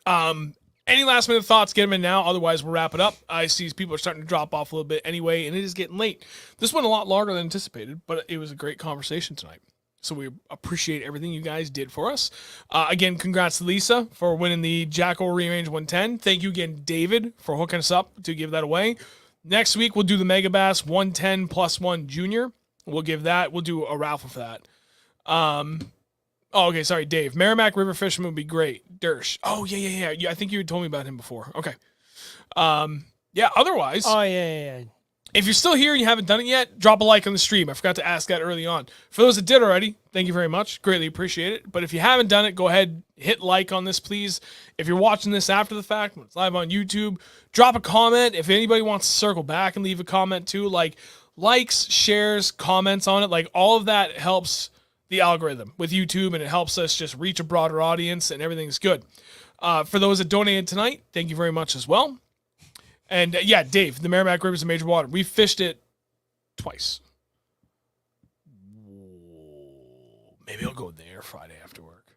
any last minute thoughts, get them in now. Otherwise, we'll wrap it up. I see people are starting to drop off a little bit anyway, and it is getting late. This went a lot longer than anticipated, but it was a great conversation tonight. So we appreciate everything you guys did for us. Again, congrats to Lisa for winning the Jackal Rearrange 110. Thank you again, David, for hooking us up to give that away. Next week, we'll do the Mega Bass 110 plus 1 Junior. We'll give that. We'll do a raffle for that. Okay, sorry, Dave. Merrimack River Fisherman would be great. Dersh. Oh, yeah. I think you had told me about him before. Okay. Yeah, otherwise. Oh, yeah. If you're still here and you haven't done it yet, drop a like on the stream. I forgot to ask that early on. For those that did already, thank you very much. Greatly appreciate it. But if you haven't done it, go ahead, hit like on this, please. If you're watching this after the fact, when it's live on YouTube, drop a comment. If anybody wants to circle back and leave a comment too, likes, shares, comments on it, all of that helps the algorithm with YouTube, and it helps us just reach a broader audience, and everything's good. For those that donated tonight, thank you very much as well. And yeah, Dave, the Merrimack River is a major water. We fished it twice. Maybe I'll go there Friday after work.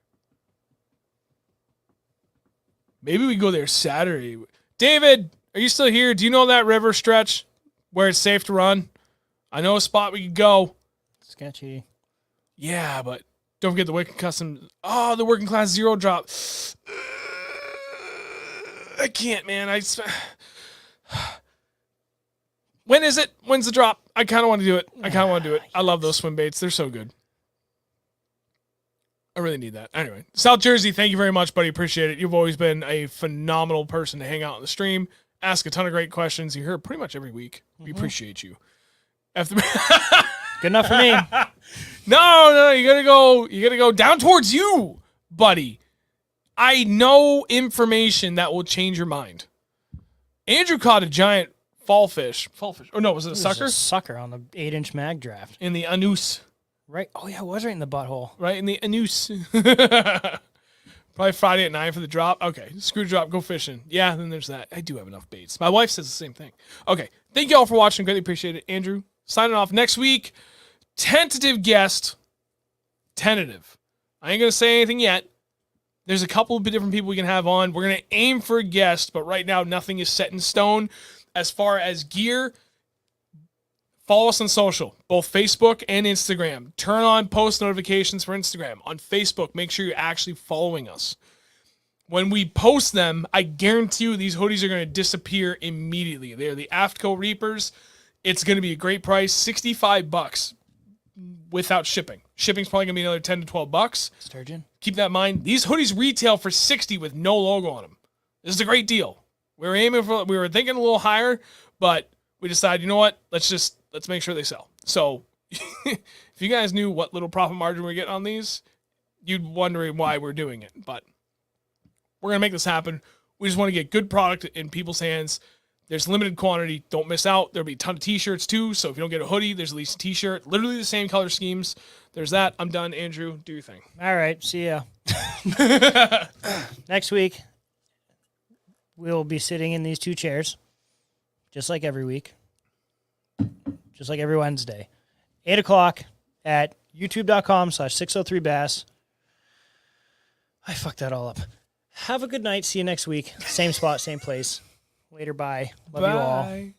Maybe we go there Saturday. David, are you still here? Do you know that river stretch where it's safe to run? I know a spot we could go. Sketchy. Yeah, but don't forget the Wicked Custom. Oh, the Working Class Zero drop. I can't, man. When is it? When's the drop? I kind of want to do it. I love those swim baits. They're so good. I really need that. Anyway, South Jersey, thank you very much, buddy. Appreciate it. You've always been a phenomenal person to hang out on the stream, ask a ton of great questions. You're here pretty much every week. We appreciate you. Good enough for me. No, you gotta go down towards you, buddy. I know information that will change your mind. Andrew caught a giant fall fish. Oh no, was it a sucker? A sucker on the 8-inch mag draft. In the anus. Right. Oh yeah, it was right in the butthole. Right in the anus. Probably Friday at 9 for the drop. Okay, screw drop, go fishing. Yeah, then there's that. I do have enough baits. My wife says the same thing. Okay, thank you all for watching. Greatly appreciate it. Andrew, signing off. Next week, tentative guest. Tentative. I ain't going to say anything yet. There's a couple of different people we can have on. We're going to aim for a guest, but right now nothing is set in stone. As far as gear, follow us on social, both Facebook and Instagram. Turn on post notifications for Instagram. On Facebook, make sure you're actually following us. When we post them, I guarantee you these hoodies are going to disappear immediately. They're the Aftco Reapers. It's going to be a great price, $65 without shipping. Shipping's probably going to be another $10 to $12. Sturgeon. Keep that in mind. These hoodies retail for $60 with no logo on them. This is a great deal. We were thinking a little higher, but we decided, you know what? Let's make sure they sell. So if you guys knew what little profit margin we're getting on these, you'd wondering why we're doing it. But we're going to make this happen. We just want to get good product in people's hands. There's limited quantity. Don't miss out. There'll be a ton of t-shirts too. So if you don't get a hoodie, there's at least a t-shirt. Literally the same color schemes. There's that. I'm done. Andrew, do your thing. All right. See ya. Next week, we'll be sitting in these two chairs, just like every week, just like every Wednesday. 8 o'clock at youtube.com/603bass. I fucked that all up. Have a good night. See you next week. Same spot, same place. Later, bye. Love you all.